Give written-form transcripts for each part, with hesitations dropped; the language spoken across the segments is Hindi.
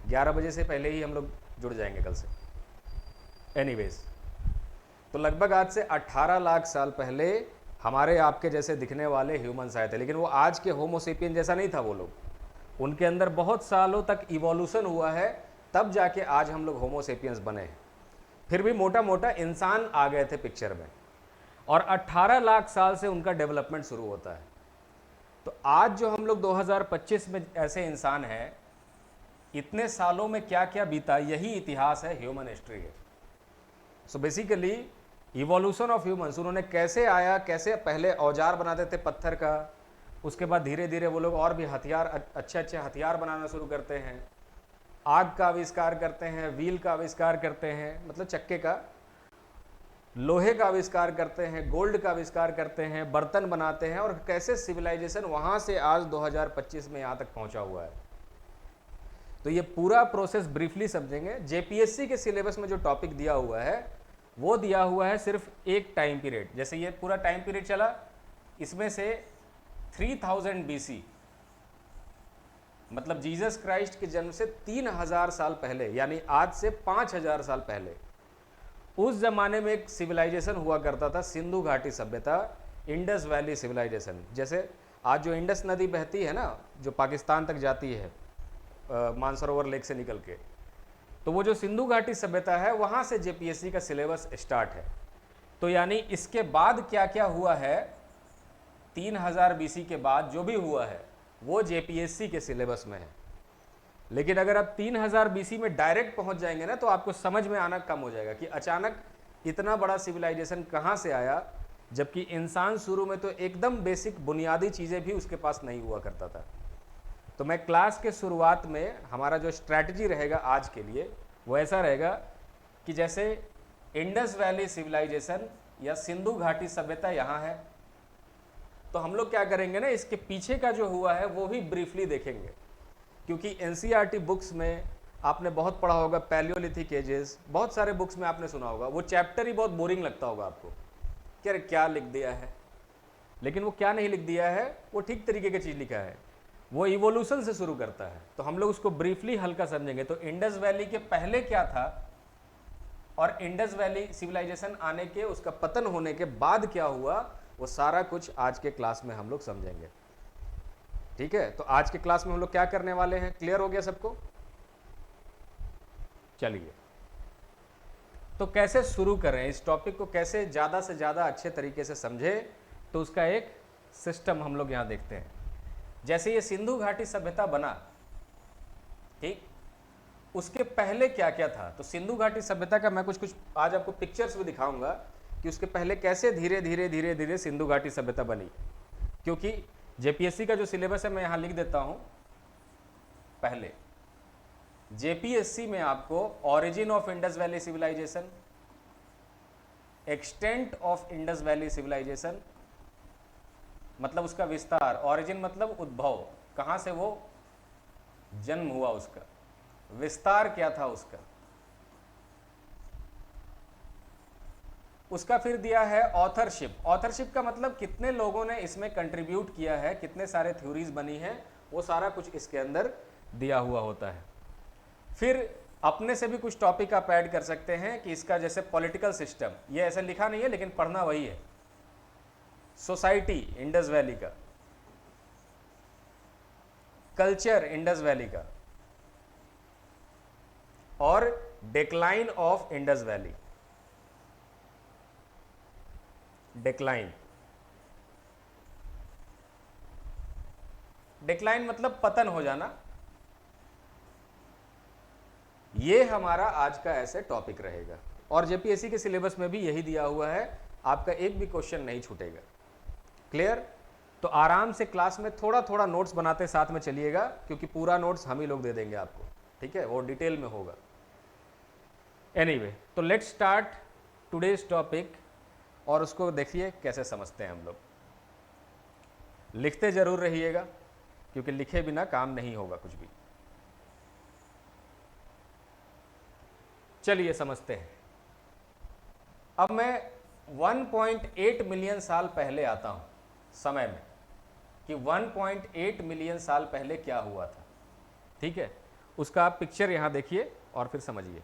11 बजे से पहले ही हम लोग जुड़ जाएंगे कल से। एनीवेज, तो लगभग आज से 18 लाख साल पहले हमारे आपके जैसे दिखने वाले ह्यूमंस आए थे, लेकिन वो आज के होमोसेपियन जैसा नहीं था वो लोग। उनके अंदर बहुत सालों तक इवोल्यूशन हुआ है, तब जाके आज हम लोग होमोसेपियंस बने हैं। फिर भी मोटा मोटा इंसान आ गए थे पिक्चर में, और 18 लाख साल से उनका डेवलपमेंट शुरू होता है। तो आज जो हम लोग 2025 में ऐसे इंसान हैं, इतने सालों में क्या क्या बीता, यही इतिहास है, ह्यूमन हिस्ट्री है। So basically evolution of humans, उन्होंने कैसे आया, कैसे पहले औजार बनाते थे पत्थर का, उसके बाद धीरे धीरे वो लोग और भी हथियार, अच्छे अच्छे हथियार बनाना शुरू करते हैं, आग का आविष्कार करते हैं, व्हील का आविष्कार करते हैं, मतलब चक्के का, लोहे का आविष्कार करते हैं, गोल्ड का आविष्कार करते हैं, बर्तन बनाते हैं, और कैसे सिविलाइजेशन वहाँ से आज 2025 में यहाँ तक पहुँचा हुआ है। तो ये पूरा प्रोसेस ब्रीफली समझेंगे। जेपीएससी के सिलेबस में जो टॉपिक दिया हुआ है वो दिया हुआ है सिर्फ एक टाइम पीरियड। जैसे ये पूरा टाइम पीरियड चला, इसमें से 3000 बीसी, मतलब जीसस क्राइस्ट के जन्म से 3000 साल पहले, यानी आज से 5000 साल पहले, उस जमाने में एक सिविलाइजेशन हुआ करता था, सिंधु घाटी सभ्यता, इंडस वैली सिविलाइजेशन। जैसे आज जो इंडस नदी बहती है ना, जो पाकिस्तान तक जाती है मानसरोवर लेक से निकल के, तो वो जो सिंधु घाटी सभ्यता है, वहाँ से जेपीएससी का सिलेबस स्टार्ट है। तो यानी इसके बाद क्या क्या हुआ है, 3000 बीसी के बाद जो भी हुआ है वो जेपीएससी के सिलेबस में है। लेकिन अगर आप 3000 बीसी में डायरेक्ट पहुंच जाएंगे ना, तो आपको समझ में आना कम हो जाएगा कि अचानक इतना बड़ा सिविलाइजेशन कहाँ से आया, जबकि इंसान शुरू में तो एकदम बेसिक बुनियादी चीज़ें भी उसके पास नहीं हुआ करता था। तो मैं क्लास के शुरुआत में हमारा जो स्ट्रैटेजी रहेगा आज के लिए वो ऐसा रहेगा कि जैसे इंडस वैली सिविलाइजेशन या सिंधु घाटी सभ्यता यहाँ है, तो हम लोग क्या करेंगे ना, इसके पीछे का जो हुआ है वो भी ब्रीफली देखेंगे। क्योंकि एनसीईआरटी बुक्स में आपने बहुत पढ़ा होगा, पैलियोलिथिक एजेस, बहुत सारे बुक्स में आपने सुना होगा, वो चैप्टर ही बहुत बोरिंग लगता होगा आपको, क्या लिख दिया है। लेकिन वो क्या नहीं लिख दिया है, वो ठीक तरीके की चीज़ लिखा है, वो इवोल्यूशन से शुरू करता है। तो हम लोग उसको ब्रीफली हल्का समझेंगे। तो इंडस वैली के पहले क्या था, और इंडस वैली सिविलाइजेशन आने के, उसका पतन होने के बाद क्या हुआ, वो सारा कुछ आज के क्लास में हम लोग समझेंगे। ठीक है, तो आज के क्लास में हम लोग क्या करने वाले हैं, क्लियर हो गया सबको? चलिए, तो कैसे शुरू करें इस टॉपिक को, कैसे ज़्यादा से ज़्यादा अच्छे तरीके से समझे, तो उसका एक सिस्टम हम लोग यहाँ देखते हैं। जैसे ये सिंधु घाटी सभ्यता बना, ठीक, उसके पहले क्या क्या था। तो सिंधु घाटी सभ्यता का मैं कुछ आज आपको पिक्चर्स भी दिखाऊंगा कि उसके पहले कैसे धीरे धीरे धीरे धीरे सिंधु घाटी सभ्यता बनी। क्योंकि जेपीएससी का जो सिलेबस है मैं यहाँ लिख देता हूँ। पहले जेपीएससी में आपको origin of Indus valley civilisation, extent of Indus valley civilisation, मतलब उसका विस्तार, ऑरिजिन मतलब उद्भव, कहाँ से वो जन्म हुआ, उसका विस्तार क्या था उसका, उसका फिर दिया है ऑथरशिप। ऑथरशिप का मतलब कितने लोगों ने इसमें कंट्रीब्यूट किया है, कितने सारे थ्योरीज बनी हैं, वो सारा कुछ इसके अंदर दिया हुआ होता है। फिर अपने से भी कुछ टॉपिक आप ऐड कर सकते हैं कि इसका जैसे पॉलिटिकल सिस्टम, ये ऐसे लिखा नहीं है लेकिन पढ़ना वही है, सोसाइटी इंडस वैली का, कल्चर इंडस वैली का, और decline of Indus valley. Decline, decline मतलब पतन हो जाना। ये हमारा आज का ऐसे टॉपिक रहेगा, और जेपीएससी के सिलेबस में भी यही दिया हुआ है, आपका एक भी क्वेश्चन नहीं छूटेगा। क्लियर? तो आराम से क्लास में थोड़ा थोड़ा नोट्स बनाते साथ में चलिएगा, क्योंकि पूरा नोट्स हम ही लोग दे देंगे आपको, ठीक है, वो डिटेल में होगा। एनीवे, तो लेट्स स्टार्ट टुडेज टॉपिक, और उसको देखिए कैसे समझते हैं हम लोग। लिखते जरूर रहिएगा, क्योंकि लिखे बिना काम नहीं होगा कुछ भी। चलिए समझते हैं। अब मैं 1.8 मिलियन साल पहले आता हूं समय में, कि 1.8 मिलियन साल पहले क्या हुआ था। ठीक है, उसका आप पिक्चर यहां देखिए और फिर समझिए।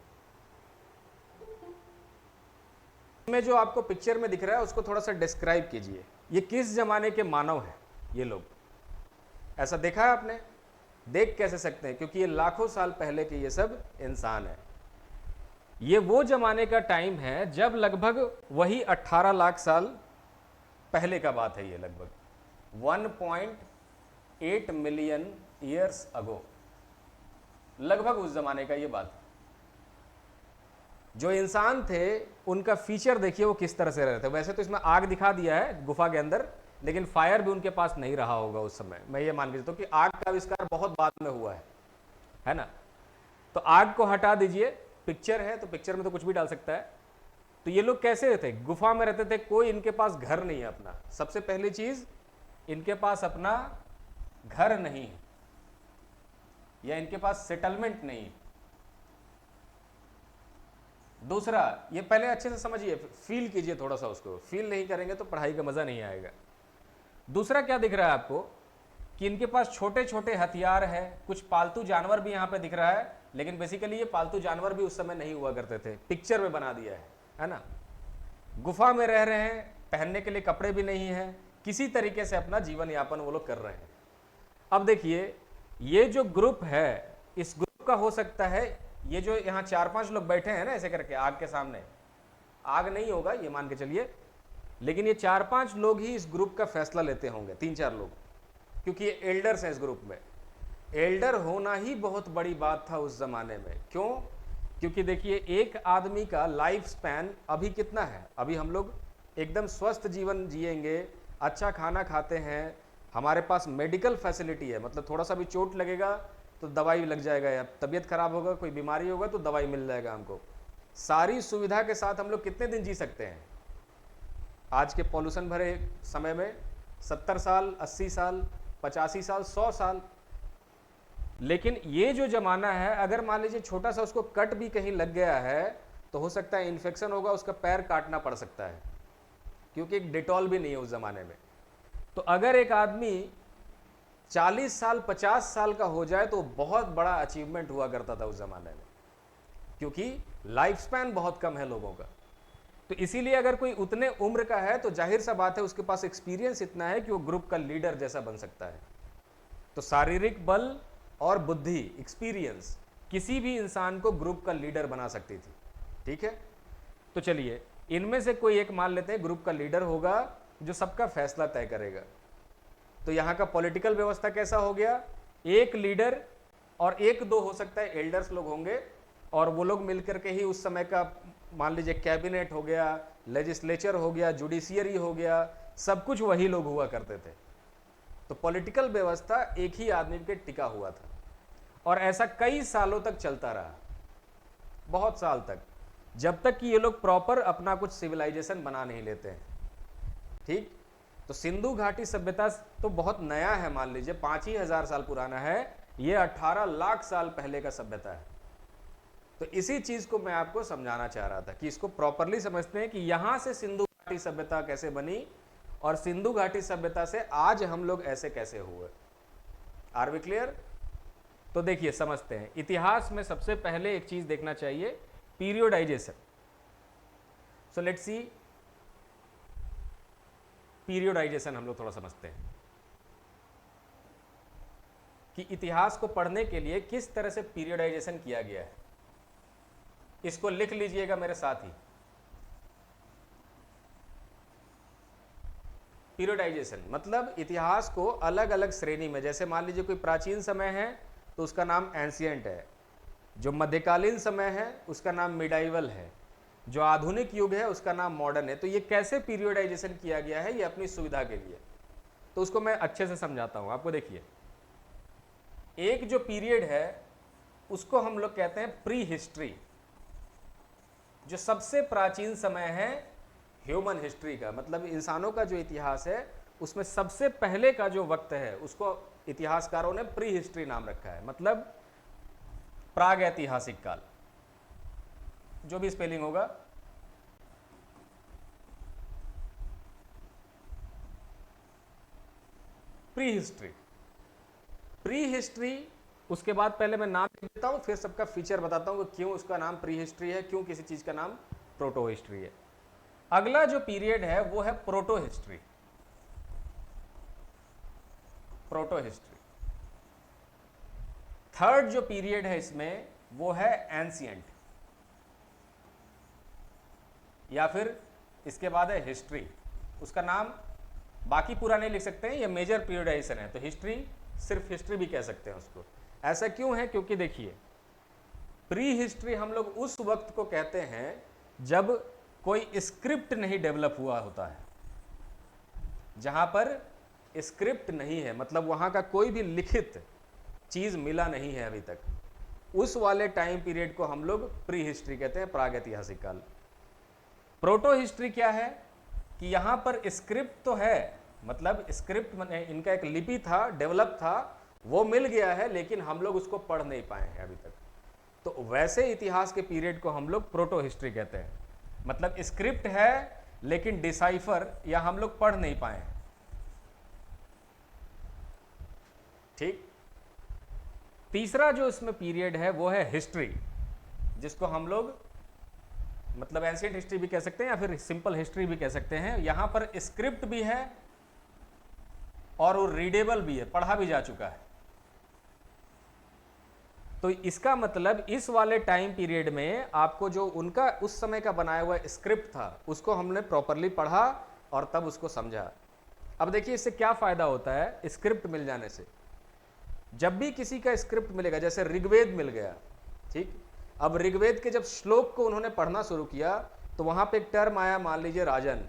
में जो आपको पिक्चर में दिख रहा है उसको थोड़ा सा डिस्क्राइब कीजिए, ये किस जमाने के मानव हैं ये लोग? ऐसा देखा है आपने? देख कैसे सकते हैं, क्योंकि ये लाखों साल पहले के ये सब इंसान है। ये वो जमाने का टाइम है जब लगभग वही 18 लाख साल पहले का बात है। ये लगभग 1.8 मिलियन ईयर्स अगो, लगभग उस जमाने का ये बात है। जो इंसान थे उनका फीचर देखिए वो किस तरह से रहते थे। वैसे तो इसमें आग दिखा दिया है गुफा के अंदर, लेकिन फायर भी उनके पास नहीं रहा होगा उस समय। मैं ये मान के चलता हूं कि आग का आविष्कार बहुत बाद में हुआ है ना। तो आग को हटा दीजिए, पिक्चर है तो पिक्चर में तो कुछ भी डाल सकता है। तो ये लोग कैसे रहते? गुफा में रहते थे, कोई इनके पास घर नहीं है अपना। सबसे पहली चीज, इनके पास अपना घर नहीं है या इनके पास सेटलमेंट नहीं। दूसरा, ये पहले अच्छे से समझिए, फील कीजिए थोड़ा सा उसको। फील नहीं करेंगे तो पढ़ाई का मजा नहीं आएगा। दूसरा क्या दिख रहा है आपको कि इनके पास छोटे छोटे हथियार है, कुछ पालतू जानवर भी यहां पे दिख रहा है, लेकिन बेसिकली ये पालतू जानवर भी उस समय नहीं हुआ करते थे, पिक्चर में बना दिया है ना। गुफा में रह रहे हैं, पहनने के लिए कपड़े भी नहीं है, किसी तरीके से अपना जीवन यापन वो लोग कर रहे हैं। अब देखिए, ये जो ग्रुप है, इस ग्रुप का हो सकता है, ये जो यहाँ 4-5 लोग बैठे हैं ना ऐसे करके आग के सामने, आग नहीं होगा ये मान के चलिए, लेकिन ये 4-5 लोग ही इस ग्रुप का फैसला लेते होंगे, 3-4 लोग, क्योंकि ये एल्डर्स हैं इस ग्रुप में। एल्डर होना ही बहुत बड़ी बात था उस जमाने में। क्यों? क्योंकि देखिए, एक आदमी का लाइफ स्पैन अभी कितना है? अभी हम लोग एकदम स्वस्थ जीवन जिएंगे, अच्छा खाना खाते हैं, हमारे पास मेडिकल फैसिलिटी है, मतलब थोड़ा सा भी चोट लगेगा तो दवाई लग जाएगा, या तबीयत खराब होगा, कोई बीमारी होगा तो दवाई मिल जाएगा हमको। सारी सुविधा के साथ हम लोग कितने दिन जी सकते हैं? आज के पॉल्यूशन भरे समय में 70 साल, 80 साल, 85 साल, 100 साल। लेकिन ये जो जमाना है, अगर मान लीजिए छोटा सा उसको कट भी कहीं लग गया है तो हो सकता है इन्फेक्शन होगा, उसका पैर काटना पड़ सकता है, क्योंकि एक डेटॉल भी नहीं है उस जमाने में। तो अगर एक आदमी 40 साल 50 साल का हो जाए तो बहुत बड़ा अचीवमेंट हुआ करता था उस जमाने में, क्योंकि लाइफ स्पैन बहुत कम है लोगों का। तो इसीलिए अगर कोई उतने उम्र का है तो जाहिर सा बात है उसके पास एक्सपीरियंस इतना है कि वो ग्रुप का लीडर जैसा बन सकता है। तो शारीरिक बल और बुद्धि, एक्सपीरियंस, किसी भी इंसान को ग्रुप का लीडर बना सकती थी। ठीक है, तो चलिए इनमें से कोई एक मान लेते हैं ग्रुप का लीडर होगा जो सबका फैसला तय करेगा। तो यहां का पॉलिटिकल व्यवस्था कैसा हो गया? एक लीडर और एक दो हो सकता है एल्डर्स लोग होंगे, और वो लोग मिलकर के ही उस समय का, मान लीजिए कैबिनेट हो गया, लेजिस्लेचर हो गया, जुडिशियरी हो गया, सब कुछ वही लोग हुआ करते थे। तो पॉलिटिकल व्यवस्था एक ही आदमी पे टिका हुआ था, और ऐसा कई सालों तक चलता रहा, बहुत साल तक, जब तक कि ये लोग प्रॉपर अपना कुछ सिविलाइजेशन बना नहीं लेते हैं। ठीक, तो सिंधु घाटी सभ्यता तो बहुत नया है, मान लीजिए 5 ही हजार साल पुराना है, ये 18 लाख साल पहले का सभ्यता है। तो इसी चीज को मैं आपको समझाना चाह रहा था कि इसको प्रॉपरली समझते हैं कि यहां से सिंधु घाटी सभ्यता कैसे बनी, और सिंधु घाटी सभ्यता से आज हम लोग ऐसे कैसे हुए। Are we clear? तो देखिए समझते हैं। इतिहास में सबसे पहले एक चीज देखना चाहिए, पीरियोडाइजेशन। सो लेट्स सी, पीरियोडाइजेशन हम लोग थोड़ा समझते हैं कि इतिहास को पढ़ने के लिए किस तरह से पीरियोडाइजेशन किया गया है। इसको लिख लीजिएगा मेरे साथ ही। पीरियोडाइजेशन मतलब इतिहास को अलग अलग श्रेणी में, जैसे मान लीजिए कोई प्राचीन समय है तो उसका नाम एंशिएंट है, जो मध्यकालीन समय है उसका नाम मिडाइवल है, जो आधुनिक युग है उसका नाम मॉडर्न है। तो ये कैसे पीरियोडाइजेशन किया गया है, ये अपनी सुविधा के लिए, तो उसको मैं अच्छे से समझाता हूं आपको। देखिए, एक जो पीरियड है उसको हम लोग कहते हैं प्री हिस्ट्री, जो सबसे प्राचीन समय है ह्यूमन हिस्ट्री का, मतलब इंसानों का जो इतिहास है उसमें सबसे पहले का जो वक्त है उसको इतिहासकारों ने प्री हिस्ट्री नाम रखा है, मतलब प्राग ऐतिहासिक काल, जो भी स्पेलिंग होगा। प्री हिस्ट्री, प्री हिस्ट्री उसके बाद पहले मैं नाम लिख देता हूँ, फिर सबका फीचर बताता हूँ कि क्यों उसका नाम प्री हिस्ट्री है, क्यों किसी चीज़ का नाम प्रोटो हिस्ट्री है। अगला जो पीरियड है वो है proto history. Proto history. Third जो पीरियड है इसमें वो है एंशिएंट, या फिर इसके बाद है हिस्ट्री। उसका नाम बाकी पूरा नहीं लिख सकते हैं, ये मेजर पीरियडाइजेशन है, तो हिस्ट्री सिर्फ हिस्ट्री भी कह सकते हैं उसको। ऐसा क्यों है? क्योंकि देखिए, प्री हिस्ट्री हम लोग उस वक्त को कहते हैं जब कोई स्क्रिप्ट नहीं डेवलप हुआ होता है, जहां पर स्क्रिप्ट नहीं है, मतलब वहां का कोई भी लिखित चीज मिला नहीं है अभी तक, उस वाले टाइम पीरियड को हम लोग प्री हिस्ट्री कहते हैं, प्रागैतिहासिक काल। प्रोटो हिस्ट्री क्या है कि यहां पर स्क्रिप्ट तो है, मतलब स्क्रिप्ट इनका एक लिपि था, डेवलप था, वो मिल गया है, लेकिन हम लोग उसको पढ़ नहीं पाए हैं अभी तक। तो वैसे इतिहास के पीरियड को हम लोग प्रोटो हिस्ट्री कहते हैं, मतलब स्क्रिप्ट है लेकिन डिसाइफर या हम लोग पढ़ नहीं पाए हैं। ठीक। तीसरा जो इसमें पीरियड है वो है हिस्ट्री, जिसको हम लोग मतलब एंशिएंट हिस्ट्री भी कह सकते हैं या फिर सिंपल हिस्ट्री भी कह सकते हैं। यहां पर स्क्रिप्ट भी है और वो रीडेबल भी है, पढ़ा भी जा चुका है। तो इसका मतलब इस वाले टाइम पीरियड में आपको जो उनका उस समय का बनाया हुआ स्क्रिप्ट था उसको हमने प्रॉपरली पढ़ा और तब उसको समझा। अब देखिए इससे क्या फायदा होता है स्क्रिप्ट मिल जाने से। जब भी किसी का स्क्रिप्ट मिलेगा, जैसे ऋग्वेद मिल गया, ठीक, अब ऋग्वेद के जब श्लोक को उन्होंने पढ़ना शुरू किया तो वहां पे एक टर्म आया, मान लीजिए राजन,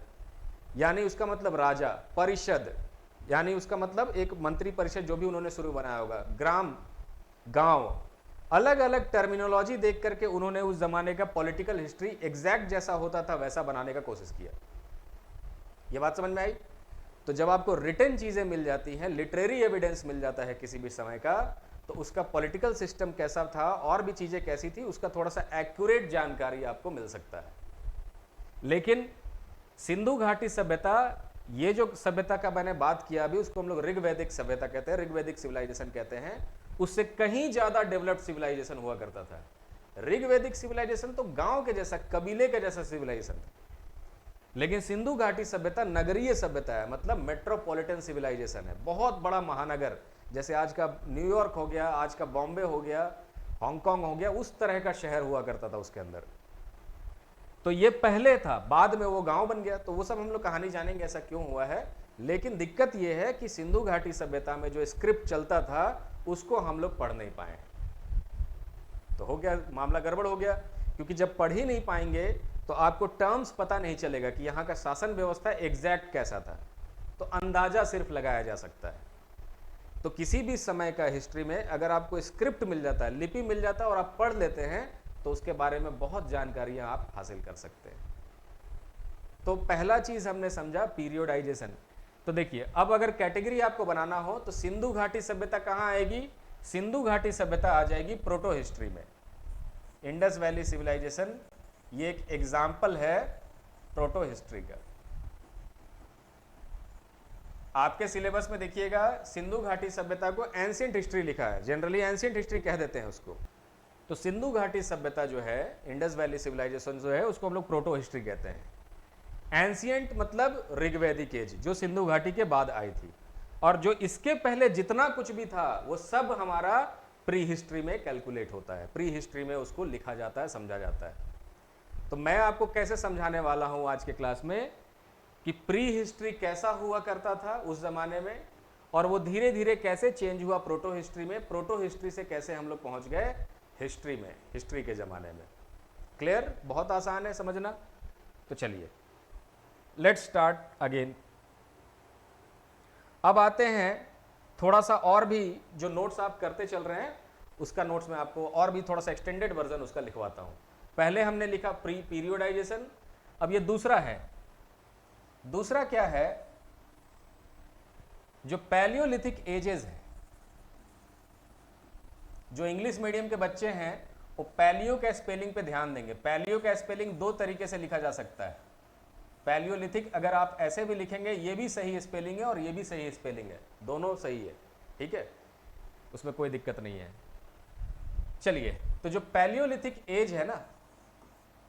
यानी उसका मतलब राजा, परिषद यानी उसका मतलब एक मंत्री परिषद जो भी उन्होंने शुरू बनाया होगा, ग्राम, गांव, अलग अलग टर्मिनोलॉजी देख करके उन्होंने उस जमाने का पॉलिटिकल हिस्ट्री एग्जैक्ट जैसा होता था वैसा बनाने का कोशिश किया। ये बात समझ में आई? तो जब आपको रिटन चीजें मिल जाती हैं, लिटरेरी एविडेंस मिल जाता है किसी भी समय का, तो उसका पॉलिटिकल सिस्टम कैसा था और भी चीजें कैसी थी उसका थोड़ा सा एक्यूरेट जानकारी आपको मिल सकता है। लेकिन सिंधु घाटी सभ्यता, ये जो सभ्यता का मैंने बात किया अभी, उसको हम लोग ऋग्वैदिक सभ्यता कहते हैं, ऋग्वैदिक सिविलाइजेशन कहते हैं। उससे कहीं ज्यादा डेवलप्ड सिविलाइजेशन हुआ करता था। ऋग्वैदिक सिविलाइजेशन तो गांव के जैसा, कबीले के जैसा सिविलाइजेशन था, लेकिन सिंधु घाटी सभ्यता नगरीय सभ्यता है, मतलब मेट्रोपॉलिटन सिविलाइजेशन है, बहुत बड़ा महानगर, जैसे आज का न्यूयॉर्क हो गया, आज का बॉम्बे हो गया, हांगकांग हो गया, उस तरह का शहर हुआ करता था उसके अंदर। तो ये पहले था, बाद में वो गांव बन गया। तो वो सब हम लोग कहानी जानेंगे ऐसा क्यों हुआ है। लेकिन दिक्कत ये है कि सिंधु घाटी सभ्यता में जो स्क्रिप्ट चलता था उसको हम लोग पढ़ नहीं पाए, तो हो गया मामला, गड़बड़ हो गया। क्योंकि जब पढ़ ही नहीं पाएंगे तो आपको टर्म्स पता नहीं चलेगा कि यहाँ का शासन व्यवस्था एग्जैक्ट कैसा था, तो अंदाजा सिर्फ लगाया जा सकता है। तो किसी भी समय का हिस्ट्री में अगर आपको स्क्रिप्ट मिल जाता है, लिपि मिल जाता है और आप पढ़ लेते हैं, तो उसके बारे में बहुत जानकारियां आप हासिल कर सकते हैं। तो पहला चीज हमने समझा पीरियोडाइजेशन। तो देखिए, अब अगर कैटेगरी आपको बनाना हो तो सिंधु घाटी सभ्यता कहाँ आएगी? सिंधु घाटी सभ्यता आ जाएगी प्रोटो हिस्ट्री में। इंडस वैली सिविलाइजेशन ये एक एग्जाम्पल है प्रोटो हिस्ट्री का। आपके सिलेबस में देखिएगा सिंधु घाटी सभ्यता को एंशिएंट हिस्ट्री लिखा है, जनरली एंशिएंट हिस्ट्री कह देते हैं उसको। तो सिंधु घाटी सभ्यता जो है, इंडस वैली सिविलाइजेशन जो है, उसको हम लोग प्रोटो हिस्ट्री कहते हैं। एंशिएंट मतलब ऋग्वैदिक एज, जो सिंधु घाटी के बाद आई थी, और जो इसके पहले जितना कुछ भी था वो सब हमारा प्री हिस्ट्री में कैलकुलेट होता है, प्री हिस्ट्री में उसको लिखा जाता है, समझा जाता है। तो मैं आपको कैसे समझाने वाला हूं आज के क्लास में कि प्री हिस्ट्री कैसा हुआ करता था उस जमाने में, और वो धीरे धीरे कैसे चेंज हुआ प्रोटो हिस्ट्री में, प्रोटो हिस्ट्री से कैसे हम लोग पहुंच गए हिस्ट्री में, हिस्ट्री के जमाने में। क्लियर? बहुत आसान है समझना। तो चलिए लेट्स स्टार्ट अगेन। अब आते हैं थोड़ा सा और भी, जो नोट्स आप करते चल रहे हैं उसका नोट्स में आपको और भी थोड़ा सा एक्सटेंडेड वर्जन उसका लिखवाता हूं। पहले हमने लिखा प्री पीरियोडाइजेशन, अब ये दूसरा है। दूसरा क्या है? जो पैलियोलिथिक एजेस है। जो इंग्लिश मीडियम के बच्चे हैं वो पैलियो का स्पेलिंग पे ध्यान देंगे। पैलियो का स्पेलिंग दो तरीके से लिखा जा सकता है। पैलियोलिथिक अगर आप ऐसे भी लिखेंगे ये भी सही स्पेलिंग है और ये भी सही स्पेलिंग है, दोनों सही है, ठीक है, उसमें कोई दिक्कत नहीं है। चलिए, तो जो पैलियोलिथिक एज है ना,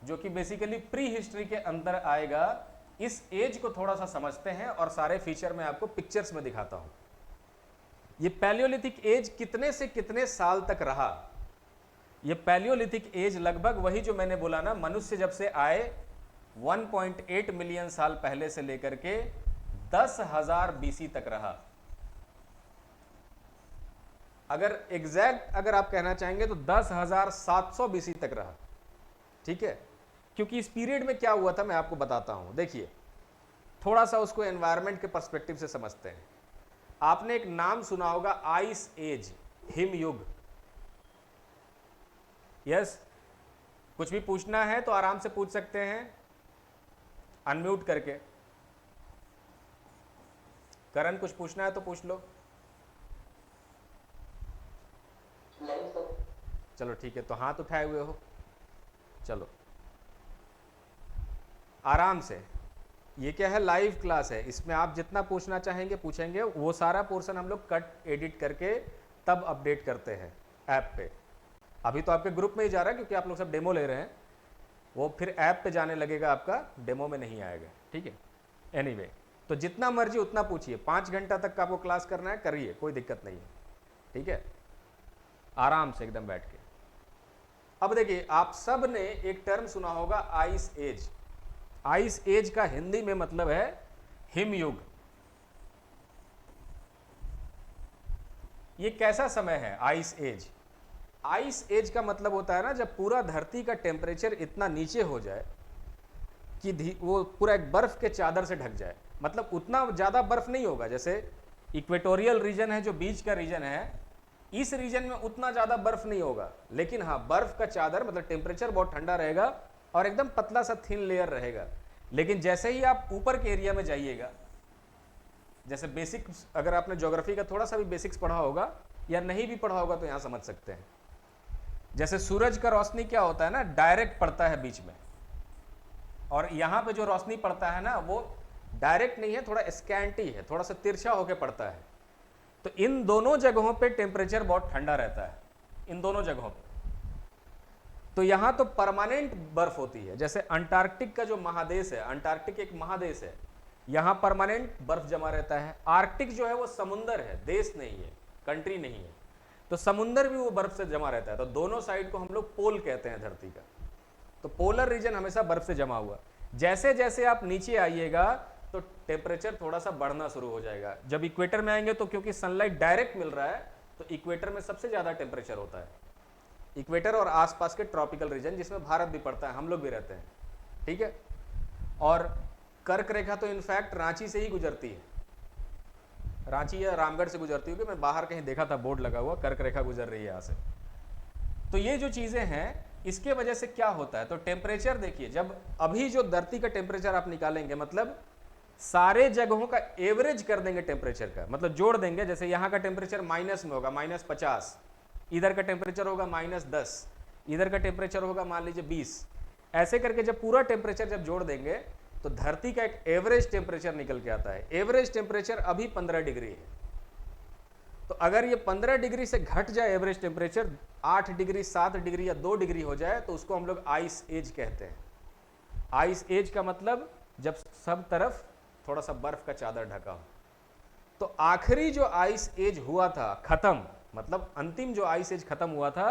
जो कि बेसिकली प्री हिस्ट्री के अंदर आएगा, इस एज को थोड़ा सा समझते हैं और सारे फीचर मैं आपको पिक्चर्स में दिखाता हूं। ये पैलियोलिथिक एज कितने से कितने साल तक रहा? ये पैलियोलिथिक एज लगभग वही जो मैंने बोला ना, मनुष्य जब से आए 1.8 मिलियन साल पहले से लेकर के 10,000 बीसी तक रहा। अगर एग्जैक्ट अगर आप कहना चाहेंगे तो 10,700 बीसी तक रहा। ठीक है, क्योंकि इस पीरियड में क्या हुआ था मैं आपको बताता हूं। देखिए, थोड़ा सा उसको एनवायरनमेंट के पर्सपेक्टिव से समझते हैं। आपने एक नाम सुना होगा, आइस एज, हिम युग। यस, कुछ भी पूछना है तो आराम से पूछ सकते हैं, अनम्यूट करके। करण, कुछ पूछना है तो पूछ लो। नहीं सर। चलो ठीक है, तो हाथ उठाए हुए हो, चलो आराम से। ये क्या है, लाइव क्लास है, इसमें आप जितना पूछना चाहेंगे पूछेंगे। वो सारा पोर्शन हम लोग कट एडिट करके तब अपडेट करते हैं ऐप पे। अभी तो आपके ग्रुप में ही जा रहा है क्योंकि आप लोग सब डेमो ले रहे हैं, वो फिर ऐप पे जाने लगेगा, आपका डेमो में नहीं आएगा। ठीक है, एनीवे, तो जितना मर्जी उतना पूछिए। 5 घंटा तक का आपको क्लास करना है, करिए, कोई दिक्कत नहीं है। ठीक है, आराम से एकदम बैठ के। अब देखिए, आप सब ने एक टर्म सुना होगा, आइस एज। आइस एज का हिंदी में मतलब है हिम युग। ये कैसा समय है आइस एज? आइस एज का मतलब होता है ना, जब पूरा धरती का टेम्परेचर इतना नीचे हो जाए कि वो पूरा एक बर्फ के चादर से ढक जाए। मतलब उतना ज्यादा बर्फ नहीं होगा, जैसे इक्वेटोरियल रीजन है जो बीच का रीजन है, इस रीजन में उतना ज्यादा बर्फ नहीं होगा, लेकिन हाँ बर्फ का चादर, मतलब टेम्परेचर बहुत ठंडा रहेगा और एकदम पतला सा थिन लेयर रहेगा। लेकिन जैसे ही आप ऊपर के एरिया में जाइएगा, जैसे बेसिक्स, अगर आपने ज्योग्राफी का थोड़ा सा भी बेसिक्स पढ़ा होगा या नहीं भी पढ़ा होगा तो यहां समझ सकते हैं। जैसे सूरज का रोशनी क्या होता है ना, डायरेक्ट पड़ता है बीच में, और यहां पे जो रोशनी पड़ता है ना, वो डायरेक्ट नहीं है, थोड़ा स्कैंटी है, थोड़ा सा तिरछा होकर पड़ता है। तो इन दोनों जगहों पे टेम्परेचर बहुत ठंडा रहता है, इन दोनों जगहों पे। तो यहां तो परमानेंट बर्फ होती है। जैसे अंटार्कटिक का जो महादेश है, अंटार्कटिक एक महादेश है, यहां परमानेंट बर्फ जमा रहता है। आर्कटिक जो है वो समुंदर है, देश नहीं है, कंट्री नहीं है, तो समुंदर भी वो बर्फ से जमा रहता है। तो दोनों साइड को हम लोग पोल कहते हैं धरती का। तो पोलर रीजन हमेशा बर्फ से जमा हुआ। जैसे जैसे आप नीचे आइएगा तो टेम्परेचर थोड़ा सा बढ़ना शुरू हो जाएगा। जब इक्वेटर में आएंगे तो क्योंकि सनलाइट डायरेक्ट मिल रहा है, तो इक्वेटर में सबसे ज्यादा टेम्परेचर होता है। इक्वेटर और आसपास के ट्रॉपिकल रीजन, जिसमें भारत भी पड़ता है, हम लोग भी रहते हैं। ठीक है, और कर्क रेखा तो इनफैक्ट रांची से ही गुजरती है, रांची या रामगढ़ से गुजरती होगी। मैं बाहर कहीं देखा था बोर्ड लगा हुआ, कर्क रेखा गुजर रही है यहाँ से। तो ये जो चीजें हैं, इसके वजह से क्या होता है, तो टेम्परेचर देखिए, जब अभी जो धरती का टेम्परेचर आप निकालेंगे, मतलब सारे जगहों का एवरेज कर देंगे टेम्परेचर का, मतलब जोड़ देंगे। जैसे यहाँ का टेम्परेचर माइनस में होगा, -50, इधर का टेम्परेचर होगा -10, इधर का टेम्परेचर होगा मान लीजिए 20। ऐसे करके जब पूरा टेम्परेचर जब जोड़ देंगे तो धरती का एक एवरेज टेम्परेचर निकल के आता है। एवरेज टेम्परेचर अभी 15 डिग्री है। तो अगर ये 15 डिग्री से घट जाए एवरेज टेम्परेचर, 8 डिग्री, 7 डिग्री या 2 डिग्री हो जाए, तो उसको हम लोग आइस एज कहते हैं। आइस एज का मतलब जब सब तरफ थोड़ा सा बर्फ का चादर ढका हो। तो आखिरी जो आइस एज हुआ था खत्म, मतलब अंतिम जो आइस एज खत्म हुआ था,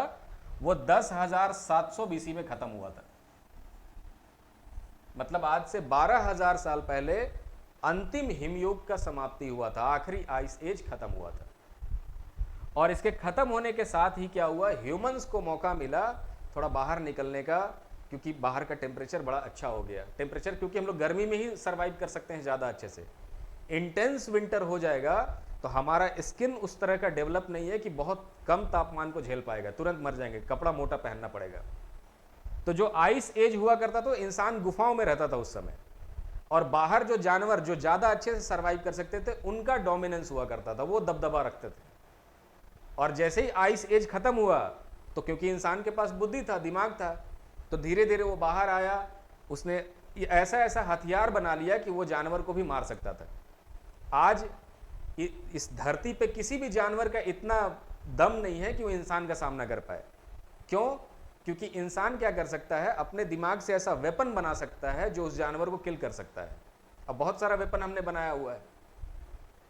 वो 10,700 बीसी में खत्म हुआ था। मतलब आज से 12,000 साल पहले अंतिम हिमयुग का समाप्ति हुआ था, आखिरी आइस एज खत्म हुआ था। और इसके खत्म होने के साथ ही क्या हुआ, ह्यूमंस को मौका मिला थोड़ा बाहर निकलने का, क्योंकि बाहर का टेम्परेचर बड़ा अच्छा हो गया। टेम्परेचर क्योंकि हम लोग गर्मी में ही सर्वाइव कर सकते हैं ज़्यादा अच्छे से। इंटेंस विंटर हो जाएगा तो हमारा स्किन उस तरह का डेवलप नहीं है कि बहुत कम तापमान को झेल पाएगा, तुरंत मर जाएंगे, कपड़ा मोटा पहनना पड़ेगा। तो जो आइस एज हुआ करता तो इंसान गुफाओं में रहता था उस समय, और बाहर जो जानवर जो ज़्यादा अच्छे से सर्वाइव कर सकते थे उनका डोमिनेंस हुआ करता था, वो दबदबा रखते थे। और जैसे ही आइस एज खत्म हुआ तो क्योंकि इंसान के पास बुद्धि था, दिमाग था, तो धीरे धीरे वो बाहर आया, उसने ऐसा ऐसा हथियार बना लिया कि वो जानवर को भी मार सकता था। आज इस धरती पे किसी भी जानवर का इतना दम नहीं है कि वो इंसान का सामना कर पाए। क्यों? क्योंकि इंसान क्या कर सकता है, अपने दिमाग से ऐसा वेपन बना सकता है जो उस जानवर को किल कर सकता है। अब बहुत सारा वेपन हमने बनाया हुआ है,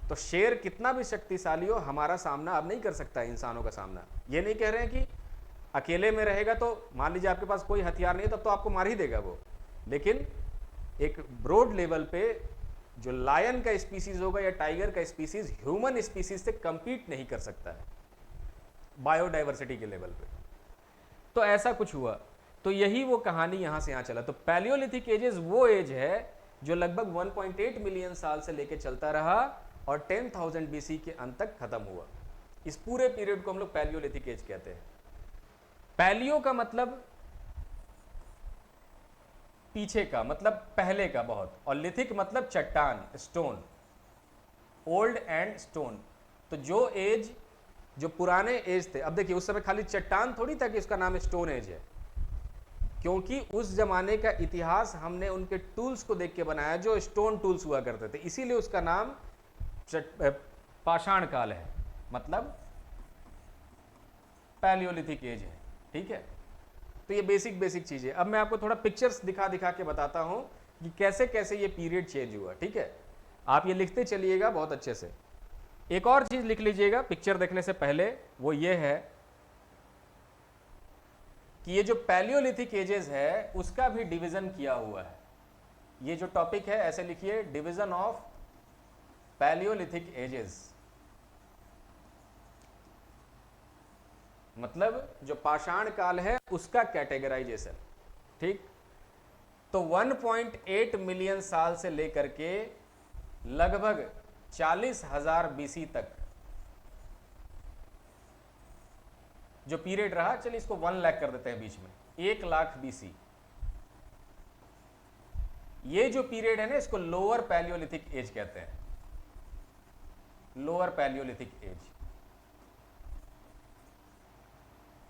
तो शेर कितना भी शक्तिशाली हो, हमारा सामना अब नहीं कर सकता है इंसानों का सामना। ये नहीं कह रहे हैं कि अकेले में रहेगा तो मान लीजिए आपके पास कोई हथियार नहीं है तब तो आपको मार ही देगा वो, लेकिन एक ब्रॉड लेवल पे जो लायन का स्पीसीज होगा या टाइगर का स्पीसीज ह्यूमन स्पीसीज से कंपीट नहीं कर सकता है बायोडाइवर्सिटी के लेवल पे। तो ऐसा कुछ हुआ, तो यही वो कहानी यहां से यहां चला। तो पैलियोलिथिक एजेस वो एज है जो लगभग 1.8 मिलियन साल से लेके चलता रहा और 10,000 बीसी के अंत तक खत्म हुआ। इस पूरे पीरियड को हम लोग पैलियोलिथिक एज कहते हैं। पैलियो का मतलब पीछे का, मतलब पहले का बहुत, और लिथिक मतलब चट्टान, स्टोन, ओल्ड एंड स्टोन। तो जो एज, जो पुराने एज थे, अब देखिए उस समय खाली चट्टान थोड़ी था कि उसका नाम स्टोन एज है, क्योंकि उस जमाने का इतिहास हमने उनके टूल्स को देख के बनाया जो स्टोन टूल्स हुआ करते थे, इसीलिए उसका नाम पाषाण काल है, मतलब पैलियोलिथिक एज है। ठीक है, तो ये बेसिक चीजें। अब मैं आपको थोड़ा पिक्चर्स दिखा के बताता हूं कि कैसे कैसे ये पीरियड चेंज हुआ। ठीक है, आप ये लिखते चलिएगा बहुत अच्छे से। एक और चीज लिख लीजिएगा पिक्चर देखने से पहले, वो ये है कि ये जो पैलियोलिथिक एजेस है उसका भी डिवीजन किया हुआ है। ये जो टॉपिक है ऐसे लिखिए, डिवीजन ऑफ पैलियोलिथिक एजेस, मतलब जो पाषाण काल है उसका कैटेगराइजेशन। ठीक, तो 1.8 मिलियन साल से लेकर के लगभग 40,000 बीसी तक जो पीरियड रहा, चलिए इसको 1 लाख कर देते हैं बीच में, 1 लाख बीसी। ये जो पीरियड है ना, इसको लोअर पैलियोलिथिक एज कहते हैं, लोअर पैलियोलिथिक एज।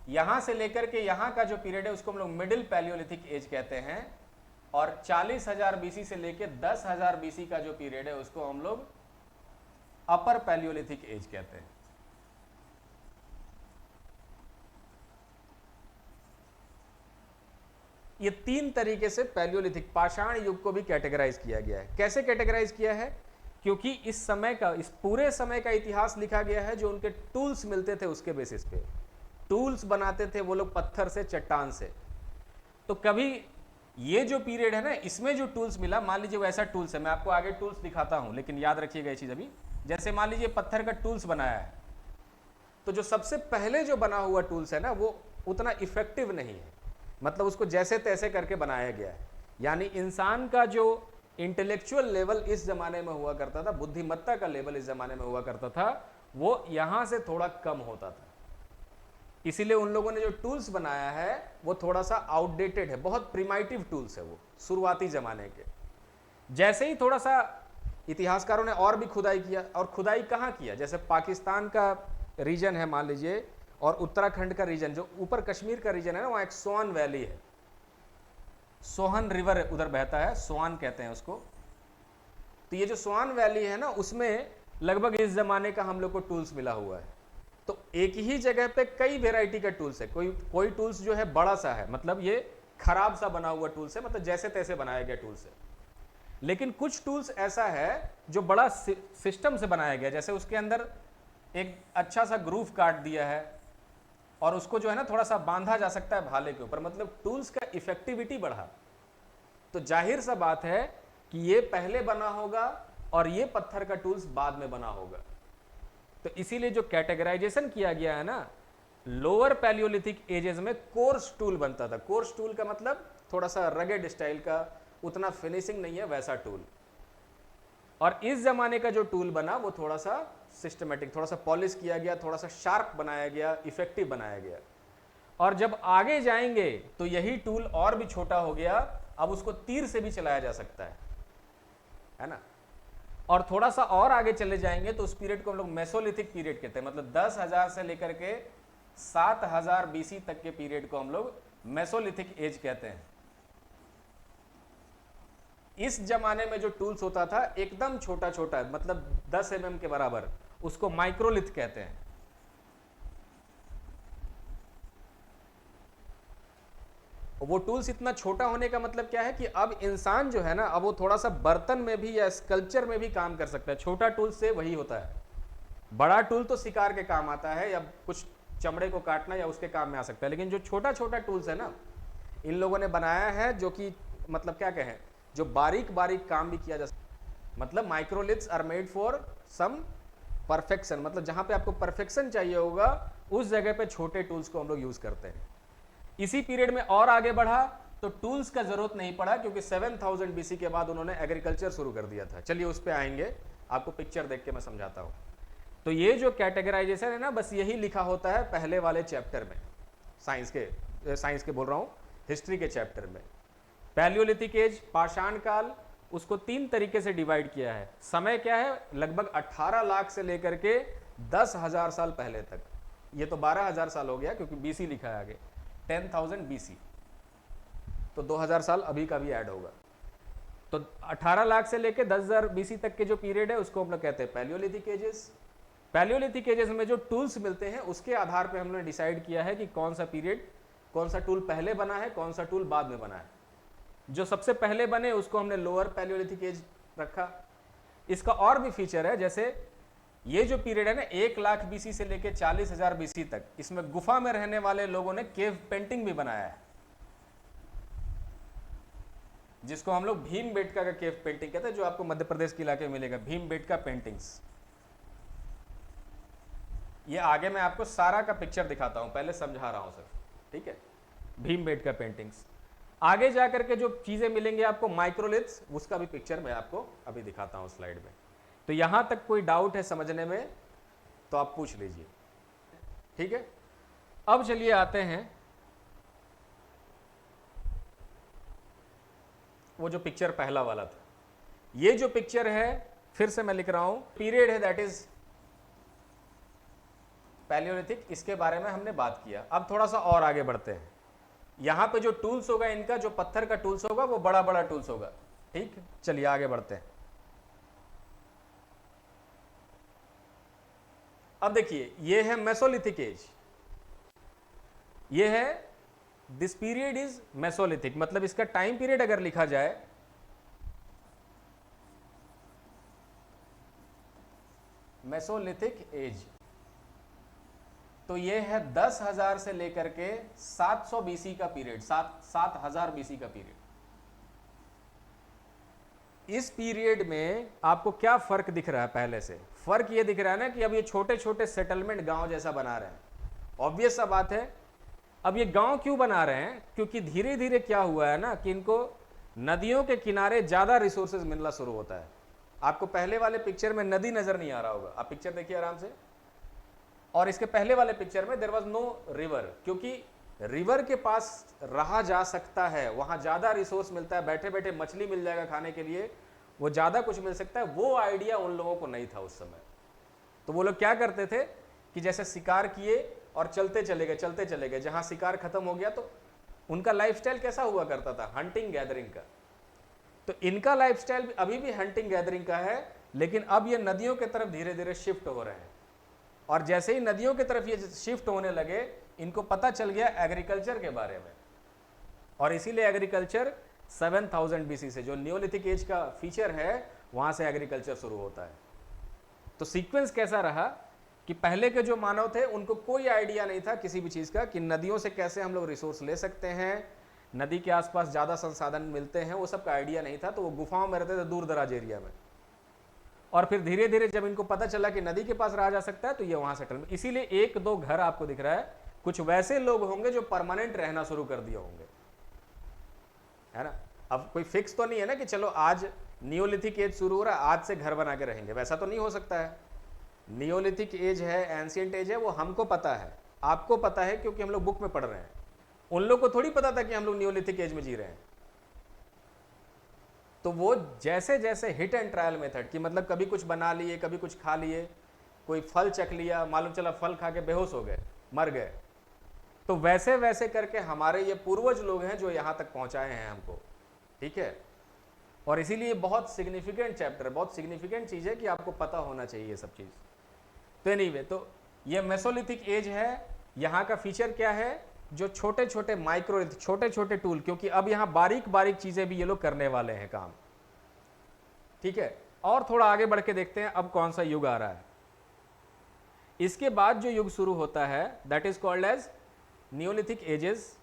यहां से लेकर के यहां का जो पीरियड है उसको हम लोग मिडिल पैलियोलिथिक एज कहते हैं, और 40,000 बीसी से लेकर 10,000 बीसी का जो पीरियड है उसको हम लोग अपर पैलियोलिथिक एज कहते हैं। ये 3 तरीके से पैलियोलिथिक पाषाण युग को भी कैटेगराइज किया गया है। कैसे कैटेगराइज किया है? क्योंकि इस समय का, इस पूरे समय का इतिहास लिखा गया है जो उनके टूल्स मिलते थे उसके बेसिस पे। टूल्स बनाते थे वो लोग पत्थर से, चट्टान से। तो कभी ये जो पीरियड है ना, इसमें जो टूल्स मिला, मान लीजिए वो ऐसा टूल्स है, मैं आपको आगे टूल्स दिखाता हूं, लेकिन याद रखिएगा ये चीज अभी। जैसे मान लीजिए पत्थर का टूल्स बनाया है, तो जो सबसे पहले जो बना हुआ टूल्स है ना वो उतना इफेक्टिव नहीं है, मतलब उसको जैसे तैसे करके बनाया गया है। यानी इंसान का जो इंटेलेक्चुअल लेवल इस जमाने में हुआ करता था, बुद्धिमत्ता का लेवल इस जमाने में हुआ करता था, वो यहां से थोड़ा कम होता था। इसीलिए उन लोगों ने जो टूल्स बनाया है वो थोड़ा सा आउटडेटेड है, बहुत प्रिमाइटिव टूल्स है वो, शुरुआती जमाने के। जैसे ही थोड़ा सा इतिहासकारों ने और भी खुदाई किया, और खुदाई कहाँ किया, जैसे पाकिस्तान का रीजन है मान लीजिए, और उत्तराखंड का रीजन, जो ऊपर कश्मीर का रीजन है ना, वहाँ एक सोन वैली है, सोहन रिवर उधर बहता है, सोन कहते हैं उसको। तो ये जो सोन वैली है ना, उसमें लगभग इस जमाने का हम लोग को टूल्स मिला हुआ है। तो एक ही जगह पे कई वेराइटी का टूल्स है। कोई टूल्स जो है बड़ा सा है, मतलब ये खराब सा बना हुआ टूल्स है, मतलब जैसे तैसे बनाया गया टूल्स है। लेकिन कुछ टूल्स ऐसा है जो बड़ा सिस्टम से बनाया गया, जैसे उसके अंदर एक अच्छा सा ग्रूव काट दिया है और उसको जो है ना थोड़ा सा बांधा जा सकता है भाले के ऊपर, मतलब टूल्स का इफेक्टिविटी बढ़ा। तो जाहिर सा बात है कि ये पहले बना होगा और ये पत्थर का टूल्स बाद में बना होगा। तो इसीलिए जो कैटेगराइजेशन किया गया है ना, लोअर पैलियोलिथिक एजेस में कोर्स टूल बनता था। कोर्स टूल का मतलब थोड़ा सा रगेड स्टाइल का, उतना फिनिशिंग नहीं है वैसा टूल। और इस जमाने का जो टूल बना वो थोड़ा सा सिस्टमेटिक, थोड़ा सा पॉलिश किया गया, थोड़ा सा शार्प बनाया गया, इफेक्टिव बनाया गया। और जब आगे जाएंगे तो यही टूल और भी छोटा हो गया, अब उसको तीर से भी चलाया जा सकता है ना। और थोड़ा सा और आगे चले जाएंगे तो उस पीरियड को हम लोग मेसोलिथिक पीरियड कहते हैं, मतलब 10,000 से लेकर के 7,000 बीसी तक के पीरियड को हम लोग मेसोलिथिक एज कहते हैं। इस जमाने में जो टूल्स होता था एकदम छोटा छोटा, मतलब 10 mm के बराबर, उसको माइक्रोलिथ कहते हैं। वो टूल्स इतना छोटा होने का मतलब क्या है कि अब इंसान जो है ना, अब वो थोड़ा सा बर्तन में भी या स्कल्पचर में भी काम कर सकता है। छोटा टूल से वही होता है, बड़ा टूल तो शिकार के काम आता है या कुछ चमड़े को काटना या उसके काम में आ सकता है, लेकिन जो छोटा छोटा टूल्स है ना, इन लोगों ने बनाया है जो कि मतलब क्या कहें, जो बारीक बारीक काम भी किया जा सकता है। मतलब microliths are made for some perfection, मतलब जहां पे आपको परफेक्शन चाहिए होगा उस जगह पे छोटे टूल्स को हम लोग यूज करते हैं। इसी पीरियड में और आगे बढ़ा तो टूल्स का जरूरत नहीं पड़ा, क्योंकि 7000 बीसी के बाद उन्होंने एग्रीकल्चर शुरू कर दिया था। चलिए उस पे आएंगे, आपको पिक्चर देख के मैं समझाता हूं। तो ये जो कैटेगराइजेशन है ना, बस यही लिखा होता है पहले वाले चैप्टर में, साइंस के बोल रहा हूं, हिस्ट्री के चैप्टर में। पैलियोलिथिक एज, पाषाण काल, उसको 3 तरीके से डिवाइड किया है। समय क्या है, लगभग 18 लाख से लेकर के 10,000 साल पहले तक। ये तो 12,000 साल हो गया क्योंकि बीसी लिखा है आगे, 10,000 बीसी, तो 2000 साल अभी का भी ऐड होगा। तो 18 लाख से लेकर 10,000 बीसी तक के जो पीरियड है उसको हम लोग कहते हैं पैलियोलिथिक एजेस। पैलियोलिथिक एजेस में जो टूल्स मिलते हैं उसके आधार पर हमने डिसाइड किया है कि कौन सा पीरियड, कौन सा टूल पहले बना है, कौन सा टूल बाद में बना है। जो सबसे पहले बने उसको हमने लोअर पैलियोलिथिक एज रखा। इसका और भी फीचर है, जैसे ये जो पीरियड है ना 1 लाख बीसी से लेकर 40,000 बीसी तक, इसमें गुफा में रहने वाले लोगों ने केव पेंटिंग भी बनाया है, जिसको हम लोग भीमबेटका का केव पेंटिंग कहते हैं, जो आपको मध्य प्रदेश के इलाके में मिलेगा, भीमबेटका पेंटिंग्स। ये आगे मैं आपको सारा का पिक्चर दिखाता हूं, पहले समझा रहा हूं सर, ठीक है। भीमबेटका पेंटिंग्स, आगे जाकर के जो चीजें मिलेंगे आपको माइक्रोलिथ्स, उसका भी पिक्चर मैं आपको अभी दिखाता हूं स्लाइड में। तो यहां तक कोई डाउट है समझने में तो आप पूछ लीजिए, ठीक है। अब चलिए आते हैं वो जो पिक्चर पहला वाला था। ये जो पिक्चर है, फिर से मैं लिख रहा हूं, पीरियड है दैट इज पैलियोलिथिक, इसके बारे में हमने बात किया। अब थोड़ा सा और आगे बढ़ते हैं। यहां पे जो टूल्स होगा इनका, जो पत्थर का टूल्स होगा वो बड़ा बड़ा टूल्स होगा, ठीक। चलिए आगे बढ़ते हैं। अब देखिए, ये है मेसोलिथिक एज, ये है, दिस पीरियड इज मेसोलिथिक, मतलब इसका टाइम पीरियड अगर लिखा जाए, मेसोलिथिक एज, तो ये है 10,000 से लेकर के 700 बीसी का पीरियड, 7,000 बीसी का पीरियड। इस पीरियड में आपको क्या फर्क दिख रहा है? पहले से फर्क ये दिख रहा है ना कि अब ये छोटे छोटे सेटलमेंट गांव जैसा बना रहे हैं। ऑब्वियस सा बात है, अब ये गांव क्यों बना रहे हैं? क्योंकि धीरे धीरे क्या हुआ है ना कि इनको नदियों के किनारे ज्यादा रिसोर्सेज मिलना शुरू होता है। आपको पहले वाले पिक्चर में नदी नजर नहीं आ रहा होगा, आप पिक्चर देखिए आराम से, और इसके पहले वाले पिक्चर में देयर वाज नो रिवर, क्योंकि रिवर के पास रहा जा सकता है, वहां ज्यादा रिसोर्स मिलता है, बैठे बैठे मछली मिल जाएगा खाने के लिए, वो ज्यादा कुछ मिल सकता है। वो आइडिया उन लोगों को नहीं था उस समय। तो वो लोग क्या करते थे कि जैसे शिकार किए और चलते चले गए, जहां शिकार खत्म हो गया तो उनका लाइफस्टाइल कैसा हुआ करता था? हंटिंग गैदरिंग का। तो इनका लाइफस्टाइल अभी भी हंटिंग गैदरिंग का है, लेकिन अब ये नदियों की तरफ धीरे धीरे शिफ्ट हो रहे हैं। और जैसे ही नदियों की तरफ ये शिफ्ट होने लगे, इनको पता चल गया एग्रीकल्चर के बारे में, और इसीलिए एग्रीकल्चर 7000 बीसी से, जो नियोलिथिक एज का फीचर है, वहां से एग्रीकल्चर शुरू होता है। तो सीक्वेंस कैसा रहा कि पहले के जो मानव थे उनको कोई आइडिया नहीं था किसी भी चीज का कि नदियों से कैसे हम लोग रिसोर्स ले सकते हैं, नदी के आसपास ज्यादा संसाधन मिलते हैं, वो सब का आइडिया नहीं था। तो वो गुफाओं में रहते थे, दूर दराज एरिया में। और फिर धीरे धीरे जब इनको पता चला कि नदी के पास रहा जा सकता है, तो ये वहां सेटल। इसीलिए 1-2 घर आपको दिख रहा है, कुछ वैसे लोग होंगे जो परमानेंट रहना शुरू कर दिए होंगे, है ना। अब कोई फिक्स तो नहीं है ना कि चलो आज नियोलिथिक एज शुरू हो रहा है, आज से घर बना के रहेंगे, वैसा तो नहीं हो सकता है। नियोलिथिक एज है, एंशिएंट एज है, वो हमको पता है, आपको पता है, क्योंकि हम लोग बुक में पढ़ रहे हैं। उन लोग को थोड़ी पता था कि हम लोग नियोलिथिक एज में जी रहे हैं। तो वो जैसे जैसे हिट एंड ट्रायल मेथड की, मतलब कभी कुछ बना लिए, कभी कुछ खा लिए, कोई फल चख लिया, मालूम चला फल खा के बेहोश हो गए, मर गए। तो वैसे वैसे करके हमारे ये पूर्वज लोग हैं जो यहाँ तक पहुँचाए हैं हमको, ठीक है। और इसीलिए बहुत सिग्निफिकेंट चैप्टर, बहुत सिग्निफिकेंट चीज़ है कि आपको पता होना चाहिए ये सब चीज़। तो एनीवे, तो ये मेसोलिथिक एज है। यहाँ का फीचर क्या है जो छोटे छोटे माइक्रो, छोटे छोटे टूल, क्योंकि अब यहां बारीक बारीक चीजें भी ये लोग करने वाले हैं काम, ठीक है। और थोड़ा आगे बढ़ के देखते हैं अब कौन सा युग आ रहा है। इसके बाद जो युग शुरू होता है that is called as neolithic ages,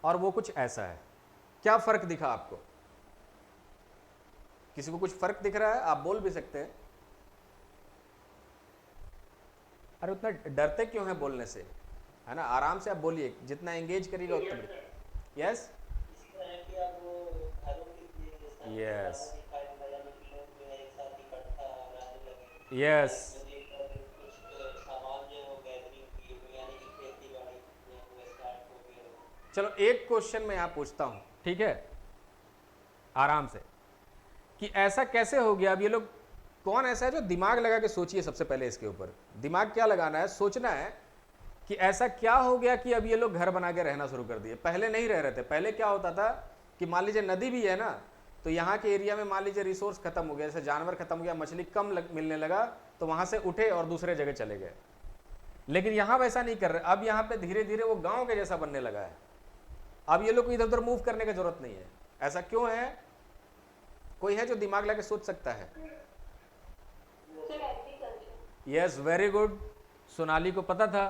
और वो कुछ ऐसा है। क्या फर्क दिखा आपको? किसी को कुछ फर्क दिख रहा है? आप बोल भी सकते हैं। अरे उतना डरते क्यों हैं बोलने से, है ना? आराम से आप बोलिए, जितना एंगेज करिएगा उतना। Yes yes yes. चलो एक क्वेश्चन मैं यहां पूछता हूं, ठीक है, आराम से, कि ऐसा कैसे हो गया? अब ये लोग कौन ऐसा है जो दिमाग लगा के सोचिए। सबसे पहले इसके ऊपर दिमाग क्या लगाना है, सोचना है कि ऐसा क्या हो गया कि अब ये लोग घर बना के रहना शुरू कर दिए। पहले नहीं रह रहे थे। पहले क्या होता था कि मान लीजिए नदी भी है ना, तो यहाँ के एरिया में मान लीजिए रिसोर्स खत्म हो गया, जैसे जानवर खत्म हो गया, मछली कम मिलने लगा, तो वहां से उठे और दूसरे जगह चले गए। लेकिन यहाँ वैसा नहीं कर रहे। अब यहाँ पे धीरे धीरे वो गाँव के जैसा बनने लगा है। अब ये लोग को इधर उधर मूव करने की जरूरत नहीं है। ऐसा क्यों है? कोई है जो दिमाग लगा के सोच सकता है? Yes, very good. सोनाली को पता था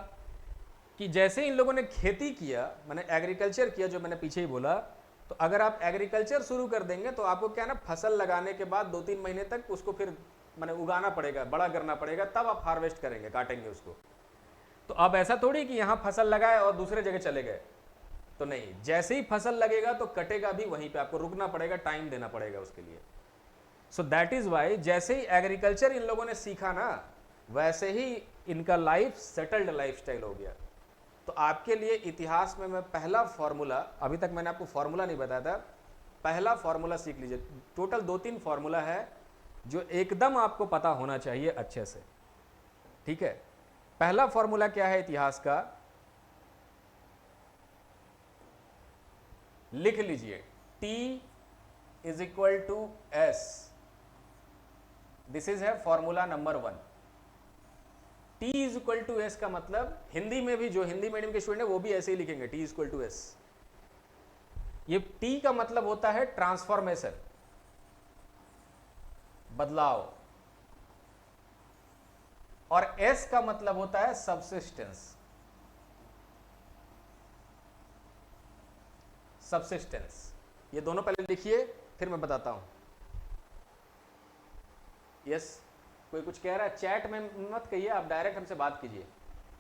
कि जैसे इन लोगों ने खेती किया, मैंने एग्रीकल्चर किया, जो मैंने पीछे ही बोला, तो अगर आप एग्रीकल्चर शुरू कर देंगे तो आपको क्या ना, फसल लगाने के बाद 2-3 महीने तक उसको फिर मैंने उगाना पड़ेगा, बड़ा करना पड़ेगा, तब आप हार्वेस्ट करेंगे, काटेंगे उसको। तो अब ऐसा थोड़ी कि यहाँ फसल लगाए और दूसरे जगह चले गए, तो नहीं। जैसे ही फसल लगेगा तो कटेगा भी वहीं पे, आपको रुकना पड़ेगा, टाइम देना पड़ेगा उसके लिए। सो दैट इज वाई जैसे ही एग्रीकल्चर इन लोगों ने सीखा ना, वैसे ही इनका लाइफ सेटल्ड लाइफस्टाइल हो गया। तो आपके लिए इतिहास में मैं पहला फॉर्मूला, अभी तक मैंने आपको फॉर्मूला नहीं बताया था, पहला फॉर्मूला सीख लीजिए। टोटल 2-3 फॉर्मूला है जो एकदम आपको पता होना चाहिए अच्छे से, ठीक है। पहला फॉर्मूला क्या है इतिहास का? लिख लीजिए, T = S। दिस इज है फॉर्मूला नंबर 1। T = S का मतलब, हिंदी में भी जो हिंदी मीडियम के स्टूडेंट है वो भी ऐसे ही लिखेंगे, T = S। ये T का मतलब होता है ट्रांसफॉर्मेशन, बदलाव, और S का मतलब होता है सबसिस्टेंस। सबसिस्टेंस, ये दोनों पहले लिखिए, फिर मैं बताता हूं। यस, कोई कुछ कह रहा है? चैट में मत कहिए, आप डायरेक्ट हमसे बात कीजिए,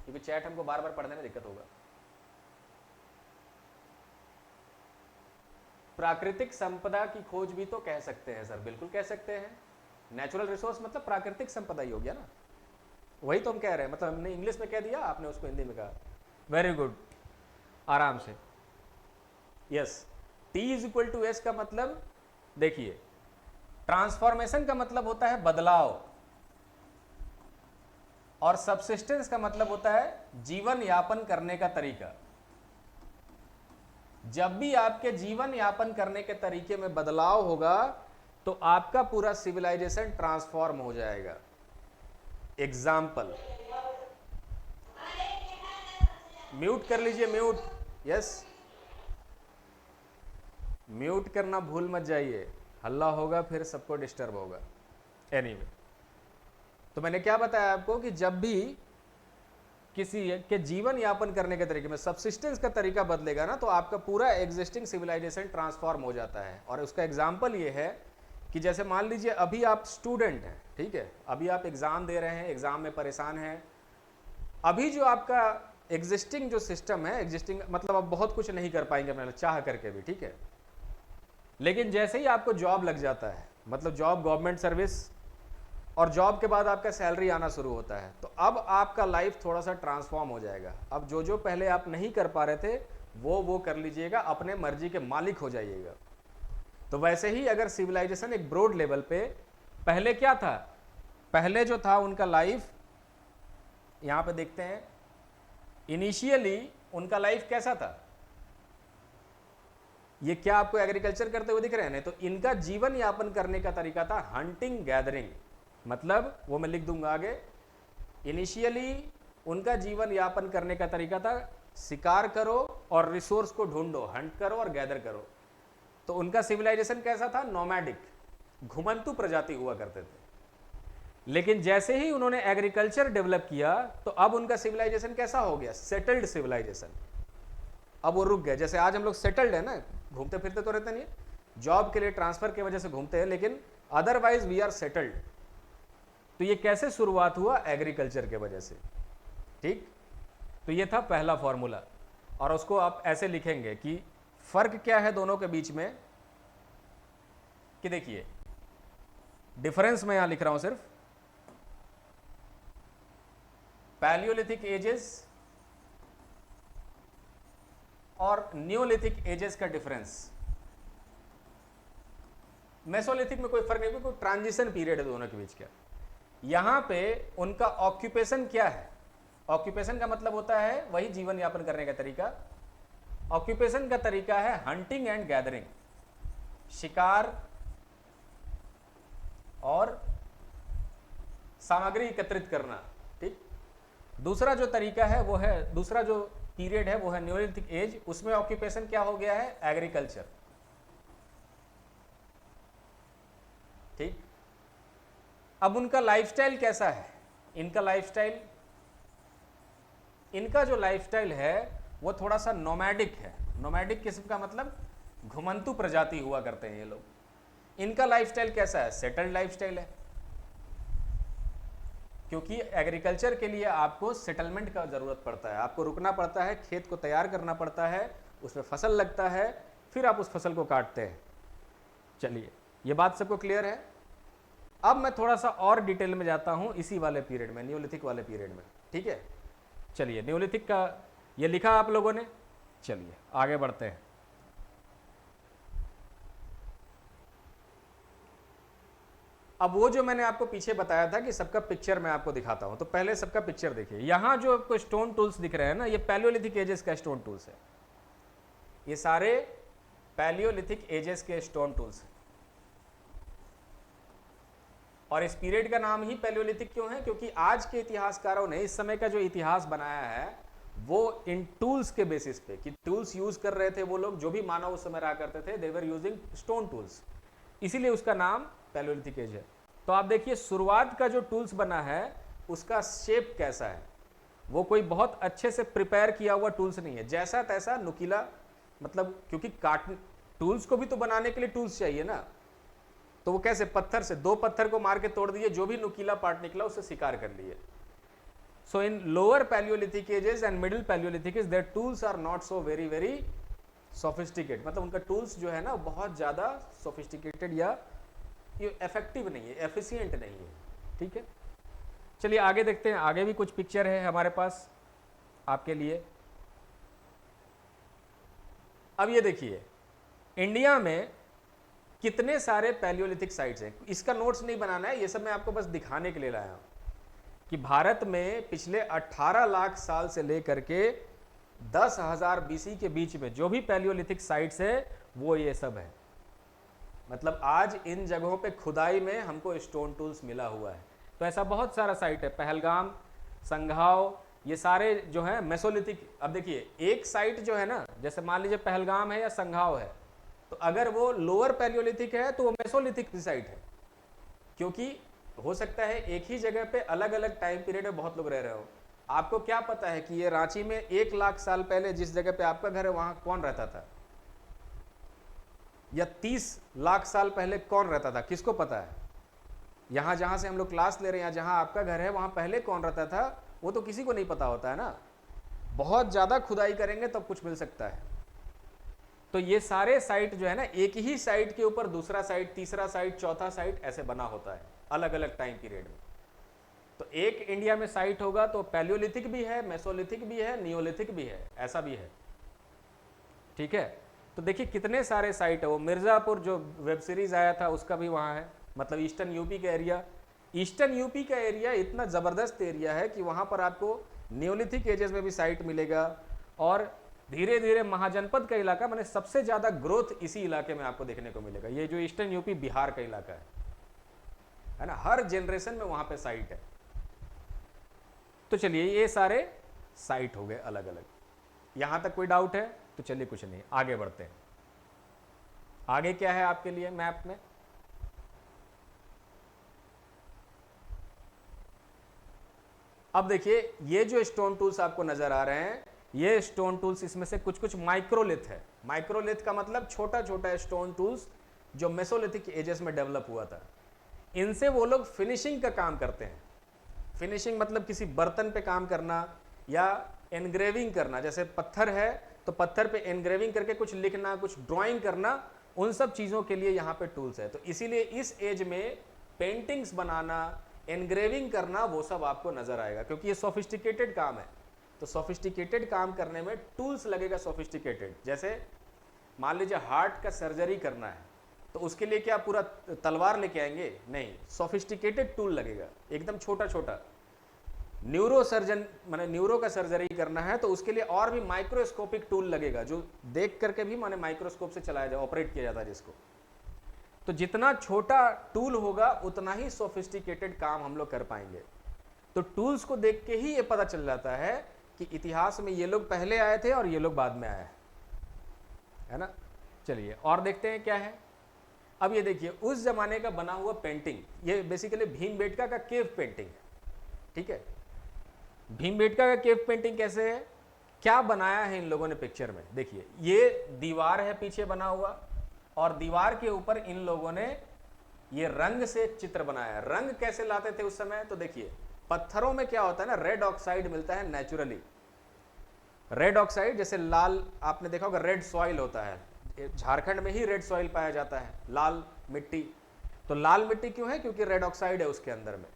क्योंकि चैट हमको बार बार पढ़ने में दिक्कत होगा। प्राकृतिक संपदा की खोज भी तो कह सकते हैं सर, बिल्कुल कह सकते हैं। नेचुरल रिसोर्स मतलब प्राकृतिक संपदा ही हो गया ना, वही तो हम कह रहे हैं। मतलब हमने इंग्लिश में कह दिया, आपने उसको हिंदी में कहा। वेरी गुड, आराम से। यस, T = S का मतलब, देखिए, ट्रांसफॉर्मेशन का मतलब होता है बदलाव, और सबसिस्टेंस का मतलब होता है जीवन यापन करने का तरीका। जब भी आपके जीवन यापन करने के तरीके में बदलाव होगा तो आपका पूरा सिविलाइजेशन ट्रांसफॉर्म हो जाएगा। एग्जाम्पल, म्यूट कर लीजिए, म्यूट। यस, म्यूट करना भूल मत जाइए, हल्ला होगा फिर सबको डिस्टर्ब होगा। एनीवे, तो मैंने क्या बताया आपको कि जब भी किसी के जीवन यापन करने के तरीके में सबसिस्टेंस का तरीका बदलेगा ना, तो आपका पूरा एग्जिस्टिंग सिविलाइजेशन ट्रांसफॉर्म हो जाता है। और उसका एग्जाम्पल ये है कि जैसे मान लीजिए अभी आप स्टूडेंट हैं, ठीक है, अभी आप एग्जाम दे रहे हैं, एग्जाम में परेशान हैं। अभी जो आपका एग्जिस्टिंग जो सिस्टम है, एग्जिस्टिंग मतलब आप बहुत कुछ नहीं कर पाएंगे अपने चाह करके भी, ठीक है। लेकिन जैसे ही आपको जॉब लग जाता है, मतलब जॉब, गवर्नमेंट सर्विस, और जॉब के बाद आपका सैलरी आना शुरू होता है, तो अब आपका लाइफ थोड़ा सा ट्रांसफॉर्म हो जाएगा। अब जो जो पहले आप नहीं कर पा रहे थे वो कर लीजिएगा, अपने मर्जी के मालिक हो जाइएगा। तो वैसे ही अगर सिविलाइजेशन एक ब्रॉड लेवल पे, पहले क्या था, पहले जो था उनका लाइफ, यहां पे देखते हैं, इनिशियली उनका लाइफ कैसा था। ये क्या आपको एग्रीकल्चर करते हुए दिख रहे हैं? नहीं, तो इनका जीवन यापन करने का तरीका था हंटिंग गैदरिंग। मतलब वो मैं लिख दूंगा आगे। इनिशियली उनका जीवन यापन करने का तरीका था शिकार करो और रिसोर्स को ढूंढो, हंट करो और गैदर करो। तो उनका सिविलाइजेशन कैसा था? नोमैडिक, घुमंतु प्रजाति हुआ करते थे। लेकिन जैसे ही उन्होंने एग्रीकल्चर डेवलप किया तो अब उनका सिविलाइजेशन कैसा हो गया? Settled civilisation. अब वो रुक गए। जैसे आज हम लोग सेटल्ड है ना, घूमते फिरते तो रहते नहीं, जॉब के लिए ट्रांसफर की वजह से घूमते हैं, लेकिन अदरवाइज वी आर सेटल्ड। तो ये कैसे शुरुआत हुआ? एग्रीकल्चर के वजह से। ठीक, तो ये था पहला फॉर्मूला। और उसको आप ऐसे लिखेंगे कि फर्क क्या है दोनों के बीच में, कि देखिए डिफरेंस मैं यहां लिख रहा हूं सिर्फ, पैलियोलिथिक एजेस और न्यूलिथिक एजेस का डिफरेंस। मेसोलिथिक में कोई फर्क नहीं, कोई ट्रांजिशन पीरियड है दोनों के बीच का। यहां पे उनका ऑक्यूपेशन क्या है? ऑक्यूपेशन का मतलब होता है वही जीवन यापन करने का तरीका। ऑक्यूपेशन का तरीका है हंटिंग एंड गैदरिंग, शिकार और सामग्री एकत्रित करना। ठीक, दूसरा जो तरीका है वो है, दूसरा जो पीरियड है वो है न्यूलिथिक एज। उसमें ऑक्यूपेशन क्या हो गया है? एग्रीकल्चर। ठीक, अब उनका लाइफस्टाइल कैसा है? इनका जो लाइफस्टाइल है वो थोड़ा सा नोमैडिक है। नोमैडिक किस्म का मतलब घुमंतु प्रजाति हुआ करते हैं ये लोग। इनका लाइफस्टाइल कैसा है? सेटल्ड लाइफस्टाइल है, क्योंकि एग्रीकल्चर के लिए आपको सेटलमेंट का जरूरत पड़ता है, आपको रुकना पड़ता है, खेत को तैयार करना पड़ता है, उसमें फसल लगता है, फिर आप उस फसल को काटते हैं। चलिए, ये बात सबको क्लियर है? अब मैं थोड़ा सा और डिटेल में जाता हूं इसी वाले पीरियड में, न्यूलिथिक वाले पीरियड में। ठीक है, चलिए न्यूलिथिक का ये लिखा आप लोगों ने, चलिए आगे बढ़ते हैं। अब वो जो मैंने आपको पीछे बताया था कि सबका पिक्चर मैं आपको दिखाता हूं, तो पहले सबका पिक्चर देखिए। यहां जो आपको स्टोन टूल्स दिख रहे हैं ना, ये पैलियोलिथिक एजेस का स्टोन टूल्स है। ये सारे पैलियोलिथिक एजेस के स्टोन टूल्स हैं। और इस पीरियड का नाम ही पैलियोलिथिक क्यों है? क्योंकि आज के इतिहासकारों ने इस समय का जो इतिहास बनाया है वो इन टूल्स के बेसिस पे, कि टूल्स यूज कर रहे थे वो लोग, जो भी मानव उस समय रहा करते थे, दे वर यूजिंग स्टोन टूल्स, इसीलिए उसका नाम पैलियोलिथिक एज है। तो आप देखिए शुरुआत का जो टूल्स बना है उसका शेप कैसा है। वो कोई बहुत अच्छे से प्रिपेयर किया हुआ टूल्स नहीं है, जैसा तैसा नुकीला, मतलब क्योंकि टूल्स को भी तो बनाने के लिए टूल्स चाहिए ना। तो वो कैसे? पत्थर से, दो पत्थर को मार के तोड़ दिए, जो भी नुकीला पार्ट निकला उससे शिकार कर लिए। So in lower Palaeolithic ages and middle Palaeolithic age their tools are not so very very sophisticated, मतलब उनका टूल्स जो है ना बहुत ज्यादा सोफिस्टिकेटेड या ये इफेक्टिव नहीं है, एफिशिएंट नहीं है। ठीक है, चलिए आगे देखते हैं। आगे भी कुछ पिक्चर है हमारे पास आपके लिए। अब ये देखिए इंडिया में कितने सारे पैलियोलिथिक साइट्स हैं। इसका नोट्स नहीं बनाना है, ये सब मैं आपको बस दिखाने के लिए लाया हूं कि भारत में पिछले 18 लाख साल से लेकर के 10,000 बीसी के बीच में जो भी पैलियोलिथिक साइट्स है वो ये सब है। मतलब आज इन जगहों पे खुदाई में हमको स्टोन टूल्स मिला हुआ है। तो ऐसा बहुत सारा साइट है, पहलगाम, संघाव, ये सारे जो है मेसोलिथिक। अब देखिए एक साइट जो है ना, जैसे मान लीजिए पहलगाम है या संघाव है, तो अगर वो लोअर पैलियोलिथिक है तो वो मेसोलिथिक साइट है, क्योंकि हो सकता है एक ही जगह पे अलग अलग टाइम पीरियड में बहुत लोग रह रहे हो। आपको क्या पता है कि ये रांची में 1 लाख साल पहले जिस जगह पे आपका घर है वहां कौन रहता था, या 30 लाख साल पहले कौन रहता था? किसको पता है? यहां जहां से हम लोग क्लास ले रहे हैं, जहां आपका घर है, वहां पहले कौन रहता था वो तो किसी को नहीं पता होता है ना। बहुत ज्यादा खुदाई करेंगे तब कुछ मिल सकता है। तो ये सारे साइट जो है ना, एक ही साइट के ऊपर दूसरा साइट, तीसरा साइट, चौथा साइट ऐसे बना होता है अलग अलग टाइम पीरियड में। तो एक इंडिया में साइट होगा तो पैलियोलिथिक भी है, मेसोलिथिक भी है, नियोलिथिक भी है, ऐसा भी है। ठीक है, तो देखिए कितने सारे साइट है। वो मिर्जापुर जो वेब सीरीज आया था उसका भी वहाँ है, मतलब ईस्टर्न यूपी का एरिया। ईस्टर्न यूपी का एरिया इतना ज़बरदस्त एरिया है कि वहाँ पर आपको न्यूलिथिक एजेस में भी साइट मिलेगा, और धीरे धीरे महाजनपद का इलाका, मैंने सबसे ज़्यादा ग्रोथ इसी इलाके में आपको देखने को मिलेगा। ये जो ईस्टर्न यूपी बिहार का इलाका है ना, हर जनरेशन में वहाँ पे साइट है। तो चलिए ये सारे साइट हो गए अलग अलग। यहां तक कोई डाउट है? तो चलिए कुछ नहीं, आगे बढ़ते हैं। आगे क्या है आपके लिए मैप में? अब देखिए, ये जो स्टोन टूल्स आपको नजर आ रहे हैं, ये स्टोन टूल्स, इसमें से कुछ कुछ माइक्रोलिथ है। माइक्रोलिथ का मतलब छोटा छोटा स्टोन टूल्स जो मेसोलिथिक एजेस में डेवलप हुआ था। इनसे वो लोग फिनिशिंग का काम करते हैं। फिनिशिंग मतलब किसी बर्तन पे काम करना या एनग्रेविंग करना। जैसे पत्थर है तो पत्थर पे एनग्रेविंग करके कुछ लिखना, कुछ ड्राइंग करना, उन सब चीज़ों के लिए यहाँ पे टूल्स है। तो इसीलिए इस एज में पेंटिंग्स बनाना, एनग्रेविंग करना, वो सब आपको नजर आएगा, क्योंकि ये सोफिस्टिकेटेड काम है। तो सोफिस्टिकेटेड काम करने में टूल्स लगेगा सोफिस्टिकेटेड। जैसे मान लीजिए हार्ट का सर्जरी करना है, तो उसके लिए क्या पूरा तलवार लेके आएंगे? नहीं, सोफिस्टिकेटेड टूल लगेगा, एकदम छोटा छोटा। न्यूरो सर्जन माने न्यूरो का सर्जरी करना है तो उसके लिए और भी माइक्रोस्कोपिक टूल लगेगा, जो देख करके भी माने माइक्रोस्कोप से चलाया जाए, ऑपरेट किया जाता है जिसको। तो जितना छोटा टूल होगा उतना ही सोफिस्टिकेटेड काम हम लोग कर पाएंगे। तो टूल्स को देख के ही ये पता चल जाता है कि इतिहास में ये लोग पहले आए थे और ये लोग बाद में आए है ना। चलिए और देखते हैं क्या है। अब ये देखिए, उस जमाने का बना हुआ पेंटिंग, ये बेसिकली भीमबेटका का केव पेंटिंग है। ठीक है, भीमबेटका का केव पेंटिंग कैसे है, क्या बनाया है इन लोगों ने पिक्चर में? देखिए, ये दीवार है पीछे बना हुआ, और दीवार के ऊपर इन लोगों ने ये रंग से चित्र बनाया। रंग कैसे लाते थे उस समय? तो देखिए, पत्थरों में क्या होता है ना, रेड ऑक्साइड मिलता है नेचुरली। रेड ऑक्साइड, जैसे लाल, आपने देखा होगा रेड सॉइल होता है, झारखंड में ही रेड सॉइल पाया जाता है, लाल मिट्टी। तो लाल मिट्टी क्यों है? क्योंकि रेड ऑक्साइड है उसके अंदर में।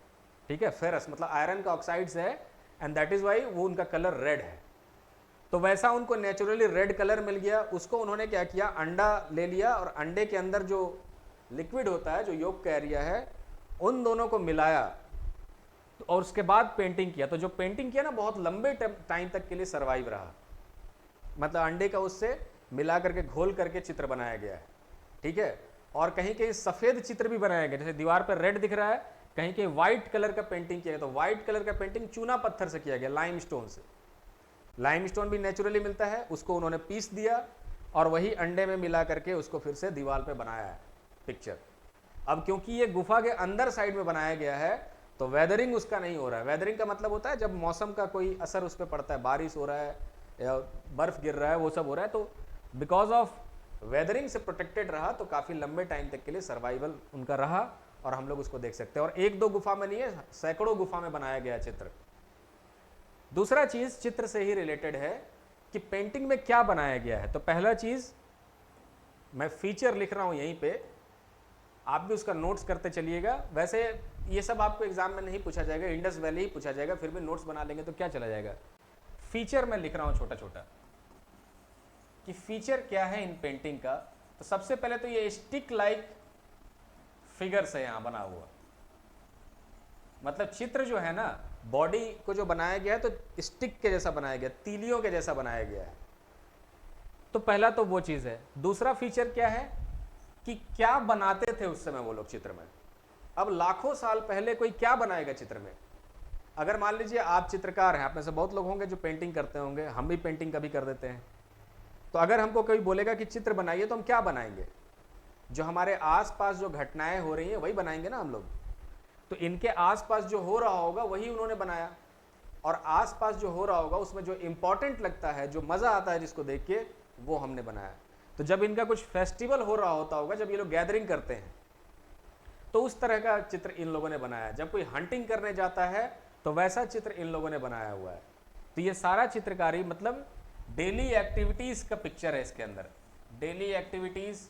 ठीक है, फेरस मतलब आयरन का ऑक्साइड्स है, एंड दैट इज वाई वो उनका कलर रेड है। तो वैसा उनको नेचुरली रेड कलर मिल गया। उसको उन्होंने क्या किया, अंडा ले लिया, और अंडे के अंदर जो लिक्विड होता है, जो योग का एरिया है, उन दोनों को मिलाया, और उसके बाद पेंटिंग किया। तो जो पेंटिंग किया ना, बहुत लंबे टाइम तक के लिए सर्वाइव रहा। मतलब अंडे का उससे मिला करके, घोल करके चित्र बनाया गया है। ठीक है, और कहीं कहीं सफ़ेद चित्र भी बनाया गया, जैसे दीवार पर रेड दिख रहा है, कहीं कहीं व्हाइट कलर का पेंटिंग किया गया। तो व्हाइट कलर का पेंटिंग चूना पत्थर से किया गया, लाइमस्टोन से। लाइमस्टोन भी नेचुरली मिलता है, उसको उन्होंने पीस दिया और वही अंडे में मिला करके उसको फिर से दीवार पे बनाया है पिक्चर। अब क्योंकि ये गुफा के अंदर साइड में बनाया गया है, तो वेदरिंग उसका नहीं हो रहा है। वेदरिंग का मतलब होता है जब मौसम का कोई असर उस पर पड़ता है, बारिश हो रहा है या बर्फ गिर रहा है, वो सब हो रहा है, तो बिकॉज ऑफ वेदरिंग से प्रोटेक्टेड रहा, तो काफ़ी लंबे टाइम तक के लिए सर्वाइवल उनका रहा, और हम लोग उसको देख सकते हैं। और एक दो गुफा में नहीं है, सैकड़ों गुफा में बनाया गया चित्र। दूसरा चीज चित्र से ही रिलेटेड है कि पेंटिंग में क्या बनाया गया है। तो पहला चीज, मैं फीचर लिख रहा हूं यहीं पे, आप भी उसका नोट्स करते चलिएगा। वैसे ये सब आपको एग्जाम में नहीं पूछा जाएगा, इंडस वैली ही पूछा जाएगा, फिर भी नोट्स बना लेंगे तो क्या चला जाएगा। फीचर मैं लिख रहा हूं छोटा छोटा, कि फीचर क्या है इन पेंटिंग का। तो सबसे पहले तो ये स्टिक लाइक फिगर्स है यहां बना हुआ, मतलब चित्र जो है ना, बॉडी को जो बनाया गया है तो स्टिक के जैसा बनाया गया, तीलियों के जैसा बनाया गया है। तो पहला तो वो चीज है। दूसरा फीचर क्या है कि क्या बनाते थे उस समय वो लोग चित्र में। अब लाखों साल पहले कोई क्या बनाएगा चित्र में? अगर मान लीजिए आप चित्रकार हैं, आप में से बहुत लोग होंगे जो पेंटिंग करते होंगे, हम भी पेंटिंग कभी कर देते हैं। तो अगर हमको कोई बोलेगा कि चित्र बनाइए, तो हम क्या बनाएंगे? जो हमारे आसपास जो घटनाएं हो रही हैं वही बनाएंगे ना हम लोग। तो इनके आसपास जो हो रहा होगा वही उन्होंने बनाया, और आसपास जो हो रहा होगा उसमें जो इंपॉर्टेंट लगता है, जो मजा आता है जिसको देख के, वो हमने बनाया। तो जब इनका कुछ फेस्टिवल हो रहा होता होगा, जब ये लोग गैदरिंग करते हैं, तो उस तरह का चित्र इन लोगों ने बनाया। जब कोई हंटिंग करने जाता है तो वैसा चित्र इन लोगों ने बनाया हुआ है। तो ये सारा चित्रकारी मतलब डेली एक्टिविटीज का पिक्चर है इसके अंदर। डेली एक्टिविटीज,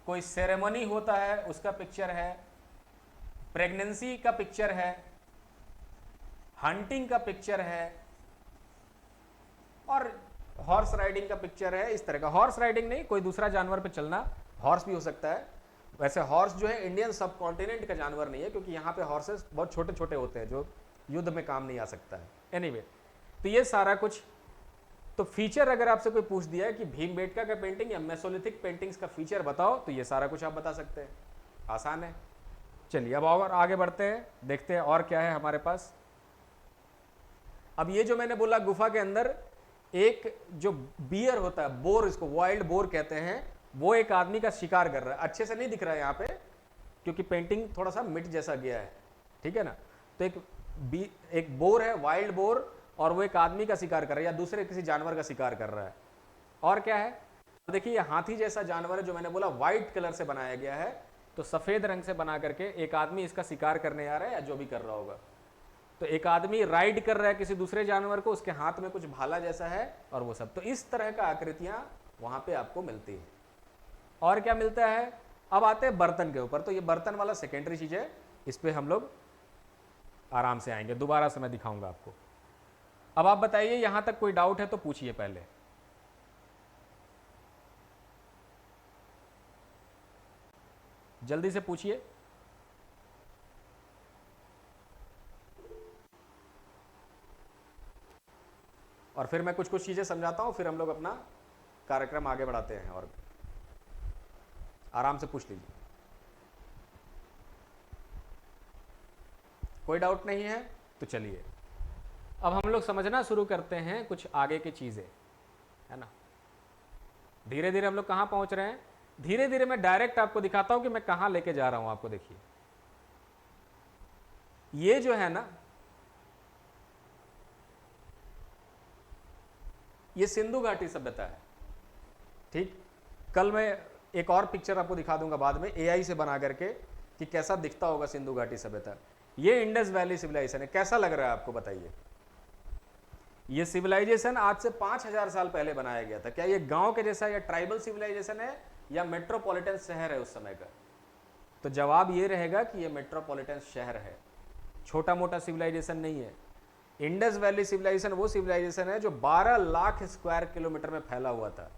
कोई सेरेमनी होता है उसका पिक्चर है, प्रेगनेंसी का पिक्चर है, हंटिंग का पिक्चर है, और हॉर्स राइडिंग का पिक्चर है। इस तरह का हॉर्स राइडिंग नहीं, कोई दूसरा जानवर पे चलना, हॉर्स भी हो सकता है। वैसे हॉर्स जो है इंडियन सब कॉन्टिनेंट का जानवर नहीं है, क्योंकि यहाँ पे हॉर्सेस बहुत छोटे छोटे होते हैं जो युद्ध में काम नहीं आ सकता है। एनीवे, तो ये सारा कुछ। तो फीचर अगर आपसे कोई पूछ दिया है कि भीमबेटका का पेंटिंग या मेसोलिथिक पेंटिंग्स का फीचर बताओ, तो ये सारा कुछ आप बता सकते हैं, आसान है। चलिए अब और आगे बढ़ते हैं, देखते हैं और क्या है हमारे पास। अब ये जो मैंने बोला गुफा के अंदर, एक जो बियर होता है, बोर, इसको वाइल्ड बोर कहते हैं, वो एक आदमी का शिकार कर रहा है। अच्छे से नहीं दिख रहा है यहाँ पे क्योंकि पेंटिंग थोड़ा सा मिट जैसा गया है, ठीक है ना। तो एक बोर है, वाइल्ड बोर, और वो एक आदमी का शिकार कर रहा है या दूसरे किसी जानवर का शिकार कर रहा है। और क्या है, देखिए ये हाथी जैसा जानवर है जो मैंने बोला व्हाइट कलर से बनाया गया है, तो सफेद रंग से बना करके एक आदमी इसका शिकार करने आ रहा है या जो भी कर रहा होगा। तो एक आदमी राइड कर रहा है किसी दूसरे जानवर को, उसके हाथ में कुछ भाला जैसा है और वो सब। तो इस तरह का आकृतियां वहां पे आपको मिलती है। और क्या मिलता है, अब आते हैं बर्तन के ऊपर। तो ये बर्तन वाला सेकेंडरी चीज है, इस पे हम लोग आराम से आएंगे, दोबारा से मैं दिखाऊंगा आपको। अब आप बताइए, यहां तक कोई डाउट है तो पूछिए पहले। जल्दी से पूछिए। और फिर मैं कुछ कुछ चीजें समझाता हूं, फिर हम लोग अपना कार्यक्रम आगे बढ़ाते हैं। और आराम से पूछ लीजिए, कोई डाउट नहीं है तो चलिए अब हम लोग समझना शुरू करते हैं कुछ आगे की चीजें, है ना। धीरे धीरे हम लोग कहां पहुंच रहे हैं, धीरे धीरे मैं डायरेक्ट आपको दिखाता हूं कि मैं कहां लेके जा रहा हूं आपको। देखिए ये जो है ना, ये सिंधु घाटी सभ्यता है, ठीक। कल मैं एक और पिक्चर आपको दिखा दूंगा बाद में एआई से बना करके कि कैसा दिखता होगा सिंधु घाटी सभ्यता। ये इंडस वैली सिविलाइजेशन है, कैसा लग रहा है आपको बताइए। ये सिविलाइजेशन आज से 5000 साल पहले बनाया गया था। क्या ये गांव के जैसा या ट्राइबल सिविलाइजेशन है या मेट्रोपॉलिटन शहर है उस समय का? तो जवाब ये रहेगा कि ये मेट्रोपॉलिटन शहर है, छोटा मोटा सिविलाइजेशन नहीं है। इंडस वैली सिविलाइजेशन वो सिविलाइजेशन है जो 12 लाख स्क्वायर किलोमीटर में फैला हुआ था।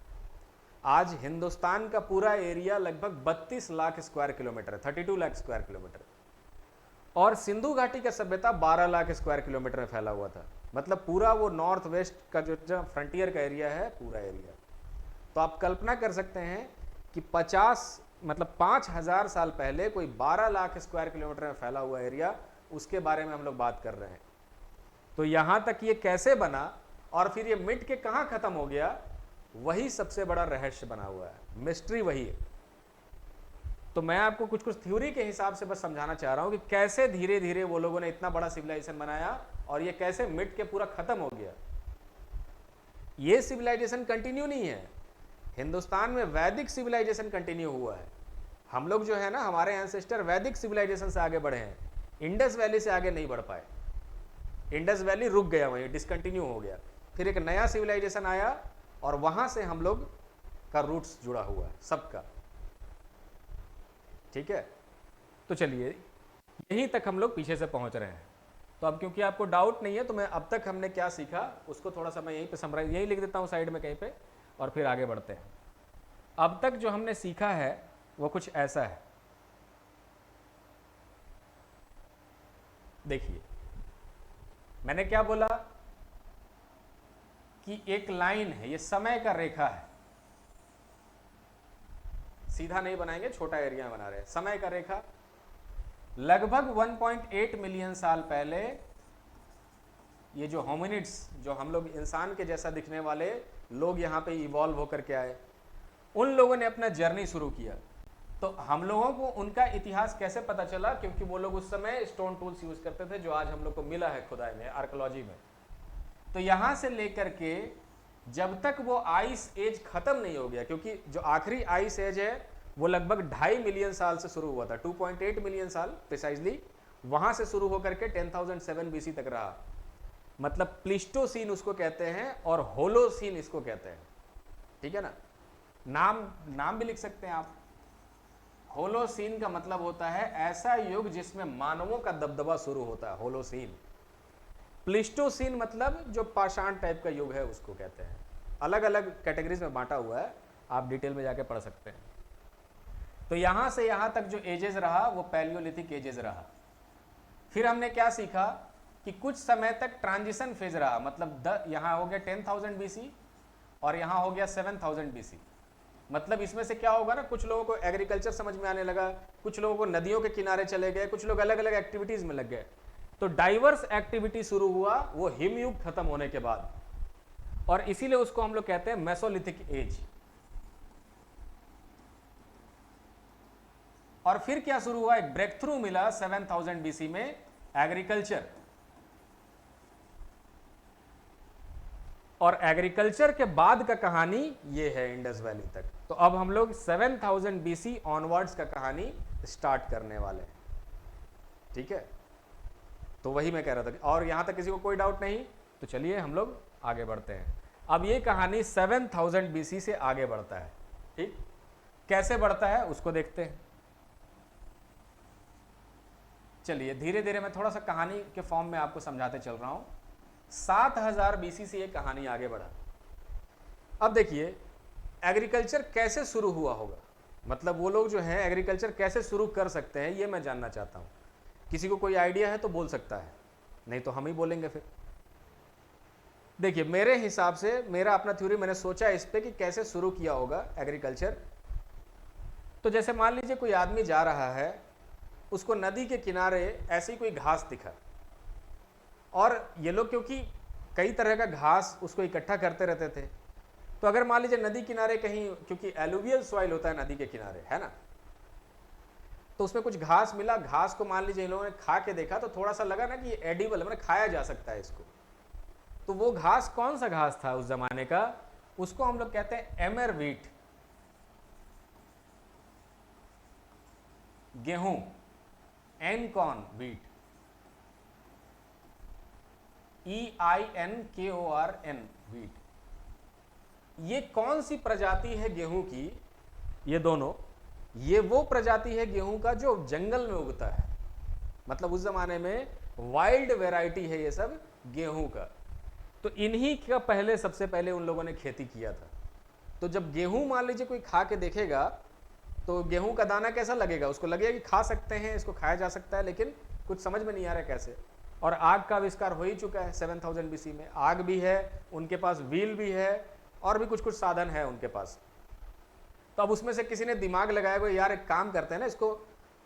आज हिंदुस्तान का पूरा एरिया लगभग 32 लाख स्क्वायर किलोमीटर है, 32 लाख स्क्वायर किलोमीटर। और सिंधु घाटी का सभ्यता 12 लाख स्क्वायर किलोमीटर में फैला हुआ था। मतलब पूरा वो नॉर्थ वेस्ट का जो फ्रंटियर का एरिया है, पूरा एरिया। तो आप कल्पना कर सकते हैं कि 5000 साल पहले कोई 12 लाख स्क्वायर किलोमीटर में फैला हुआ एरिया, उसके बारे में हम लोग बात कर रहे हैं। तो यहां तक ये कैसे बना और फिर ये मिट के कहां खत्म हो गया, वही सबसे बड़ा रहस्य बना हुआ है, मिस्ट्री वही है। तो मैं आपको कुछ कुछ थ्योरी के हिसाब से बस समझाना चाह रहा हूं कि कैसे धीरे धीरे वो लोगों ने इतना बड़ा सिविलाइजेशन बनाया और ये कैसे मिट के पूरा खत्म हो गया। ये सिविलाइजेशन कंटिन्यू नहीं है, हिंदुस्तान में वैदिक सिविलाइजेशन कंटिन्यू हुआ है। हम लोग जो है ना, हमारे एंसेस्टर वैदिक सिविलाइजेशन से आगे बढ़े हैं, इंडस वैली से आगे नहीं बढ़ पाए। इंडस वैली रुक गया, वहीं डिसकंटिन्यू हो गया। फिर एक नया सिविलाइजेशन आया और वहां से हम लोग का रूट्स जुड़ा हुआ है सबका, ठीक है। तो चलिए यहीं तक हम लोग पीछे से पहुंच रहे हैं। तो अब क्योंकि आपको डाउट नहीं है तो मैं अब तक हमने क्या सीखा उसको थोड़ा सा मैं यहीं पे समराइज, यहीं लिख देता हूं साइड में कहीं पे, और फिर आगे बढ़ते हैं। अब तक जो हमने सीखा है वो कुछ ऐसा है। देखिए मैंने क्या बोला कि एक लाइन है, ये समय का रेखा है, सीधा नहीं बनाएंगे, छोटा एरिया बना रहे हैं। समय का रेखा लगभग 1.8 मिलियन साल पहले ये जो होमिनिड्स, जो हम लोग इंसान के जैसा दिखने वाले लोग यहाँ पे इवॉल्व होकर के आए, उन लोगों ने अपना जर्नी शुरू किया। तो हम लोगों को उनका इतिहास कैसे पता चला? क्योंकि वो लोग उस समय स्टोन टूल्स यूज करते थे जो आज हम लोग को मिला है खुदाई में, आर्कियोलॉजी में। तो यहां से लेकर के जब तक वो आइस एज खत्म नहीं हो गया, क्योंकि जो आखिरी आइस एज है वो लगभग 2.5 मिलियन साल से शुरू हुआ था, 2.8 मिलियन साल प्रिसाइजली, वहां से शुरू होकर के 10,007 BC तक रहा। मतलब प्लिस्टोसीन उसको कहते हैं और होलोसीन इसको कहते हैं, ठीक है ना। नाम भी लिख सकते हैं आप। होलोसीन का मतलब होता है ऐसा युग जिसमें मानवों का दबदबा शुरू होता है, होलोसीन। प्लिस्टोसीन मतलब जो पाषाण टाइप का युग है उसको कहते हैं। अलग अलग कैटेगरीज में बांटा हुआ है, आप डिटेल में जाके पढ़ सकते हैं। तो यहां से यहां तक जो एजेस रहा वो पैलियोलिथिक एजेस रहा। फिर हमने क्या सीखा कि कुछ समय तक ट्रांजिशन फेज रहा, मतलब यहां हो गया 10,000 BC और यहां हो गया 7,000 BC। मतलब इसमें से क्या होगा ना, कुछ लोगों को एग्रीकल्चर समझ में आने लगा, कुछ लोगों को नदियों के किनारे चले गए, कुछ लोग अलग अलग एक्टिविटीज में लग गए। तो डाइवर्स एक्टिविटी शुरू हुआ वो हिमयुग खत्म होने के बाद। और इसीलिए उसको हम लोग कहते हैं मेसोलिथिक एज। और फिर क्या शुरू हुआ, एक ब्रेक थ्रू मिला 7000 बीसी में एग्रीकल्चर, और एग्रीकल्चर के बाद का कहानी ये है इंडस वैली तक। तो अब हम लोग 7000 बीसी ऑनवर्ड्स का कहानी स्टार्ट करने वाले हैं, ठीक है। तो वही मैं कह रहा था, और यहां तक किसी को कोई डाउट नहीं, तो चलिए हम लोग आगे बढ़ते हैं। अब ये कहानी 7000 बीसी से आगे बढ़ता है, ठीक। कैसे बढ़ता है उसको देखते हैं। चलिए धीरे धीरे मैं थोड़ा सा कहानी के फॉर्म में आपको समझाते चल रहा हूं। 7000 बीसी से ये कहानी आगे बढ़ा। अब देखिए एग्रीकल्चर कैसे शुरू हुआ होगा, मतलब वो लोग जो हैं एग्रीकल्चर कैसे शुरू कर सकते हैं, ये मैं जानना चाहता हूं। किसी को कोई आइडिया है तो बोल सकता है, नहीं तो हम ही बोलेंगे फिर। देखिए मेरे हिसाब से, मेरा अपना थ्योरी, मैंने सोचा इस पे कि कैसे शुरू किया होगा एग्रीकल्चर। तो जैसे मान लीजिए कोई आदमी जा रहा है, उसको नदी के किनारे ऐसी कोई घास दिखा, और ये लोग क्योंकि कई तरह का घास उसको इकट्ठा करते रहते थे, तो अगर मान लीजिए नदी किनारे कहीं, क्योंकि एलुवियल सॉइल होता है नदी के किनारे, है ना, तो उसमें कुछ घास मिला, घास को मान लीजिए इन लोगों ने खा के देखा तो थोड़ा सा लगा ना कि ये एडिबल, मतलब खाया जा सकता है इसको। तो वो घास कौन सा घास था उस जमाने का, उसको हम लोग कहते हैं एमर व्हीट, गेहूं, einkorn wheat, EINKORN wheat. ये कौन सी प्रजाति है गेहूं की, ये दोनों, ये वो प्रजाति है गेहूं का जो जंगल में उगता है, मतलब उस जमाने में वाइल्ड वैरायटी है ये सब गेहूं का। तो इन्हीं का पहले, सबसे पहले उन लोगों ने खेती किया था। तो जब गेहूं मान लीजिए कोई खा के देखेगा तो गेहूं का दाना कैसा लगेगा, उसको लगेगा कि खा सकते हैं, इसको खाया जा सकता है, लेकिन कुछ समझ में नहीं आ रहा कैसे। और आग का आविष्कार हो ही चुका है 7000 बीसी में, आग भी है उनके पास, व्हील भी है, और भी कुछ कुछ साधन है उनके पास। तो अब उसमें से किसी ने दिमाग लगाया कोई, यार एक काम करते हैं ना, इसको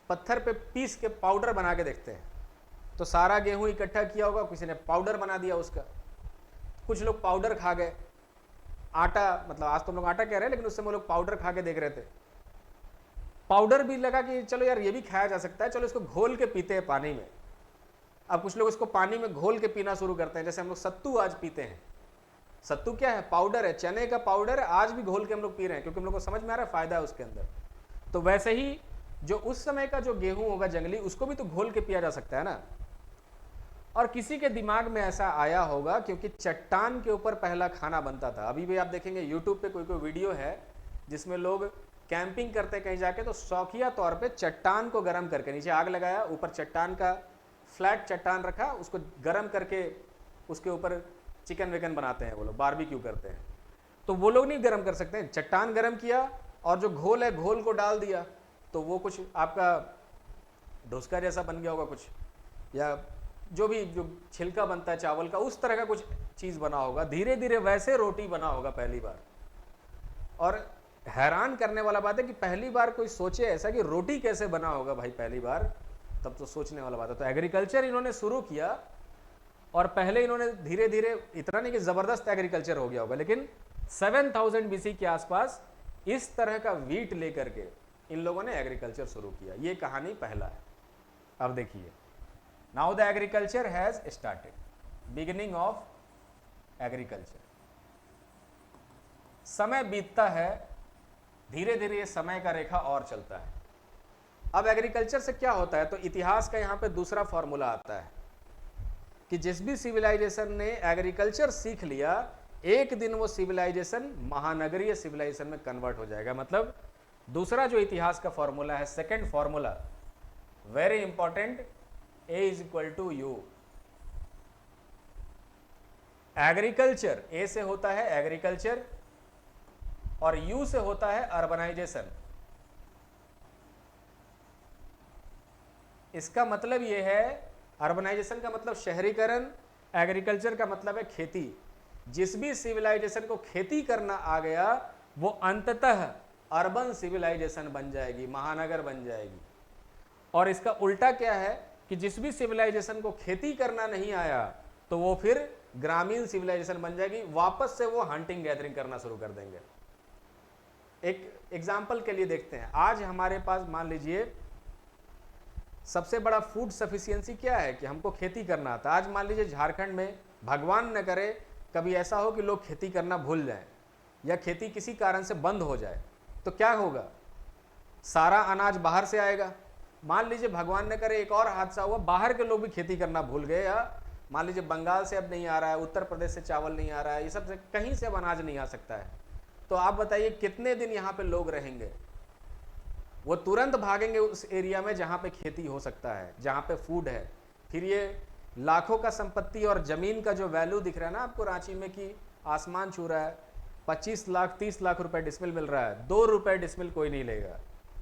पत्थर पे पीस के पाउडर बना के देखते हैं। तो सारा गेहूं इकट्ठा किया होगा, किसी ने पाउडर बना दिया उसका। कुछ लोग पाउडर खा गए, आटा, मतलब आज तो हम लोग आटा कह रहे हैं, लेकिन उस समय लोग पाउडर खा के देख रहे थे। पाउडर भी लगा कि चलो यार ये भी खाया जा सकता है, चलो इसको घोल के पीते हैं पानी में। अब कुछ लोग इसको पानी में घोल के पीना शुरू करते हैं, जैसे हम लोग सत्तू आज पीते हैं। सत्तू क्या है, पाउडर है, चने का पाउडर है, आज भी घोल के हम लोग पी रहे हैं, क्योंकि हम लोग को समझ में आ रहा है फायदा है उसके अंदर। तो वैसे ही जो उस समय का जो गेहूं होगा जंगली, उसको भी तो घोल के पिया जा सकता है ना। और किसी के दिमाग में ऐसा आया होगा क्योंकि चट्टान के ऊपर पहला खाना बनता था। अभी भी आप देखेंगे यूट्यूब पे कोई कोई वीडियो है जिसमें लोग कैंपिंग करते कहीं जाके, तो शौकिया तौर पे चट्टान को गर्म करके, नीचे आग लगाया, ऊपर चट्टान का फ्लैट चट्टान रखा, उसको गर्म करके उसके ऊपर चिकन विकन बनाते हैं वो लोग, बारबेक्यू करते हैं। तो वो लोग नहीं गर्म कर सकते हैं, चट्टान गर्म किया और जो घोल है घोल को डाल दिया, तो वो कुछ आपका डोसा जैसा बन गया होगा कुछ, या जो भी जो छिलका बनता है चावल का, उस तरह का कुछ चीज़ बना होगा। धीरे धीरे वैसे रोटी बना होगा पहली बार। और हैरान करने वाला बात है कि पहली बार कोई सोचे ऐसा कि रोटी कैसे बना होगा भाई पहली बार, तब तो सोचने वाला बात है। तो एग्रीकल्चर इन्होंने शुरू किया, और पहले इन्होंने धीरे धीरे, इतना नहीं कि ज़बरदस्त एग्रीकल्चर हो गया होगा, लेकिन 7000 बीसी के आसपास इस तरह का व्हीट लेकर के इन लोगों ने एग्रीकल्चर शुरू किया। ये कहानी पहला है। अब देखिए, now the agriculture has started, beginning of agriculture. समय बीतता है, धीरे धीरे ये समय का रेखा और चलता है। अब एग्रीकल्चर से क्या होता है, तो इतिहास का यहां पे दूसरा फॉर्मूला आता है कि जिस भी सिविलाइजेशन ने एग्रीकल्चर सीख लिया, एक दिन वो सिविलाइजेशन महानगरीय सिविलाइजेशन में कन्वर्ट हो जाएगा। मतलब दूसरा जो इतिहास का फॉर्मूला है, second formula, very important, A is equal to U. Agriculture, A से होता है एग्रीकल्चर और यू से होता है अर्बनाइजेशन। इसका मतलब यह है, अर्बनाइजेशन का मतलब शहरीकरण, एग्रीकल्चर का मतलब है खेती। जिस भी सिविलाइजेशन को खेती करना आ गया, वो अंततः अर्बन सिविलाइजेशन बन जाएगी, महानगर बन जाएगी। और इसका उल्टा क्या है कि जिस भी सिविलाइजेशन को खेती करना नहीं आया, तो वो फिर ग्रामीण सिविलाइजेशन बन जाएगी, वापस से वो हंटिंग गैदरिंग करना शुरू कर देंगे। एक एग्जाम्पल के लिए देखते हैं, आज हमारे पास मान लीजिए सबसे बड़ा फूड सफिशिएंसी क्या है कि हमको खेती करना आता। आज मान लीजिए झारखंड में भगवान न करे कभी ऐसा हो कि लोग खेती करना भूल जाएं या खेती किसी कारण से बंद हो जाए, तो क्या होगा? सारा अनाज बाहर से आएगा। मान लीजिए भगवान न करे एक और हादसा हुआ, बाहर के लोग भी खेती करना भूल गए, या मान लीजिए बंगाल से अब नहीं आ रहा है, उत्तर प्रदेश से चावल नहीं आ रहा है, ये सब से कहीं से अब अनाज नहीं आ सकता है, तो आप बताइए कितने दिन यहाँ पे लोग रहेंगे? वो तुरंत भागेंगे उस एरिया में जहाँ पे खेती हो सकता है, जहाँ पे फूड है। फिर ये लाखों का संपत्ति और ज़मीन का जो वैल्यू दिख रहा है ना आपको रांची में कि आसमान छू रहा है, 25 लाख 30 लाख रुपए डिसमिल मिल रहा है, 2 रुपए डिसमिल कोई नहीं लेगा,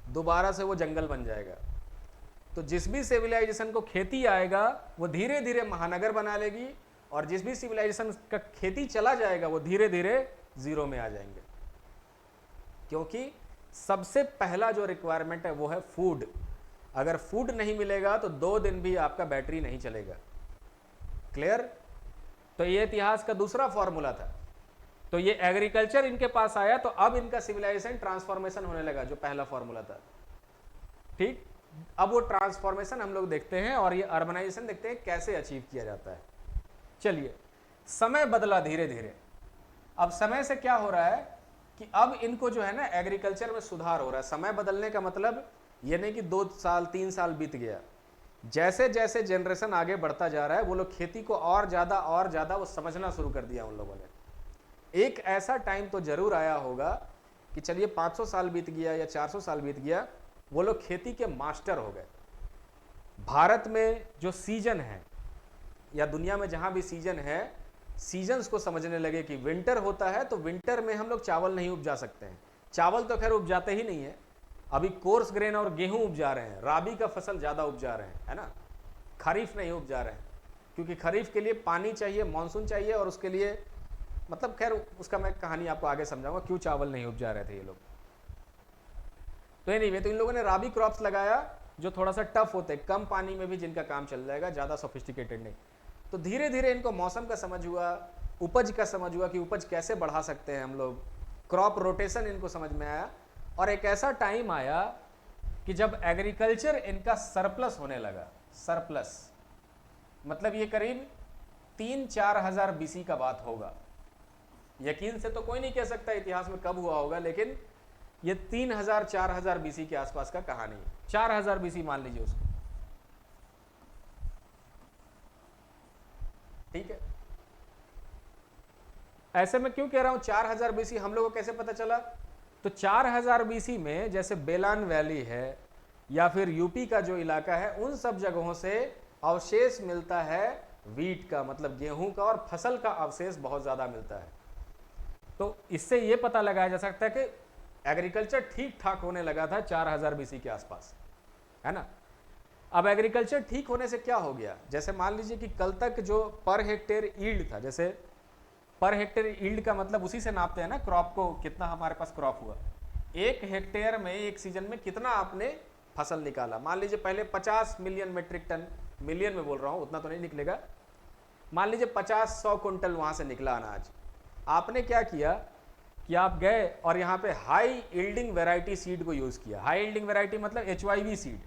दोबारा से वो जंगल बन जाएगा। तो जिस भी सिविलाइजेशन को खेती आएगा वो धीरे धीरे महानगर बना लेगी, और जिस भी सिविलाइजेशन का खेती चला जाएगा वो धीरे धीरे जीरो में आ जाएंगे, क्योंकि सबसे पहला जो रिक्वायरमेंट है वो है फूड। अगर फूड नहीं मिलेगा तो 2 दिन भी आपका बैटरी नहीं चलेगा। क्लियर? तो ये इतिहास का दूसरा फॉर्मूला था। तो ये एग्रीकल्चर इनके पास आया तो अब इनका सिविलाइजेशन ट्रांसफॉर्मेशन होने लगा, जो पहला फॉर्मूला था। ठीक, अब वो ट्रांसफॉर्मेशन हम लोग देखते हैं और ये अर्बनाइजेशन देखते हैं कैसे अचीव किया जाता है। चलिए, समय बदला धीरे धीरे। अब समय से क्या हो रहा है कि अब इनको जो है ना एग्रीकल्चर में सुधार हो रहा है। समय बदलने का मतलब ये नहीं कि 2 साल 3 साल बीत गया, जैसे जैसे जनरेशन आगे बढ़ता जा रहा है वो लोग खेती को और ज़्यादा वो समझना शुरू कर दिया उन लोगों ने। एक ऐसा टाइम तो जरूर आया होगा कि चलिए 500 साल बीत गया या 400 साल बीत गया, वो लोग खेती के मास्टर हो गए। भारत में जो सीजन है या दुनिया में जहाँ भी सीजन है, सीजन्स को समझने लगे कि विंटर होता है तो विंटर में हम लोग चावल नहीं उपजा सकते हैं। चावल तो खैर उपजाते ही नहीं है, अभी कोर्स ग्रेन और गेहूं उपजा रहे हैं, राबी का फसल ज़्यादा उपजा रहे हैं, है ना। खरीफ नहीं उपजा रहे हैं क्योंकि खरीफ के लिए पानी चाहिए, मानसून चाहिए, और उसके लिए मतलब खैर उसका मैं कहानी आपको आगे समझाऊंगा क्यों चावल नहीं उपजा रहे थे ये लोग। तो नहीं, तो इन लोगों ने राबी क्रॉप्स लगाया जो थोड़ा सा टफ होते, कम पानी में भी जिनका काम चल जाएगा, ज़्यादा सोफिस्टिकेटेड नहीं। तो धीरे धीरे इनको मौसम का समझ हुआ, उपज का समझ हुआ कि उपज कैसे बढ़ा सकते हैं हम लोग, क्रॉप रोटेशन इनको समझ में आया। और एक ऐसा टाइम आया कि जब एग्रीकल्चर इनका सरप्लस होने लगा। सरप्लस मतलब ये करीब 3-4 हज़ार बीसी का बात होगा। यकीन से तो कोई नहीं कह सकता इतिहास में कब हुआ होगा, लेकिन ये 3000-4000 हजार बीसी के आसपास का कहानी है। 4000 बीसी मान लीजिए उसको, ठीक है। ऐसे में क्यों कह रहा हूं 4000 बीसी, हम लोगों को कैसे पता चला? तो 4000 बीसी में जैसे बेलान वैली है या फिर यूपी का जो इलाका है, उन सब जगहों से अवशेष मिलता है वीट का, मतलब गेहूं का, और फसल का अवशेष बहुत ज्यादा मिलता है। तो इससे यह पता लगाया जा सकता है कि एग्रीकल्चर ठीक ठाक होने लगा था 4000 बीसी के आसपास, है ना। अब एग्रीकल्चर ठीक होने से क्या हो गया? जैसे मान लीजिए कि कल तक जो पर हेक्टेयर ईल्ड था, जैसे पर हेक्टेयर ईल्ड का मतलब उसी से नापते हैं ना क्रॉप को, कितना हमारे पास क्रॉप हुआ। 1 हेक्टेयर में एक सीजन में कितना आपने फसल निकाला। मान लीजिए पहले 50 मिलियन मेट्रिक टन, मिलियन में बोल रहा हूँ, उतना तो नहीं निकलेगा, मान लीजिए 50-100 कुंटल वहां से निकला अनाज। आपने क्या किया कि आप गए और यहाँ पे हाई यील्डिंग वेराइटी सीड को यूज किया। हाई यील्डिंग वेराइटी मतलब HYV सीड,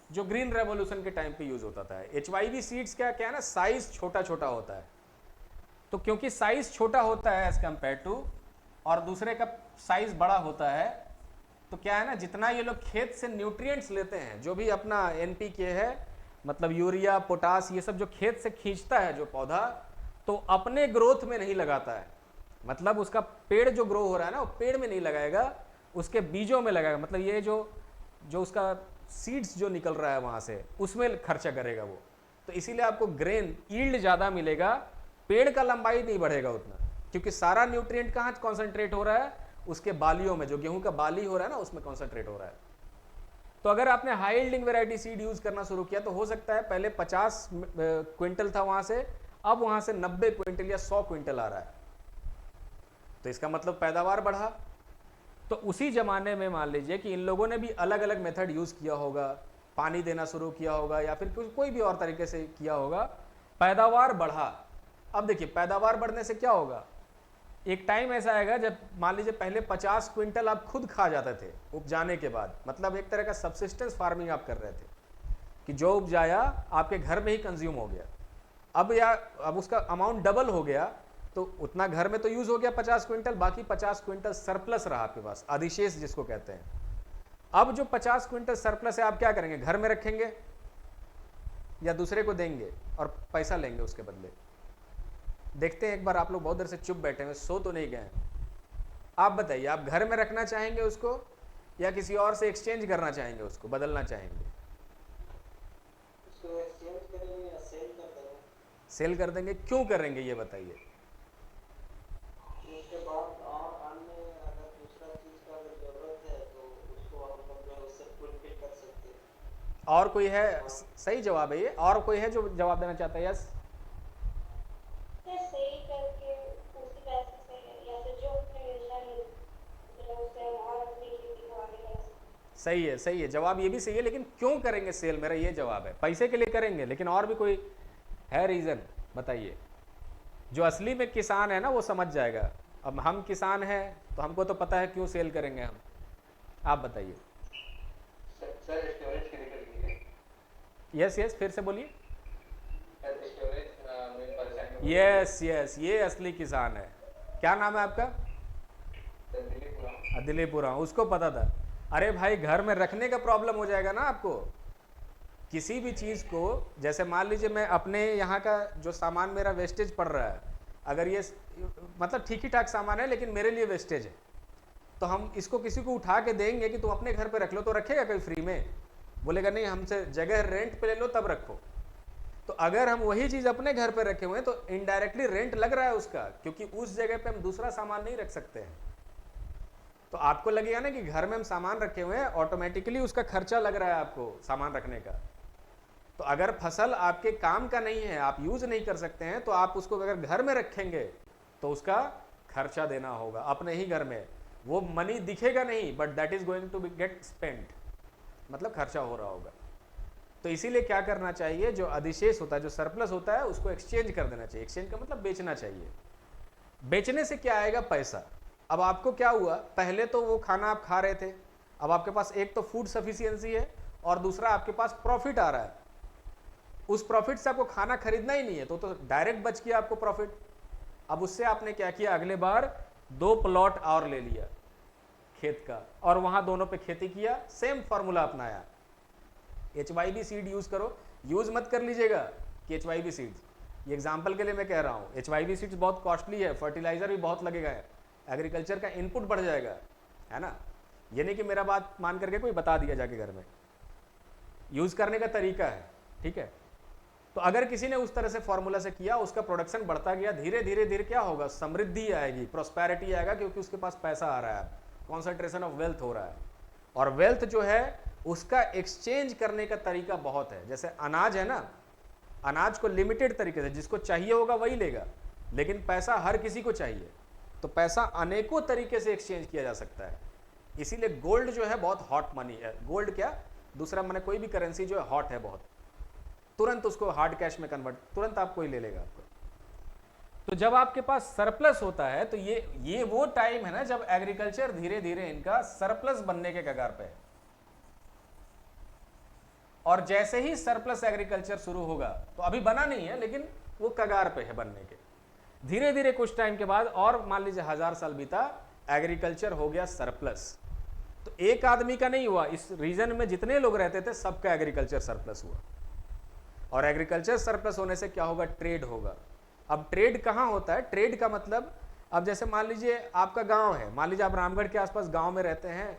जो ग्रीन रेवोल्यूशन के टाइम पे यूज होता था। HYV सीड्स क्या है ना, साइज छोटा छोटा होता है। तो क्योंकि साइज छोटा होता है एज कम्पेयर टू, और दूसरे का साइज बड़ा होता है, तो क्या है ना, जितना ये लोग खेत से न्यूट्रिएंट्स लेते हैं, जो भी अपना NPK है, मतलब यूरिया, पोटास, ये सब जो खेत से खींचता है जो पौधा, तो अपने ग्रोथ में नहीं लगाता है। मतलब उसका पेड़ जो ग्रो हो रहा है ना, वो पेड़ में नहीं लगाएगा, उसके बीजों में लगाएगा। मतलब ये जो उसका सीड्स जो निकल रहा है वहां से, उसमें खर्चा करेगा वो। तो इसीलिए आपको ग्रेन यील्ड ज्यादा मिलेगा, पेड़ का लंबाई नहीं बढ़ेगा उतना, क्योंकि सारा न्यूट्रिएंट कहाँ कॉन्सेंट्रेट हो रहा है, उसके बालियों में, जो गेहूं का बाली हो रहा है ना, उसमें कॉन्सेंट्रेट हो रहा है। तो अगर आपने high yielding variety seed use करना शुरू किया तो हो सकता है पहले 50 क्विंटल था वहां से, अब वहां से 90 क्विंटल या 100 क्विंटल आ रहा है। तो इसका मतलब पैदावार बढ़ा। तो उसी जमाने में मान लीजिए कि इन लोगों ने भी अलग अलग मेथड यूज किया होगा, पानी देना शुरू किया होगा, या फिर कोई भी और तरीके से किया होगा, पैदावार बढ़ा। अब देखिए पैदावार बढ़ने से क्या होगा, एक टाइम ऐसा आएगा जब मान लीजिए पहले 50 क्विंटल आप खुद खा जाते थे उपजाने के बाद, मतलब एक तरह का सबसिस्टेंस फार्मिंग आप कर रहे थे कि जो उपजाया आपके घर में ही कंज्यूम हो गया। अब उसका अमाउंट डबल हो गया, तो उतना घर में तो यूज हो गया 50 क्विंटल, बाकी 50 क्विंटल सरप्लस रहा आपके पास, अधिशेष जिसको कहते हैं। अब जो 50 क्विंटल सरप्लस है आप क्या करेंगे, घर में रखेंगे या दूसरे को देंगे और पैसा लेंगे उसके बदले। देखते हैं एक बार, आप लोग बहुत देर से चुप बैठे हैं, सो तो नहीं गए। आप बताइए, आप घर में रखना चाहेंगे उसको या किसी और से एक्सचेंज करना चाहेंगे, उसको बदलना चाहेंगे? उसको एक्सचेंज करेंगे या सेल कर देंगे? सेल कर देंगे। क्यों करेंगे ये बताइए? उसके बाद और अन्य अगर दूसरा चीज का अगर जरूरत है तो उसको हम लोग जो है उससे फुलफिल कर सकते हैं। और कोई है? सही जवाब है ये। और कोई है जो जवाब देना चाहता है? यस। सही करके उसी पैसे से या फिर जो अपने योजना है उससे और अपनी खेती को आगे बढ़ा सकते। सही है, सही है, जवाब ये भी सही है। लेकिन क्यों करेंगे सेल, मेरा ये जवाब है। पैसे के लिए करेंगे, लेकिन और भी कोई है रीजन बताइए? जो असली में किसान है ना वो समझ जाएगा। अब हम किसान हैं तो हमको तो पता है क्यों सेल करेंगे हम। आप बताइए। सर स्टोरेज के लिए यस यस, फिर से बोलिए। स्टोरेज में परेशानी यस यस, ये असली किसान है। क्या नाम है आपका? दिलीप दिलीपुरा। उसको पता था। अरे भाई, घर में रखने का प्रॉब्लम हो जाएगा ना आपको। किसी भी चीज़ को, जैसे मान लीजिए मैं अपने यहाँ का जो सामान मेरा वेस्टेज पड़ रहा है, अगर ये मतलब ठीक ही ठाक सामान है लेकिन मेरे लिए वेस्टेज है, तो हम इसको किसी को उठा के देंगे कि तुम अपने घर पे रख लो, तो रखेगा कोई फ्री में? बोलेगा नहीं, हमसे जगह रेंट पे ले लो तब रखो। तो अगर हम वही चीज़ अपने घर पे रखे हुए हैं तो इनडायरेक्टली रेंट लग रहा है उसका, क्योंकि उस जगह पे हम दूसरा सामान नहीं रख सकते हैं। तो आपको लगेगा ना कि घर में हम सामान रखे हुए हैं, ऑटोमेटिकली उसका खर्चा लग रहा है आपको सामान रखने का। तो अगर फसल आपके काम का नहीं है, आप यूज नहीं कर सकते हैं, तो आप उसको अगर घर में रखेंगे तो उसका खर्चा देना होगा अपने ही घर में। वो मनी दिखेगा नहीं, but that is going to be get spent, मतलब खर्चा हो रहा होगा। तो इसीलिए क्या करना चाहिए, जो अधिशेष होता है, जो सरप्लस होता है, उसको एक्सचेंज कर देना चाहिए। एक्सचेंज का मतलब बेचना चाहिए। बेचने से क्या आएगा? पैसा। अब आपको क्या हुआ, पहले तो वो खाना आप खा रहे थे, अब आपके पास एक तो फूड सफिशिएंसी है और दूसरा आपके पास प्रॉफिट आ रहा है। उस प्रॉफिट से आपको खाना खरीदना ही नहीं है, तो डायरेक्ट बच गया आपको प्रॉफिट। अब उससे आपने क्या किया, अगले बार 2 प्लॉट और ले लिया खेत का और वहां दोनों पे खेती किया, सेम फॉर्मूला अपनाया। HYB सीड यूज करो। यूज मत कर लीजिएगा कि HYB सीड्स, ये एग्जाम्पल के लिए मैं कह रहा हूँ। HYB सीड्स बहुत कॉस्टली है, फर्टिलाइजर भी बहुत लगेगा, एग्रीकल्चर का इनपुट बढ़ जाएगा, है ना। ये नहीं कि मेरा बात मान करके कोई बता दिया जाके घर में। यूज करने का तरीका है, ठीक है। तो अगर किसी ने उस तरह से फॉर्मूला से किया, उसका प्रोडक्शन बढ़ता गया, धीरे धीरे धीरे क्या होगा, समृद्धि आएगी, प्रोस्पेरिटी आएगा, क्योंकि उसके पास पैसा आ रहा है, कॉन्सेंट्रेशन ऑफ वेल्थ हो रहा है। और वेल्थ जो है उसका एक्सचेंज करने का तरीका बहुत है। जैसे अनाज है ना, अनाज को लिमिटेड तरीके से जिसको चाहिए होगा वही लेगा, लेकिन पैसा हर किसी को चाहिए, तो पैसा अनेकों तरीके से एक्सचेंज किया जा सकता है। इसीलिए गोल्ड जो है बहुत हॉट मनी है। गोल्ड क्या, दूसरा मैंने कोई भी करेंसी जो है हॉट है बहुत, तुरंत उसको हार्ड कैश में कन्वर्ट, तुरंत आपको ही ले लेगा आपको। तो जब आपके पास सरप्लस होता है तो ये वो टाइम है ना जब एग्रीकल्चर धीरे धीरे इनका सरप्लस बनने के कगार पे है। और जैसे ही सरप्लस एग्रीकल्चर शुरू होगा, तो अभी बना नहीं है लेकिन वो कगार पे है बनने के, धीरे धीरे कुछ टाइम के बाद, और मान लीजिए 1000 साल बीता, एग्रीकल्चर हो गया सरप्लस। तो एक आदमी का नहीं हुआ, इस रीजन में जितने लोग रहते थे सबका एग्रीकल्चर सरप्लस हुआ। और एग्रीकल्चर सरप्लस होने से क्या होगा, ट्रेड होगा। अब ट्रेड कहाँ होता है, ट्रेड का मतलब, अब जैसे मान लीजिए आपका गांव है, मान लीजिए आप रामगढ़ के आसपास गांव में रहते हैं,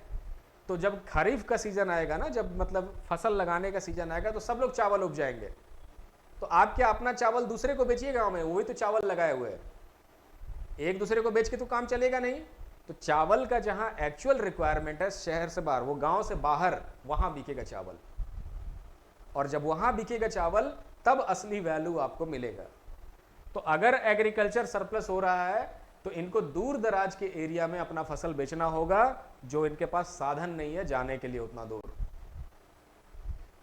तो जब खरीफ का सीजन आएगा ना, जब मतलब फसल लगाने का सीजन आएगा, तो सब लोग चावल उपजाएंगे। तो आप क्या अपना चावल दूसरे को बेचिए गांव में, वही तो चावल लगाए हुए हैं, एक दूसरे को बेच के तो काम चलेगा नहीं। तो चावल का जहां एक्चुअल रिक्वायरमेंट है शहर से बाहर, वो गांव से बाहर, वहां बिकेगा चावल। और जब वहां बिकेगा चावल तब असली वैल्यू आपको मिलेगा। तो अगर एग्रीकल्चर सरप्लस हो रहा है तो इनको दूर दराज के एरिया में अपना फसल बेचना होगा, जो इनके पास साधन नहीं है जाने के लिए उतना दूर।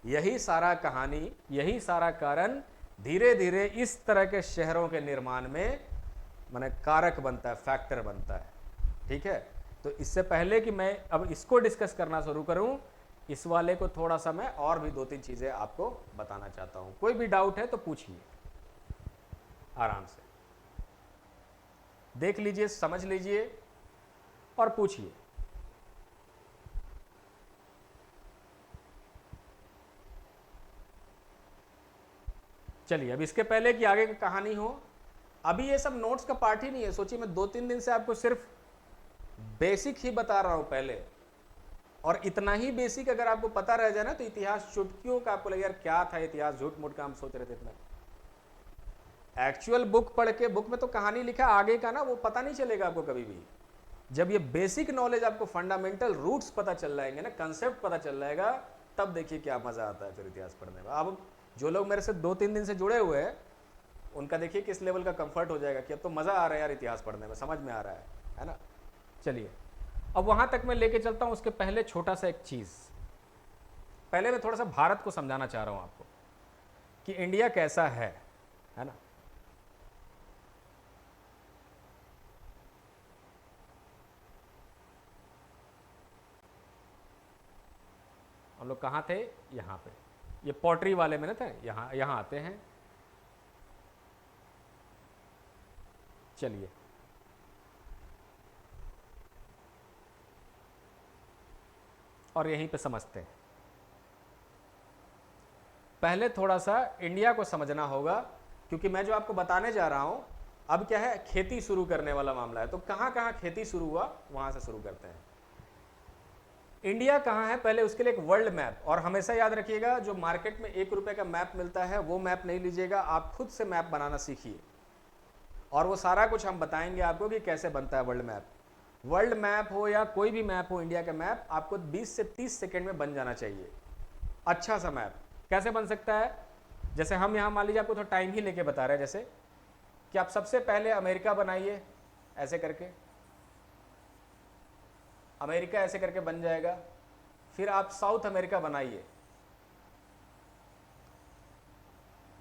यही सारा कहानी, यही सारा कारण धीरे धीरे इस तरह के शहरों के निर्माण में माने कारक बनता है, फैक्टर बनता है। ठीक है, तो इससे पहले कि मैं अब इसको डिस्कस करना शुरू करूं, इस वाले को थोड़ा सा मैं और भी 2-3 चीजें आपको बताना चाहता हूं। कोई भी डाउट है तो पूछिए, आराम से देख लीजिए, समझ लीजिए और पूछिए। चलिए, अब इसके पहले कि आगे की कहानी हो, अभी ये सब नोट्स का पार्ट ही नहीं है। सोचिए, मैं 2-3 दिन से आपको सिर्फ बेसिक ही बता रहा हूं पहले, और इतना ही बेसिक अगर आपको पता रह जाए ना तो इतिहास चुटकियों का आपको लगे यार क्या था इतिहास, झूठ मूठ का हम सोच रहे थे इतना। एक्चुअल बुक पढ़ के, बुक में तो कहानी लिखा आगे का ना, वो पता नहीं चलेगा आपको कभी भी। जब ये बेसिक नॉलेज आपको, फंडामेंटल रूट्स पता चल जाएंगे ना, कंसेप्ट पता चल जाएगा, तब देखिए क्या मजा आता है फिर इतिहास पढ़ने में। अब जो लोग मेरे से 2-3 दिन से जुड़े हुए हैं, उनका देखिए किस लेवल का कंफर्ट हो जाएगा कि अब तो मजा आ रहा है यार इतिहास पढ़ने में, समझ में आ रहा है ना। चलिए, अब वहां तक मैं लेके चलता हूं। उसके पहले छोटा सा एक चीज, पहले मैं थोड़ा सा भारत को समझाना चाह रहा हूं आपको कि इंडिया कैसा है ना। हम लोग कहाँ थे? यहाँ पे, ये पॉटरी वाले में ना थे, यहाँ आते हैं। चलिए, और यहीं पे समझते हैं। पहले थोड़ा सा इंडिया को समझना होगा, क्योंकि मैं जो आपको बताने जा रहा हूं अब क्या है, खेती शुरू करने वाला मामला है। तो कहां कहां खेती शुरू हुआ, वहां से शुरू करते हैं। इंडिया कहाँ है पहले, उसके लिए एक वर्ल्ड मैप। और हमेशा याद रखिएगा, जो मार्केट में 1 रुपए का मैप मिलता है वो मैप नहीं लीजिएगा, आप खुद से मैप बनाना सीखिए, और वो सारा कुछ हम बताएंगे आपको कि कैसे बनता है वर्ल्ड मैप। वर्ल्ड मैप हो या कोई भी मैप हो, इंडिया का मैप आपको 20 से 30 सेकेंड में बन जाना चाहिए। अच्छा सा मैप कैसे बन सकता है, जैसे हम यहाँ मान लीजिए आपको थोड़ा टाइम ही लेके बता रहे हैं, जैसे कि आप सबसे पहले अमेरिका बनाइए, ऐसे करके अमेरिका ऐसे करके बन जाएगा। फिर आप साउथ अमेरिका बनाइए।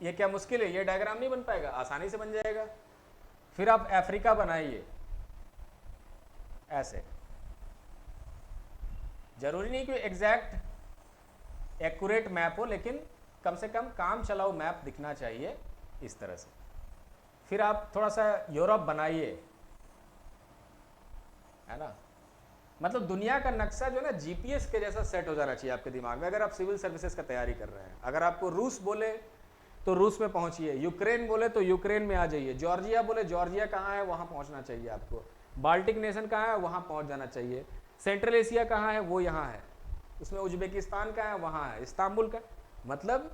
ये क्या मुश्किल है, ये डायग्राम नहीं बन पाएगा, आसानी से बन जाएगा। फिर आप अफ्रीका बनाइए, ऐसे। जरूरी नहीं कि एग्जैक्ट एक्यूरेट मैप हो, लेकिन कम से कम काम चलाओ मैप दिखना चाहिए इस तरह से। फिर आप थोड़ा सा यूरोप बनाइए, है ना। मतलब दुनिया का नक्शा जो है ना, जीपीएस के जैसा सेट हो जाना चाहिए आपके दिमाग में। अगर आप सिविल सर्विसेज का तैयारी कर रहे हैं, अगर आपको रूस बोले तो रूस में पहुंचिए, यूक्रेन बोले तो यूक्रेन में आ जाइए, जॉर्जिया बोले जॉर्जिया कहाँ है वहां पहुंचना चाहिए आपको, बाल्टिक नेशन कहाँ है वहां पहुंच जाना चाहिए, सेंट्रल एशिया कहाँ है वो यहाँ है, उसमें उज्बेकिस्तान कहाँ है वहाँ है, इस्तांबुल का। मतलब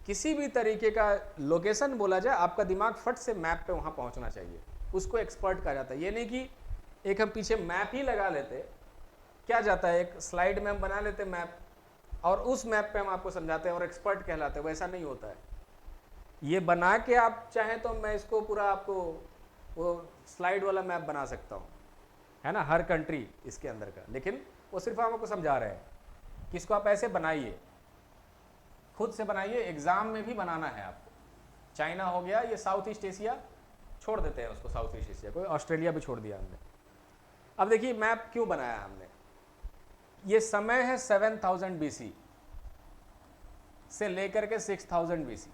किसी भी तरीके का लोकेशन बोला जाए, आपका दिमाग फट से मैप पे वहां पहुंचना चाहिए, उसको एक्सपर्ट कहा जाता है। ये नहीं कि एक हम पीछे मैप ही लगा लेते, क्या जाता है, एक स्लाइड में हम बना लेते मैप और उस मैप पे हम आपको समझाते हैं और एक्सपर्ट कहलाते हैं, वैसा नहीं होता है। ये बना के आप चाहें तो मैं इसको पूरा आपको वो स्लाइड वाला मैप बना सकता हूँ, है ना, हर कंट्री इसके अंदर का, लेकिन वो सिर्फ हम आपको समझा रहे हैं कि इसको आप ऐसे बनाइए, खुद से बनाइए, एग्जाम में भी बनाना है आपको। चाइना हो गया, ये साउथ ईस्ट एशिया छोड़ देते हैं उसको, साउथ ईस्ट एशिया को, ऑस्ट्रेलिया भी छोड़ दिया हमने। अब देखिए मैप क्यों बनाया हमने, ये समय है 7000 बीसी से लेकर के 6000 बीसी,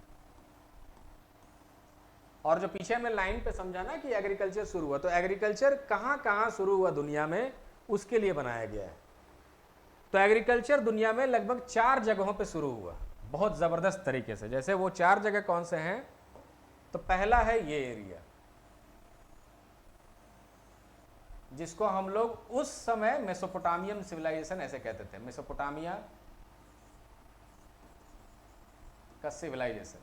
और जो पीछे हमने लाइन पे समझा ना कि एग्रीकल्चर शुरू हुआ, तो एग्रीकल्चर कहां कहां शुरू हुआ दुनिया में, उसके लिए बनाया गया है। तो एग्रीकल्चर दुनिया में लगभग 4 जगहों पे शुरू हुआ, बहुत जबरदस्त तरीके से। जैसे वो 4 जगह कौन से हैं, तो पहला है ये एरिया, जिसको हम लोग उस समय मेसोपोटामियन सिविलाइजेशन ऐसे कहते थे, मेसोपोटामिया का सिविलाइजेशन।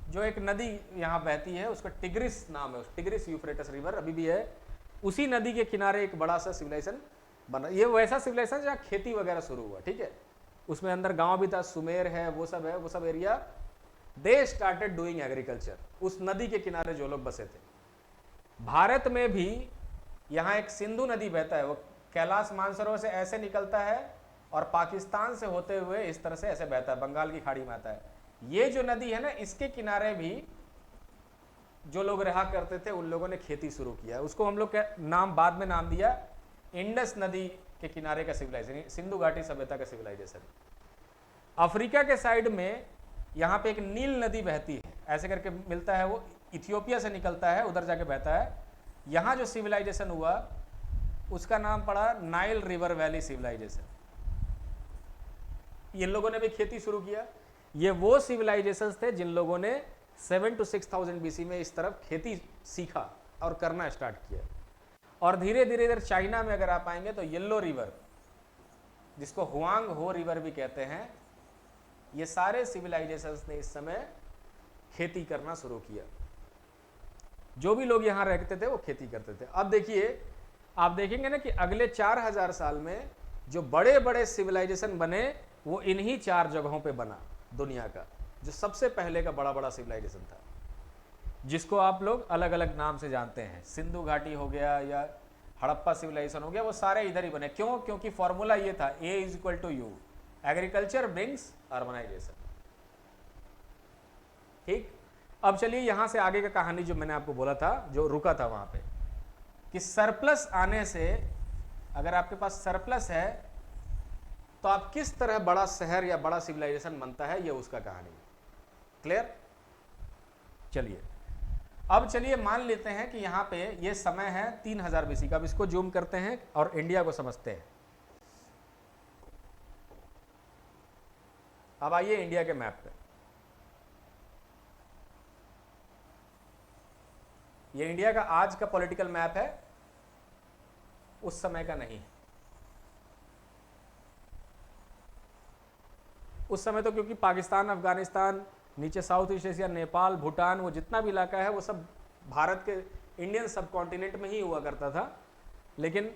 जो एक नदी यहाँ बहती है उसका टिग्रिस नाम है, टिग्रिस यूफ्रेटस रिवर अभी भी है, उसी नदी के किनारे एक बड़ा सा सिविलाइजेशन बना। ये वैसा सिविलाइजेशन जहाँ खेती वगैरह शुरू हुआ, ठीक है, उसमें अंदर गांव भी था, सुमेर है, वो सब है, वो सब area they started doing agriculture, उस नदी के किनारे जो लोग बसे थे। भारत में भी यहाँ एक सिंधु नदी बहता है, वो कैलाश मानसरोवर से ऐसे निकलता है और पाकिस्तान से होते हुए इस तरह से ऐसे बहता है, बंगाल की खाड़ी में आता है। ये जो नदी है ना, इसके किनारे भी जो लोग रहा करते थे उन लोगों ने खेती शुरू किया। उसको हम लोग नाम बाद में नाम दिया इंडस नदी के किनारे का सिविलाइजेशन, सिंधु घाटी सभ्यता का सिविलाइजेशन। अफ्रीका के साइड में यहाँ पे एक नील नदी बहती है, ऐसे करके मिलता है, वो इथियोपिया से निकलता है, उधर जाके बहता है। यहाँ जो सिविलाइजेशन हुआ उसका नाम पड़ा नाइल रिवर वैली सिविलाइजेशन। इन लोगों ने भी खेती शुरू किया। ये वो सिविलाइजेशंस थे जिन लोगों ने 7 to 6000 BC में इस तरफ खेती सीखा और करना स्टार्ट किया। और धीरे धीरे इधर चाइना में अगर आप आएंगे तो येलो रिवर, जिसको हुआंग हो रिवर भी कहते हैं, ये सारे सिविलाइजेशंस ने इस समय खेती करना शुरू किया। जो भी लोग यहाँ रहते थे वो खेती करते थे। अब देखिए, आप देखेंगे ना कि अगले 4000 साल में जो बड़े बड़े सिविलाइजेशन बने वो इन्हीं 4 जगहों पे बना दुनिया का। जो सबसे पहले का बड़ा बड़ा सिविलाइजेशन था, जिसको आप लोग अलग अलग नाम से जानते हैं, सिंधु घाटी हो गया या हड़प्पा सिविलाइजेशन हो गया, वो सारे इधर ही बने। क्यों? क्योंकि फॉर्मूला ये था A = U, agriculture brings urbanisation. ठीक, अब चलिए यहां से आगे का कहानी जो मैंने आपको बोला था, जो रुका था वहां पे, कि सरप्लस आने से, अगर आपके पास सरप्लस है तो आप किस तरह बड़ा शहर या बड़ा सिविलाइजेशन बनता है, ये उसका कहानी है। क्लियर? चलिए, अब चलिए मान लेते हैं कि यहाँ पे ये समय है 3000 BC का। अब इसको जूम करते हैं और इंडिया को समझते हैं। अब आइए इंडिया के मैप पे। ये इंडिया का आज का पॉलिटिकल मैप है, उस समय का नहीं है। उस समय तो क्योंकि पाकिस्तान, अफगानिस्तान, नीचे south east Asia, Nepal, Bhutan, वो जितना भी इलाका है वो सब भारत के इंडियन सब कॉन्टिनेंट में ही हुआ करता था, लेकिन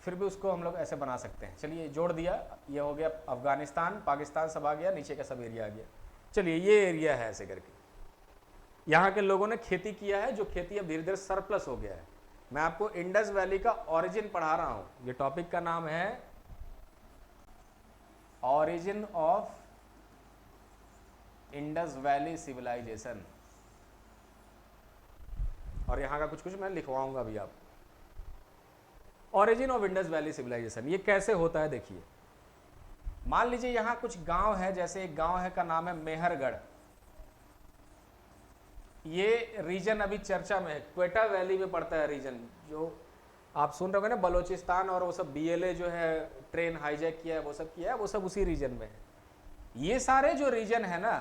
फिर भी उसको हम लोग ऐसे बना सकते हैं। चलिए जोड़ दिया, ये हो गया अफगानिस्तान, पाकिस्तान सब आ गया, नीचे का सब एरिया आ गया। चलिए ये एरिया है, ऐसे करके यहाँ के लोगों ने खेती किया है, जो खेती अब धीरे धीरे सरप्लस हो गया है। मैं आपको इंडस वैली का ओरिजिन पढ़ा रहा हूँ। ये टॉपिक का नाम है origin of Indus valley civilisation, और यहां का कुछ कुछ मैं लिखवाऊंगा अभी आप। Origin of Indus valley civilisation ये कैसे होता है, देखिए। मान लीजिए यहां कुछ गांव है, जैसे एक गांव है का नाम है मेहरगढ़। ये रीजन अभी चर्चा में है, क्वेटा वैली में पड़ता है रीजन, जो आप सुन रहे हो ना, बलोचिस्तान और वो सब BLA जो है ट्रेन हाईजैक किया है, वो सब किया है, वो सब उसी रीजन में है। ये सारे जो रीजन है ना,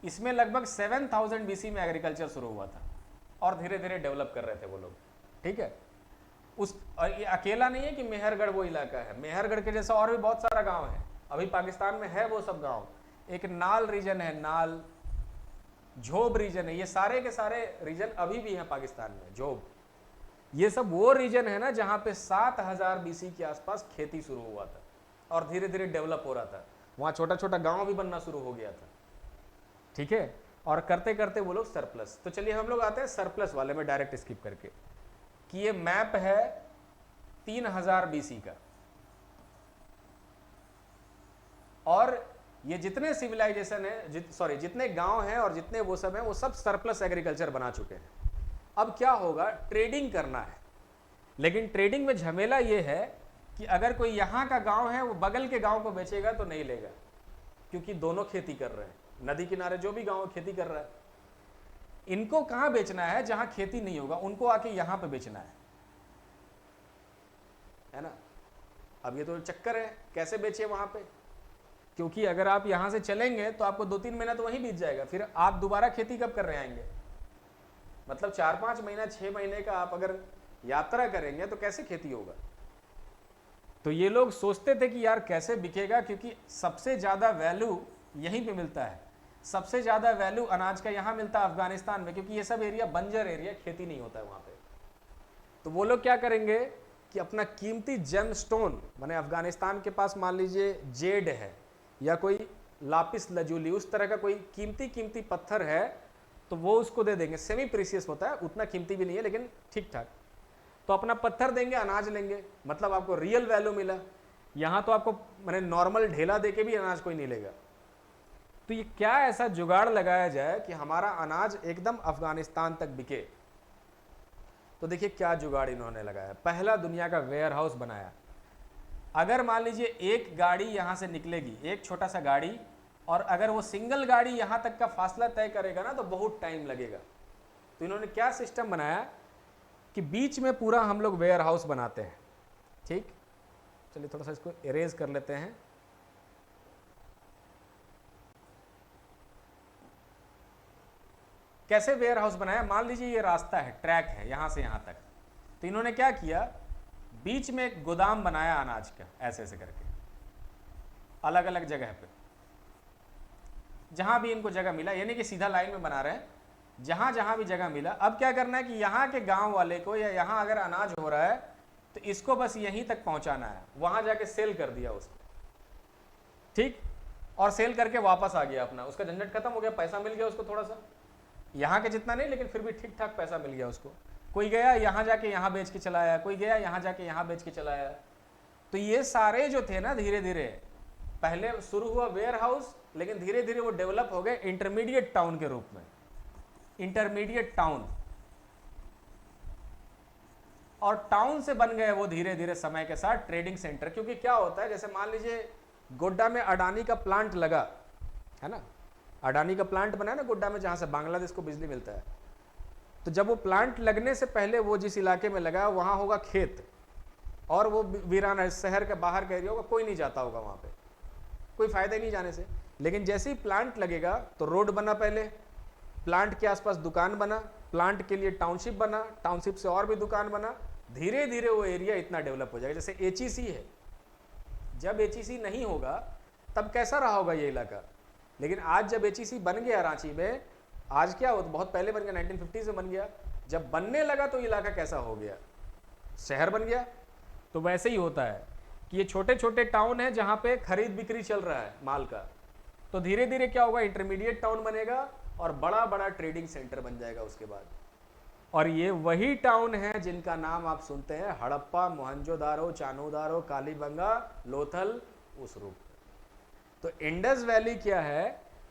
इसमें लगभग 7000 BC में एग्रीकल्चर शुरू हुआ था और धीरे धीरे डेवलप कर रहे थे वो लोग। ठीक है, उस ये अकेला नहीं है कि मेहरगढ़ वो इलाका है, मेहरगढ़ के जैसा और भी बहुत सारा गांव है अभी पाकिस्तान में है, वो सब गांव। एक नाल रीजन है, नाल, झोब रीजन है, ये सारे के सारे रीजन अभी भी हैं पाकिस्तान में। झोब, ये सब वो रीजन है ना जहां पे 7000 BC के आसपास खेती शुरू हुआ था और धीरे धीरे डेवलप हो रहा था। वहां छोटा छोटा गांव भी बनना शुरू हो गया था। ठीक है, और करते करते वो लोग सरप्लस। तो चलिए हम लोग आते हैं सरप्लस वाले में डायरेक्ट स्किप करके, कि ये मैप है 3000 BC का, और ये जितने सिविलाइजेशन है, जितने गांव हैं और जितने वो सब हैं, वो सब सरप्लस एग्रीकल्चर बना चुके हैं। अब क्या होगा, ट्रेडिंग करना है, लेकिन ट्रेडिंग में झमेला ये है कि अगर कोई यहाँ का गांव है वो बगल के गांव को बेचेगा तो नहीं लेगा, क्योंकि दोनों खेती कर रहे हैं। नदी किनारे जो भी गांव खेती कर रहा है, इनको कहाँ बेचना है, जहां खेती नहीं होगा उनको आके यहाँ पे बेचना है ना। अब ये तो चक्कर है, कैसे बेचे वहां पे, क्योंकि अगर आप यहां से चलेंगे तो आपको 2-3 महीना तो वहीं बीत जाएगा, फिर आप दोबारा खेती कब कर रहे आएंगे, मतलब 4-5 महीना 6 महीने का आप अगर यात्रा करेंगे तो कैसे खेती होगा। तो ये लोग सोचते थे कि यार कैसे बिकेगा, क्योंकि सबसे ज्यादा वैल्यू यहीं पे मिलता है, सबसे ज्यादा वैल्यू अनाज का यहाँ मिलता है अफगानिस्तान में, क्योंकि ये सब एरिया बंजर एरिया, खेती नहीं होता है वहां पे। तो वो लोग क्या करेंगे कि अपना कीमती जेमस्टोन, माने अफगानिस्तान के पास मान लीजिए जेड है या कोई लापिस लजूली, उस तरह का कोई कीमती पत्थर है, तो वो उसको दे देंगे। सेमी प्रीसियस होता है, उतना कीमती भी नहीं है लेकिन ठीक ठाक। तो अपना पत्थर देंगे, अनाज लेंगे, मतलब आपको रियल वैल्यू मिला। यहाँ तो आपको मैंने नॉर्मल ढेला दे के भी अनाज कोई नहीं लेगा। तो ये क्या ऐसा जुगाड़ लगाया जाए कि हमारा अनाज एकदम अफगानिस्तान तक बिके। तो देखिए क्या जुगाड़ इन्होंने लगाया। पहला दुनिया का वेयर हाउस बनाया। अगर मान लीजिए एक गाड़ी यहाँ से निकलेगी, एक छोटा सा गाड़ी, और अगर वो सिंगल गाड़ी यहाँ तक का फासला तय करेगा ना तो बहुत टाइम लगेगा। तो इन्होंने क्या सिस्टम बनाया कि बीच में पूरा हम लोग वेयर हाउस बनाते हैं। ठीक, चलिए थोड़ा सा इसको इरेज कर लेते हैं। कैसे वेयर हाउस बनाया, मान लीजिए ये रास्ता है, ट्रैक है यहाँ से यहाँ तक, तो इन्होंने क्या किया, बीच में एक गोदाम बनाया अनाज का, ऐसे ऐसे करके अलग अलग जगह पे, जहां भी इनको जगह मिला, यानी कि सीधा लाइन में बना रहे हैं, जहां जहां भी जगह मिला। अब क्या करना है कि यहाँ के गांव वाले को, या यहाँ अगर अनाज हो रहा है तो इसको बस यहीं तक पहुंचाना है, वहां जाके सेल कर दिया उसको। ठीक, और सेल करके वापस आ गया अपना, उसका झंझट खत्म हो गया, पैसा मिल गया उसको थोड़ा सा, यहाँ के जितना नहीं लेकिन फिर भी ठीक ठाक पैसा मिल गया उसको। कोई गया यहाँ जाके यहाँ बेच के चला आया, कोई गया यहाँ जाके यहाँ बेच के चला आया। तो ये सारे जो थे ना, धीरे धीरे पहले शुरू हुआ वेयर हाउस, लेकिन धीरे धीरे वो डेवलप हो गए इंटरमीडिएट टाउन के रूप में। इंटरमीडिएट टाउन, और टाउन से बन गए वो धीरे धीरे समय के साथ ट्रेडिंग सेंटर। क्योंकि क्या होता है, जैसे मान लीजिए गोड्डा में अडानी का प्लांट लगा है ना, अडानी का प्लांट बना है ना गोड्डा में, जहां से बांग्लादेश को बिजली मिलता है। तो जब वो प्लांट लगने से पहले वो जिस इलाके में लगा वहां होगा खेत, और वो वीराना शहर के बाहर का एरिया होगा, कोई नहीं जाता होगा वहां पे, कोई फायदा ही नहीं जाने से। लेकिन जैसे ही प्लांट लगेगा तो रोड बना, पहले प्लांट के आसपास दुकान बना, प्लांट के लिए टाउनशिप बना, टाउनशिप से और भी दुकान बना, धीरे धीरे वो एरिया इतना डेवलप हो जाएगा। जैसे एचईसी है, जब एचईसी नहीं होगा तब कैसा रहा होगा ये इलाका, लेकिन आज जब एचईसी बन गया रांची में, आज क्या हो, बहुत पहले बन गया, 1950 में बन गया, जब बनने लगा तो इलाका कैसा हो गया, शहर बन गया। तो वैसे ही होता है कि ये छोटे छोटे टाउन है जहां पे खरीद बिक्री चल रहा है माल का, तो धीरे धीरे क्या होगा, इंटरमीडिएट टाउन बनेगा और बड़ा बड़ा ट्रेडिंग सेंटर बन जाएगा उसके बाद। और ये वही टाउन है जिनका नाम आप सुनते हैं, हड़प्पा, मोहनजोदारो, चानूदारो, कालीबंगा, लोथल, उस रूप। तो इंडस वैली क्या है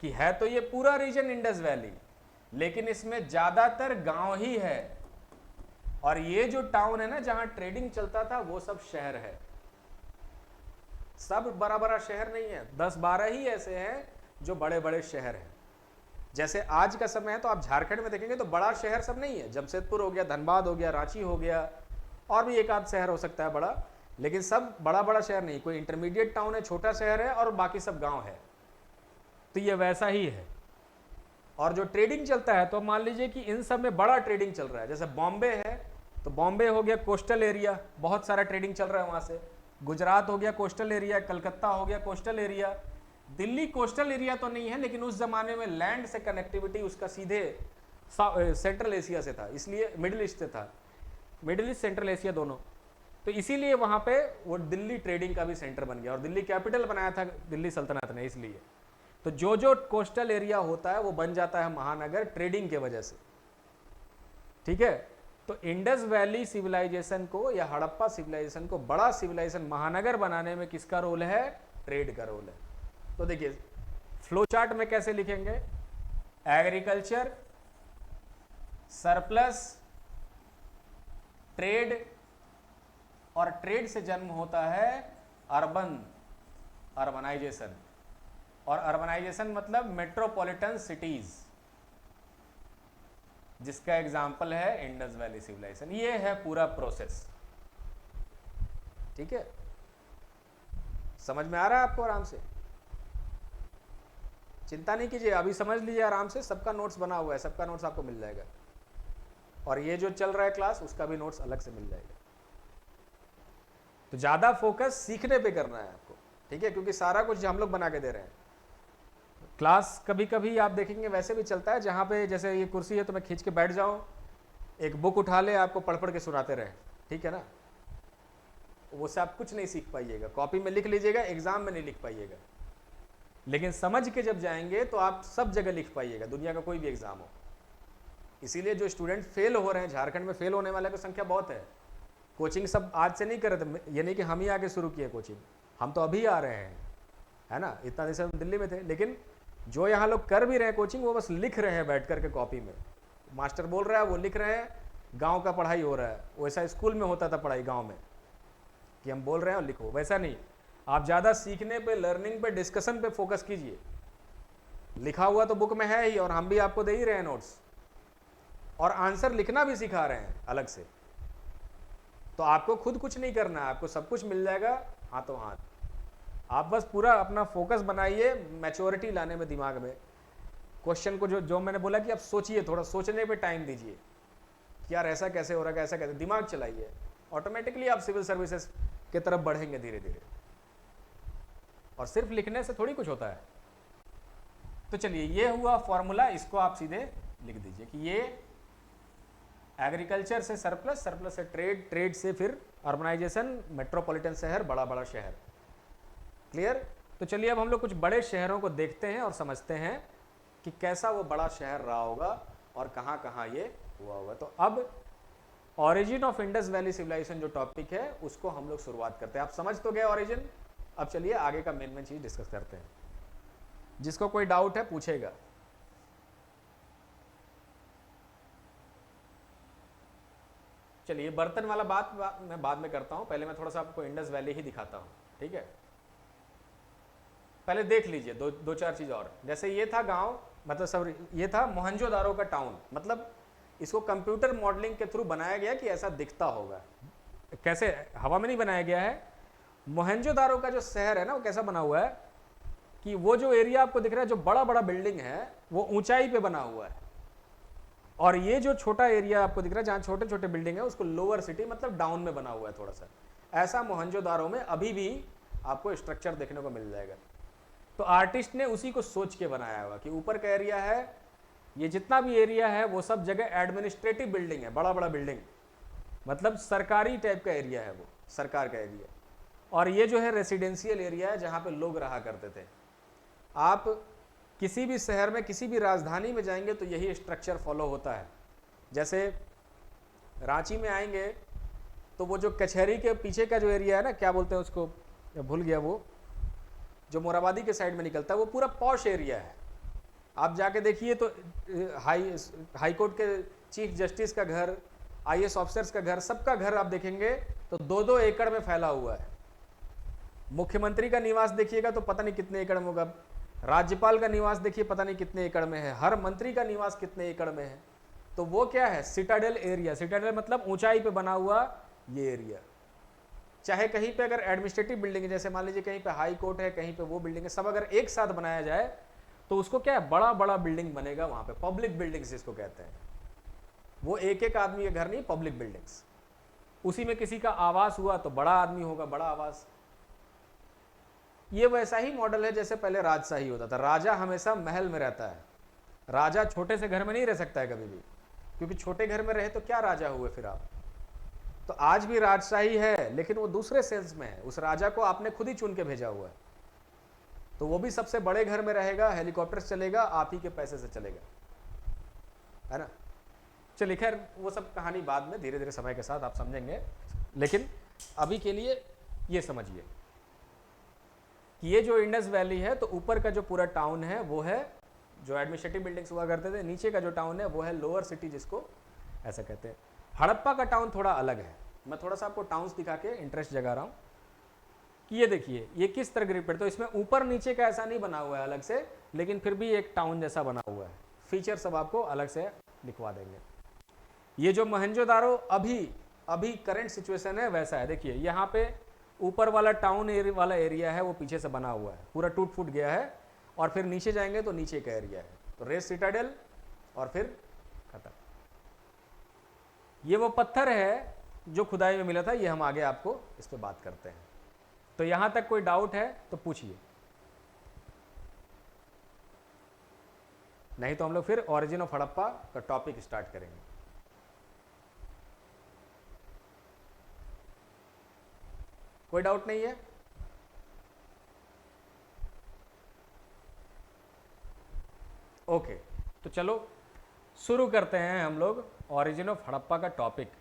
कि है तो ये पूरा रीजन इंडस वैली, लेकिन इसमें ज्यादातर गांव ही है, और ये जो टाउन है ना जहां ट्रेडिंग चलता था वो सब शहर है। सब बड़ा बड़ा शहर नहीं है, 10-12 ही ऐसे हैं जो बड़े बड़े शहर हैं। जैसे आज का समय है तो आप झारखंड में देखेंगे तो बड़ा शहर सब नहीं है, जमशेदपुर हो गया, धनबाद हो गया, रांची हो गया, और भी एक आध शहर हो सकता है बड़ा, लेकिन सब बड़ा बड़ा शहर नहीं, कोई इंटरमीडिएट टाउन है, छोटा शहर है, और बाकी सब गांव है। तो ये वैसा ही है। और जो ट्रेडिंग चलता है, तो मान लीजिए कि इन सब में बड़ा ट्रेडिंग चल रहा है। जैसे बॉम्बे है तो बॉम्बे हो गया कोस्टल एरिया, बहुत सारा ट्रेडिंग चल रहा है वहां से। गुजरात हो गया कोस्टल एरिया, कलकत्ता हो गया coastal area. Delhi coastal area तो नहीं है, लेकिन उस जमाने में लैंड से कनेक्टिविटी उसका सीधे सेंट्रल एशिया से था, इसलिए मिडिल ईस्ट से था, मिडिल ईस्ट सेंट्रल एशिया दोनों। तो इसीलिए वहां पे वो दिल्ली ट्रेडिंग का भी सेंटर बन गया, और दिल्ली कैपिटल बनाया था दिल्ली सल्तनत ने, इसलिए। तो जो जो कोस्टल एरिया होता है वो बन जाता है महानगर ट्रेडिंग के वजह से। ठीक है, तो इंडस वैली सिविलाइजेशन को या हड़प्पा सिविलाइजेशन को बड़ा सिविलाइजेशन महानगर बनाने में किसका रोल है, ट्रेड का रोल है। तो देखिए फ्लो चार्ट में कैसे लिखेंगे, एग्रीकल्चर, सरप्लस, ट्रेड, और ट्रेड से जन्म होता है अर्बनाइजेशन, और अर्बनाइजेशन मतलब मेट्रोपॉलिटन सिटीज, जिसका एग्जाम्पल है इंडस वैली सिविलाइजेशन। ये है पूरा प्रोसेस। ठीक है, समझ में आ रहा है आपको आराम से? चिंता नहीं कीजिए, अभी समझ लीजिए आराम से, सबका नोट्स बना हुआ है, सबका नोट्स आपको मिल जाएगा, और ये जो चल रहा है क्लास उसका भी नोट्स अलग से मिल जाएगा। तो ज्यादा फोकस सीखने पे करना है आपको, ठीक है, क्योंकि सारा कुछ हम लोग बना के दे रहे हैं। क्लास कभी कभी आप देखेंगे वैसे भी चलता है, जहाँ पे जैसे ये कुर्सी है तो मैं खींच के बैठ जाऊँ, एक बुक उठा ले, आपको पढ़ पढ़ के सुनाते रहे, ठीक है ना, वो से आप कुछ नहीं सीख पाइएगा। कॉपी में लिख लीजिएगा, एग्जाम में नहीं लिख पाइएगा, लेकिन समझ के जब जाएंगे तो आप सब जगह लिख पाइएगा, दुनिया का कोई भी एग्जाम हो। इसीलिए जो स्टूडेंट फेल हो रहे हैं, झारखंड में फेल होने वाले की संख्या बहुत है। कोचिंग सब आज से नहीं कर रहे थे, ये नहीं कि हम ही आगे शुरू किए कोचिंग, हम तो अभी आ रहे हैं, है ना। इतना दिन से हम दिल्ली में थे, लेकिन जो यहाँ लोग कर भी रहे हैं कोचिंग, वो बस लिख रहे हैं बैठ करके कॉपी में, मास्टर बोल रहा है वो लिख रहे हैं, गांव का पढ़ाई हो रहा है। वैसा स्कूल में होता था पढ़ाई गांव में कि हम बोल रहे हैं और लिखो, वैसा नहीं। आप ज़्यादा सीखने पे, लर्निंग पे, डिस्कशन पे फोकस कीजिए। लिखा हुआ तो बुक में है ही, और हम भी आपको दे ही रहे हैं नोट्स, और आंसर लिखना भी सिखा रहे हैं अलग से। तो आपको खुद कुछ नहीं करना है, आपको सब कुछ मिल जाएगा हाथों हाथ। आप बस पूरा अपना फोकस बनाइए मैच्योरिटी लाने में दिमाग में। क्वेश्चन को जो मैंने बोला कि आप सोचिए, थोड़ा सोचने पे टाइम दीजिए कि यार ऐसा कैसे हो रहा है, ऐसा कैसे, दिमाग चलाइए, ऑटोमेटिकली आप सिविल सर्विसेज की तरफ बढ़ेंगे धीरे धीरे। और सिर्फ लिखने से थोड़ी कुछ होता है। तो चलिए, ये हुआ फॉर्मूला, इसको आप सीधे लिख दीजिए कि ये एग्रीकल्चर से सरप्लस, सरप्लस से ट्रेड, ट्रेड से फिर अर्बनाइजेशन, मेट्रोपॉलिटन शहर, बड़ा बड़ा शहर। क्लियर? तो चलिए अब हम लोग कुछ बड़े शहरों को देखते हैं और समझते हैं कि कैसा वो बड़ा शहर रहा होगा और कहाँ कहाँ ये हुआ होगा। तो अब origin of Indus valley civilisation जो टॉपिक है उसको हम लोग शुरुआत करते हैं। आप समझ तो गए ऑरिजिन। अब चलिए आगे का मेन चीज डिस्कस करते हैं। जिसको कोई डाउट है पूछेगा। चलिए, बर्तन वाला बात मैं बाद में करता हूं, पहले मैं थोड़ा सा आपको इंडस वैली ही दिखाता हूं, ठीक है? पहले देख लीजिए दो चार चीज और। जैसे ये था गांव, मतलब सब ये था मोहनजोदारो का टाउन, मतलब इसको कंप्यूटर मॉडलिंग के थ्रू बनाया गया कि ऐसा दिखता होगा। कैसे? हवा में नहीं बनाया गया है। मोहनजोदारो का जो शहर है ना, वो कैसा बना हुआ है कि वो जो एरिया आपको दिख रहा है, जो बड़ा बड़ा बिल्डिंग है, वो ऊंचाई पे बना हुआ है, और ये जो छोटा एरिया आपको दिख रहा है जहां छोटे छोटे बिल्डिंग है, उसको लोअर सिटी मतलब डाउन में बना हुआ है थोड़ा सा। ऐसा मोहनजोदारो में अभी भी आपको स्ट्रक्चर देखने को मिल जाएगा। तो आर्टिस्ट ने उसी को सोच के बनाया हुआ कि ऊपर का एरिया है, ये जितना भी एरिया है वो सब जगह एडमिनिस्ट्रेटिव बिल्डिंग है, बड़ा बड़ा बिल्डिंग, मतलब सरकारी टाइप का एरिया है, वो सरकार का एरिया। और ये जो है रेसिडेंशियल एरिया है जहाँ पे लोग रहा करते थे। आप किसी भी शहर में, किसी भी राजधानी में जाएंगे तो यही स्ट्रक्चर फॉलो होता है। जैसे रांची में आएंगे तो वो जो कचहरी के पीछे का जो एरिया है ना, क्या बोलते हैं उसको, भूल गया, वो जो मोराबादी के साइड में निकलता है, वो पूरा पॉश एरिया है। आप जाके देखिए तो हाई कोर्ट के चीफ जस्टिस का घर, आईएएस ऑफिसर्स का घर, सबका घर आप देखेंगे तो 2-2 एकड़ में फैला हुआ है। मुख्यमंत्री का निवास देखिएगा तो पता नहीं कितने एकड़ में होगा, राज्यपाल का निवास देखिए पता नहीं कितने एकड़ में है, हर मंत्री का निवास कितने एकड़ में है। तो वो क्या है? Citadel area. सिटाडेल मतलब ऊंचाई पे बना हुआ ये एरिया। चाहे कहीं पे अगर एडमिनिस्ट्रेटिव बिल्डिंग है, जैसे मान लीजिए कहीं पे हाई कोर्ट है, कहीं पे वो बिल्डिंग है, सब अगर एक साथ बनाया जाए तो उसको क्या है, बड़ा बड़ा बिल्डिंग बनेगा वहां पे, पब्लिक बिल्डिंग्स जिसको कहते हैं। वो एक एक आदमी के घर नहीं, पब्लिक बिल्डिंग्स। उसी में किसी का आवास हुआ तो बड़ा आदमी होगा, बड़ा आवास। ये वैसा ही मॉडल है जैसे पहले राजशाही होता था। राजा हमेशा महल में रहता है, राजा छोटे से घर में नहीं रह सकता है कभी भी, क्योंकि छोटे घर में रहे तो क्या राजा हुए फिर आप। तो आज भी राजशाही है, लेकिन वो दूसरे सेंस में है। उस राजा को आपने खुद ही चुन के भेजा हुआ है, तो वो भी सबसे बड़े घर में रहेगा, हेलीकॉप्टर से चलेगा, आप ही के पैसे से चलेगा, है ना। चलिए खैर, वो सब कहानी बाद में धीरे धीरे समय के साथ आप समझेंगे, लेकिन अभी के लिए ये समझिए कि ये जो इंडस वैली है, तो ऊपर का जो पूरा टाउन है वो है जो एडमिनिस्ट्रेटिव बिल्डिंग्स हुआ करते थे, नीचे का जो टाउन है वो है लोअर सिटी, जिसको ऐसा कहते हैं। हड़प्पा का टाउन थोड़ा अलग है। मैं थोड़ा सा आपको टाउन्स दिखा के इंटरेस्ट जगा रहा हूँ कि ये देखिए ये किस तरह ग्रिड पर, तो इसमें ऊपर नीचे का ऐसा नहीं बना हुआ है अलग से, लेकिन फिर भी एक टाउन जैसा बना हुआ है। फीचर सब आपको अलग से लिखवा देंगे। ये जो मोहनजोदारो अभी करंट सिचुएशन है वैसा है। देखिए यहाँ पे ऊपर वाला टाउन वाला एरिया है वो पीछे से बना हुआ है, पूरा टूट फूट गया है, और फिर नीचे जाएंगे तो नीचे का एरिया है, तो रेस सिटाडेल और फिर खत्म। ये वो पत्थर है जो खुदाई में मिला था, ये हम आगे आपको इस पे बात करते हैं। तो यहां तक कोई डाउट है तो पूछिए, नहीं तो हम लोग फिर ओरिजिन ऑफ हड़प्पा का टॉपिक स्टार्ट करेंगे। कोई डाउट नहीं है? ओके, तो चलो शुरू करते हैं हम लोग ओरिजिन ऑफ हड़प्पा का टॉपिक।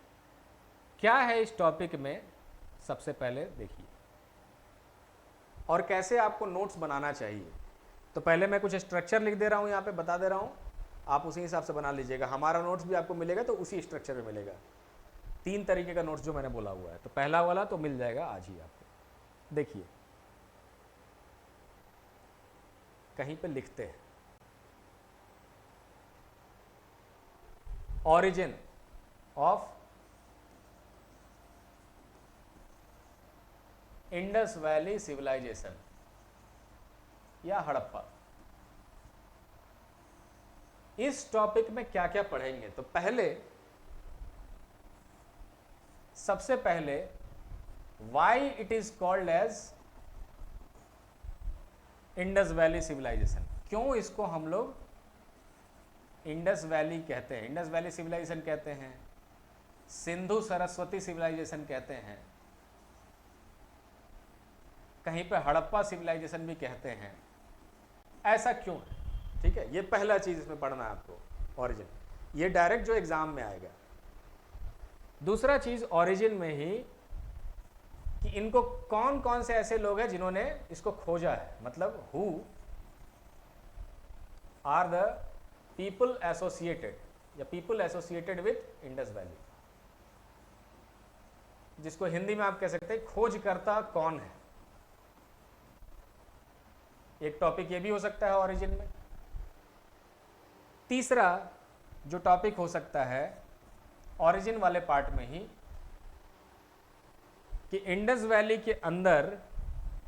क्या है इस टॉपिक में, सबसे पहले देखिए, और कैसे आपको नोट्स बनाना चाहिए। तो पहले मैं कुछ स्ट्रक्चर लिख दे रहा हूँ, यहाँ पे बता दे रहा हूँ, आप उसी हिसाब से बना लीजिएगा। हमारा नोट्स भी आपको मिलेगा तो उसी स्ट्रक्चर में मिलेगा। 3 तरीके का नोट्स जो मैंने बोला हुआ है, तो पहला वाला तो मिल जाएगा आज ही आपको। देखिए कहीं पे लिखते हैं origin of Indus valley civilisation या हड़प्पा। इस टॉपिक में क्या क्या पढ़ेंगे, तो सबसे पहले why it is called as Indus valley civilisation, क्यों इसको हम लोग इंडस वैली कहते हैं, इंडस वैली सिविलाइजेशन कहते हैं, सिंधु सरस्वती सिविलाइजेशन कहते हैं, कहीं पे हड़प्पा सिविलाइजेशन भी कहते हैं, ऐसा क्यों है? ठीक है, ये पहला चीज इसमें पढ़ना है आपको, ओरिजिन। ये डायरेक्ट जो एग्जाम में आएगा। दूसरा चीज ओरिजिन में ही कि इनको कौन कौन से ऐसे लोग हैं जिन्होंने इसको खोजा है, मतलब who are the people associated या people associated with Indus Valley, जिसको हिंदी में आप कह सकते हैं खोजकर्ता कौन है। एक टॉपिक ये भी हो सकता है ओरिजिन में। तीसरा जो टॉपिक हो सकता है ओरिजिन वाले पार्ट में ही कि इंडस वैली के अंदर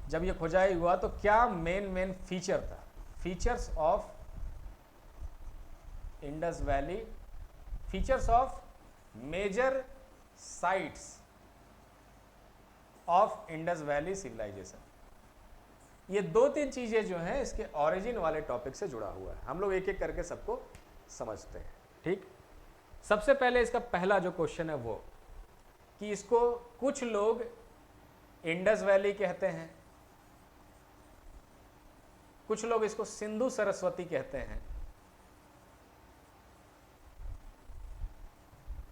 जब ये खुदाई हुआ तो क्या मेन फीचर था, features of Indus valley, features of major sites of Indus valley civilisation. ये 2-3 चीजें जो हैं इसके ओरिजिन वाले टॉपिक से जुड़ा हुआ है। हम लोग एक एक करके सबको समझते हैं। ठीक, सबसे पहले इसका पहला जो क्वेश्चन है वो कि इसको कुछ लोग इंडस वैली कहते हैं, कुछ लोग इसको सिंधु सरस्वती कहते हैं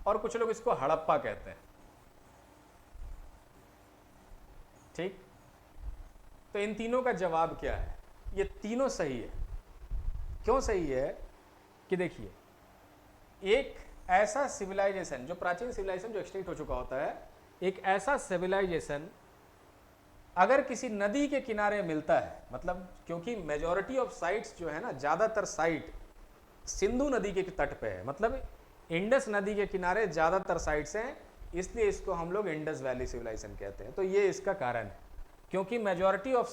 और कुछ लोग इसको हड़प्पा कहते हैं। ठीक, तो इन तीनों का जवाब क्या है? ये तीनों सही है। क्यों सही है कि देखिए, एक ऐसा सिविलाइजेशन जो प्राचीन सिविलाइजेशन जो एक्सटिंक्ट हो चुका होता है, एक ऐसा सिविलाइजेशन अगर किसी नदी के किनारे मिलता है, मतलब क्योंकि मेजॉरिटी ऑफ साइट्स जो है ना, ज़्यादातर साइट सिंधु नदी के तट पे है, मतलब इंडस नदी के किनारे ज़्यादातर साइट्स हैं, इसलिए इसको हम लोग इंडस वैली सिविलाइजेशन कहते हैं। तो ये इसका कारण है, क्योंकि मेजॉरिटी ऑफ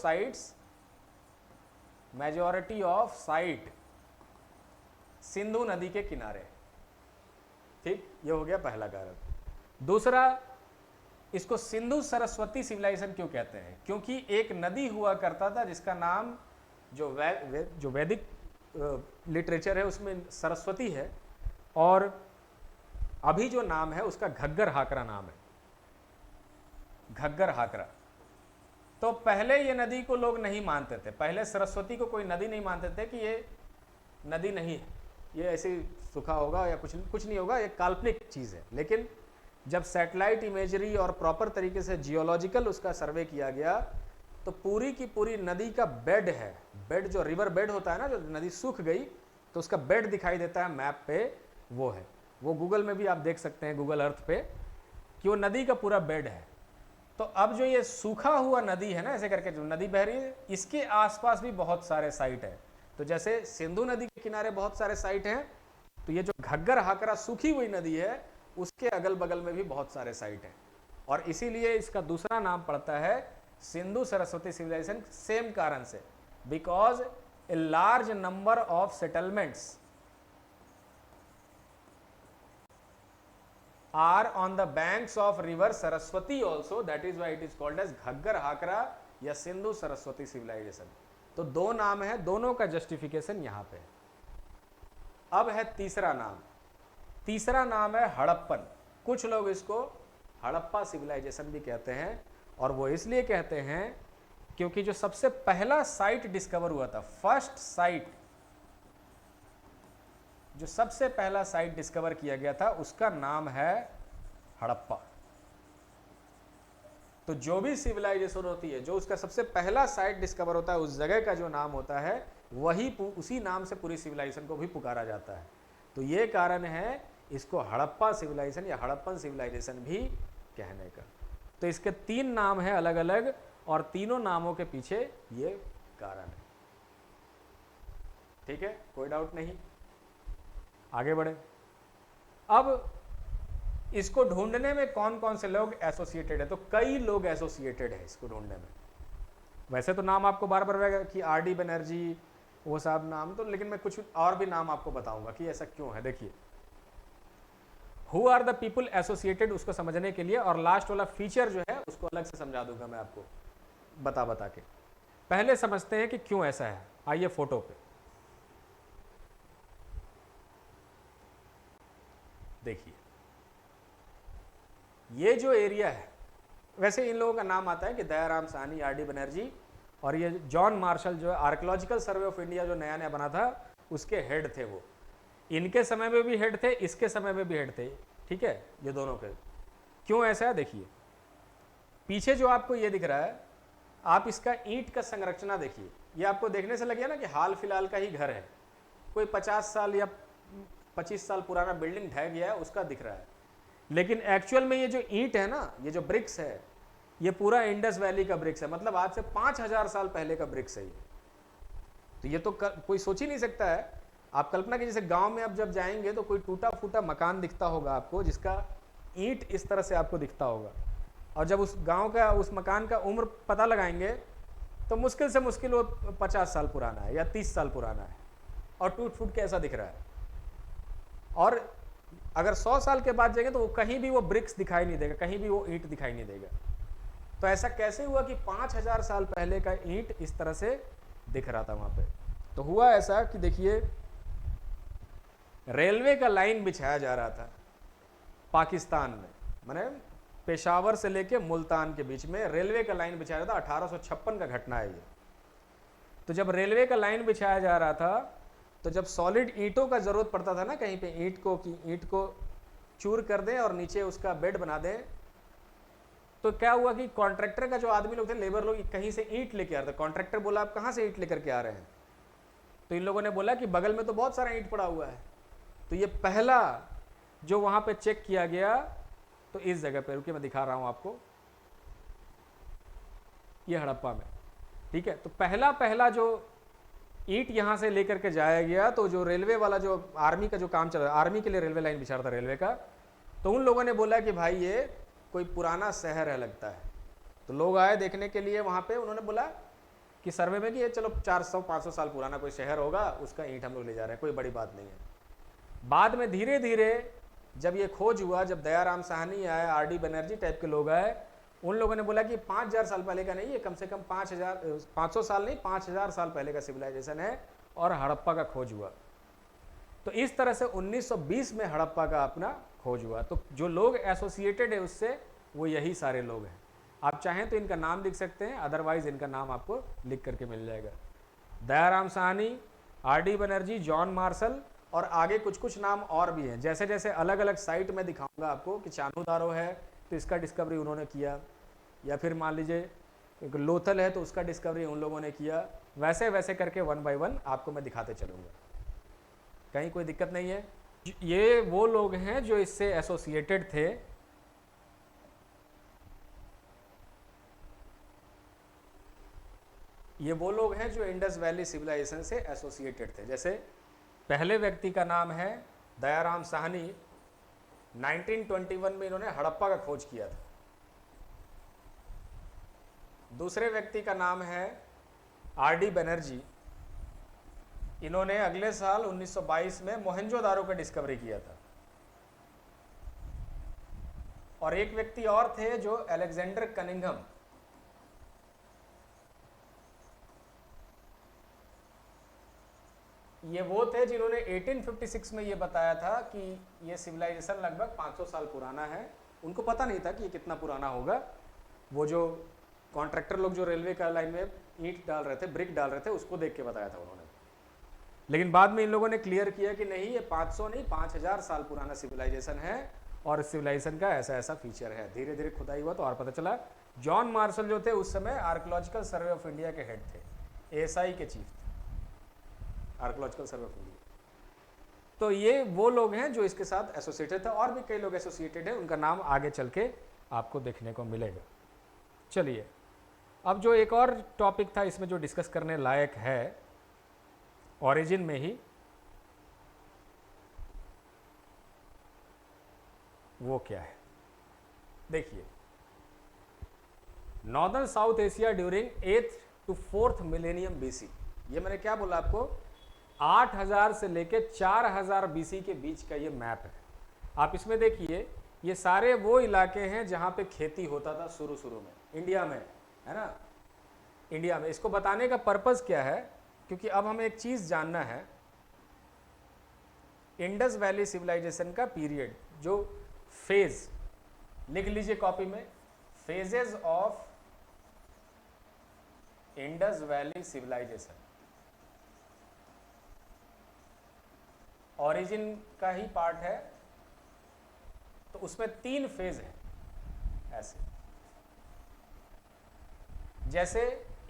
साइट सिंधु नदी के किनारे। ठीक, ये हो गया पहला कारण। दूसरा, इसको सिंधु सरस्वती सिविलाइजेशन क्यों कहते हैं? क्योंकि एक नदी हुआ करता था जिसका नाम जो वैदिक लिटरेचर है उसमें सरस्वती है, और अभी जो नाम है उसका घग्गर हाकरा नाम है, घग्गर हाकरा। तो पहले ये नदी को लोग नहीं मानते थे, पहले सरस्वती को कोई नदी नहीं मानते थे कि ये नदी नहीं है, ये ऐसे सूखा होगा या कुछ नहीं होगा, ये काल्पनिक चीज़ है। लेकिन जब सैटेलाइट इमेजरी और प्रॉपर तरीके से जियोलॉजिकल उसका सर्वे किया गया तो पूरी की पूरी नदी का बेड है, बेड जो रिवर बेड होता है ना, जो नदी सूख गई तो उसका बेड दिखाई देता है मैप पे, वो है, वो गूगल में भी आप देख सकते हैं, गूगल अर्थ पे, कि वो नदी का पूरा बेड है। तो अब जो ये सूखा हुआ नदी है ना, ऐसे करके जो नदी बह रही है, इसके आसपास भी बहुत सारे साइट है। तो जैसे सिंधु नदी के किनारे बहुत सारे साइट हैं, तो ये जो घग्गर हाकरा सूखी हुई नदी है उसके अगल बगल में भी बहुत सारे साइट हैं, और इसीलिए इसका दूसरा नाम पड़ता है सिंधु सरस्वती सिविलाइजेशन, सेम कारण से, because a large number of settlements are on the banks of river Saraswati also, that is why it is called as Ghaggar Hakra या सिंधु सरस्वती सिविलाइजेशन। तो दो नाम है, दोनों का जस्टिफिकेशन यहां पे। अब है तीसरा नाम, तीसरा नाम है हड़प्पन। कुछ लोग इसको हड़प्पा सिविलाइजेशन भी कहते हैं, और वो इसलिए कहते हैं क्योंकि जो सबसे पहला साइट डिस्कवर हुआ था, फर्स्ट साइट, जो सबसे पहला साइट डिस्कवर किया गया था उसका नाम है हड़प्पा। तो जो भी सिविलाइजेशन होती है, जो उसका सबसे पहला साइट डिस्कवर होता है, उस जगह का जो नाम होता है उसी नाम से पूरी सिविलाइजेशन को भी पुकारा जाता है। तो ये कारण है इसको हड़प्पा सिविलाइजेशन या हड़प्पन सिविलाइजेशन भी कहने का। तो इसके 3 नाम हैं अलग अलग, और तीनों नामों के पीछे ये कारण है। ठीक है, कोई डाउट नहीं, आगे बढ़े। अब इसको ढूंढने में कौन कौन से लोग एसोसिएटेड है, तो कई लोग एसोसिएटेड है इसको ढूंढने में। वैसे तो नाम आपको बार बार कि आर.डी. बनर्जी वो सब नाम तो, लेकिन मैं कुछ और भी नाम आपको बताऊंगा कि ऐसा क्यों है। देखिए, who are the people associated, उसको समझने के लिए, और लास्ट वाला फीचर जो है उसको अलग से समझा दूंगा मैं आपको बता के। पहले समझते हैं कि क्यों ऐसा है। आइए फोटो पे देखिए, ये जो एरिया है, वैसे इन लोगों का नाम आता है कि दयाराम साहनी, आर.डी. बनर्जी, और ये जॉन मार्शल जो आर्कियोलॉजिकल सर्वे ऑफ इंडिया जो नया नया बना था उसके हेड थे। वो इनके समय में भी हेड थे, इसके समय में भी हेड थे। ठीक है, ये दोनों के। क्यों ऐसा है देखिए, पीछे जो आपको ये दिख रहा है, आप इसका ईंट का संरचना देखिए। ये आपको देखने से लगे ना कि हाल फिलहाल का ही घर है, कोई 50 साल या 25 साल पुराना बिल्डिंग ढह गया है उसका दिख रहा है। लेकिन एक्चुअल में ये जो ईंट है ना, ये जो ब्रिक्स है, ये पूरा इंडस वैली का ब्रिक्स है। मतलब आज से 5000 साल पहले का ब्रिक्स है ये। तो ये तो कोई सोच ही नहीं सकता है। आप कल्पना कीजिए, जैसे गांव में आप जब जाएंगे तो कोई टूटा फूटा मकान दिखता होगा आपको, जिसका ईंट इस तरह से आपको दिखता होगा, और जब उस गांव का, उस मकान का उम्र पता लगाएंगे तो मुश्किल से मुश्किल वो 50 साल पुराना है या 30 साल पुराना है, और टूट फूट के ऐसा दिख रहा है। और अगर 100 साल के बाद जाएंगे तो कहीं भी वो ब्रिक्स दिखाई नहीं देगा, कहीं भी वो ईंट दिखाई नहीं देगा। तो ऐसा कैसे हुआ कि 5000 साल पहले का ईंट इस तरह से दिख रहा था वहां पे? तो हुआ ऐसा कि देखिए, रेलवे का लाइन बिछाया जा रहा था पाकिस्तान में, माने पेशावर से लेके मुल्तान के बीच में रेलवे का लाइन बिछाया था। 1856 का घटना है ये। तो जब रेलवे का लाइन बिछाया जा रहा था, तो जब सॉलिड ईंटों का जरूरत पड़ता था ना कहीं पे, ईंट को चूर कर दें और नीचे उसका बेड बना दें, तो क्या हुआ कि कॉन्ट्रैक्टर का जो आदमी लोग थे, लेबर लोग, कहीं से ईंट लेके आ रहे थे। कॉन्ट्रैक्टर बोला, आप कहाँ से ईंट लेकर के आ रहे हैं? तो इन लोगों ने बोला कि बगल में तो बहुत सारा ईंट पड़ा हुआ है। तो ये पहला जो वहां पे चेक किया गया, तो इस जगह पे, रुकिए मैं दिखा रहा हूं आपको, ये हड़प्पा में। ठीक है, तो पहला जो ईंट यहां से लेकर के जाया गया, तो जो रेलवे वाला, जो आर्मी का जो काम चल रहा है, आर्मी के लिए रेलवे लाइन बिछा रहा था रेलवे का, तो उन लोगों ने बोला कि भाई ये कोई पुराना शहर है लगता है। तो लोग आए देखने के लिए वहां पे, उन्होंने बोला कि सर्वे में कि ये चलो 400-500 साल पुराना कोई शहर होगा, उसका ईंट हम लोग ले जा रहे हैं, कोई बड़ी बात नहीं है। बाद में धीरे धीरे जब ये खोज हुआ, जब दयाराम साहनी आए, आर.डी. बनर्जी टाइप के लोग आए, उन लोगों ने बोला कि 5000 साल पहले का नहीं है, कम से कम 500 साल नहीं, 5000 साल पहले का सिविलाइजेशन है, और हड़प्पा का खोज हुआ। तो इस तरह से 1920 में हड़प्पा का अपना खोज हुआ। तो जो लोग एसोसिएटेड है उससे, वो यही सारे लोग हैं। आप चाहें तो इनका नाम लिख सकते हैं, अदरवाइज इनका नाम आपको लिख करके मिल जाएगा। Dayaram Sahni, RD. Banerjee, John Marshall, और आगे कुछ कुछ नाम और भी हैं। जैसे जैसे अलग अलग साइट में दिखाऊंगा आपको कि चानूदारो है तो इसका डिस्कवरी उन्होंने किया, या फिर मान लीजिए लोथल है तो उसका डिस्कवरी उन लोगों ने किया। वैसे वैसे करके 1 बाय 1 आपको मैं दिखाते चलूँगा, कहीं कोई दिक्कत नहीं है। ये वो लोग हैं जो इससे एसोसिएटेड थे। ये वो लोग हैं जो इंडस वैली सिविलाइजेशन से एसोसिएटेड थे। जैसे पहले व्यक्ति का नाम है दयाराम साहनी, 1921 में इन्होंने हड़प्पा का खोज किया था। दूसरे व्यक्ति का नाम है आर.डी. बनर्जी, इन्होंने अगले साल 1922 में मोहनजोदारो का डिस्कवरी किया था। और एक व्यक्ति और थे जो अलेक्जेंडर कनिंघम, ये वो थे जिन्होंने 1856 में ये बताया था कि ये सिविलाइजेशन लगभग 500 साल पुराना है। उनको पता नहीं था कि ये कितना पुराना होगा। वो जो कॉन्ट्रैक्टर लोग जो रेलवे का लाइन में ईंट डाल रहे थे, ब्रिक डाल रहे थे, उसको देख के बताया था उन्होंने। लेकिन बाद में इन लोगों ने क्लियर किया कि नहीं, ये 500 नहीं 5000 साल पुराना सिविलाइजेशन है, और इस सिविलाइजेशन का ऐसा ऐसा फीचर है। धीरे धीरे खुदाई हुआ तो और पता चला। जॉन मार्शल जो थे उस समय आर्कियोलॉजिकल सर्वे ऑफ इंडिया के हेड थे, ASI के चीफ थे। Archaeological survey of India. तो ये वो लोग हैं जो इसके साथ एसोसिएटेड थे, और भी कई लोग एसोसिएटेड हैं, उनका नाम आगे चल के आपको देखने को मिलेगा। चलिए, अब जो एक और टॉपिक था इसमें जो डिस्कस करने लायक है ओरिजिन में ही, वो क्या है देखिए। Northern south Asia during 8th to 4th millennium BC, ये मैंने क्या बोला आपको, 8000 से लेके 4000 बीसी के बीच का ये मैप है। आप इसमें देखिए, ये सारे वो इलाके हैं जहां पे खेती होता था शुरू में इंडिया में, है ना, इंडिया में। इसको बताने का पर्पस क्या है, क्योंकि अब हमें एक चीज जानना है, इंडस वैली सिविलाइजेशन का पीरियड, जो फेज, लिख लीजिए कॉपी में, phases of Indus valley civilisation, origin का ही पार्ट है, तो उसमें 3 फेज है ऐसे। जैसे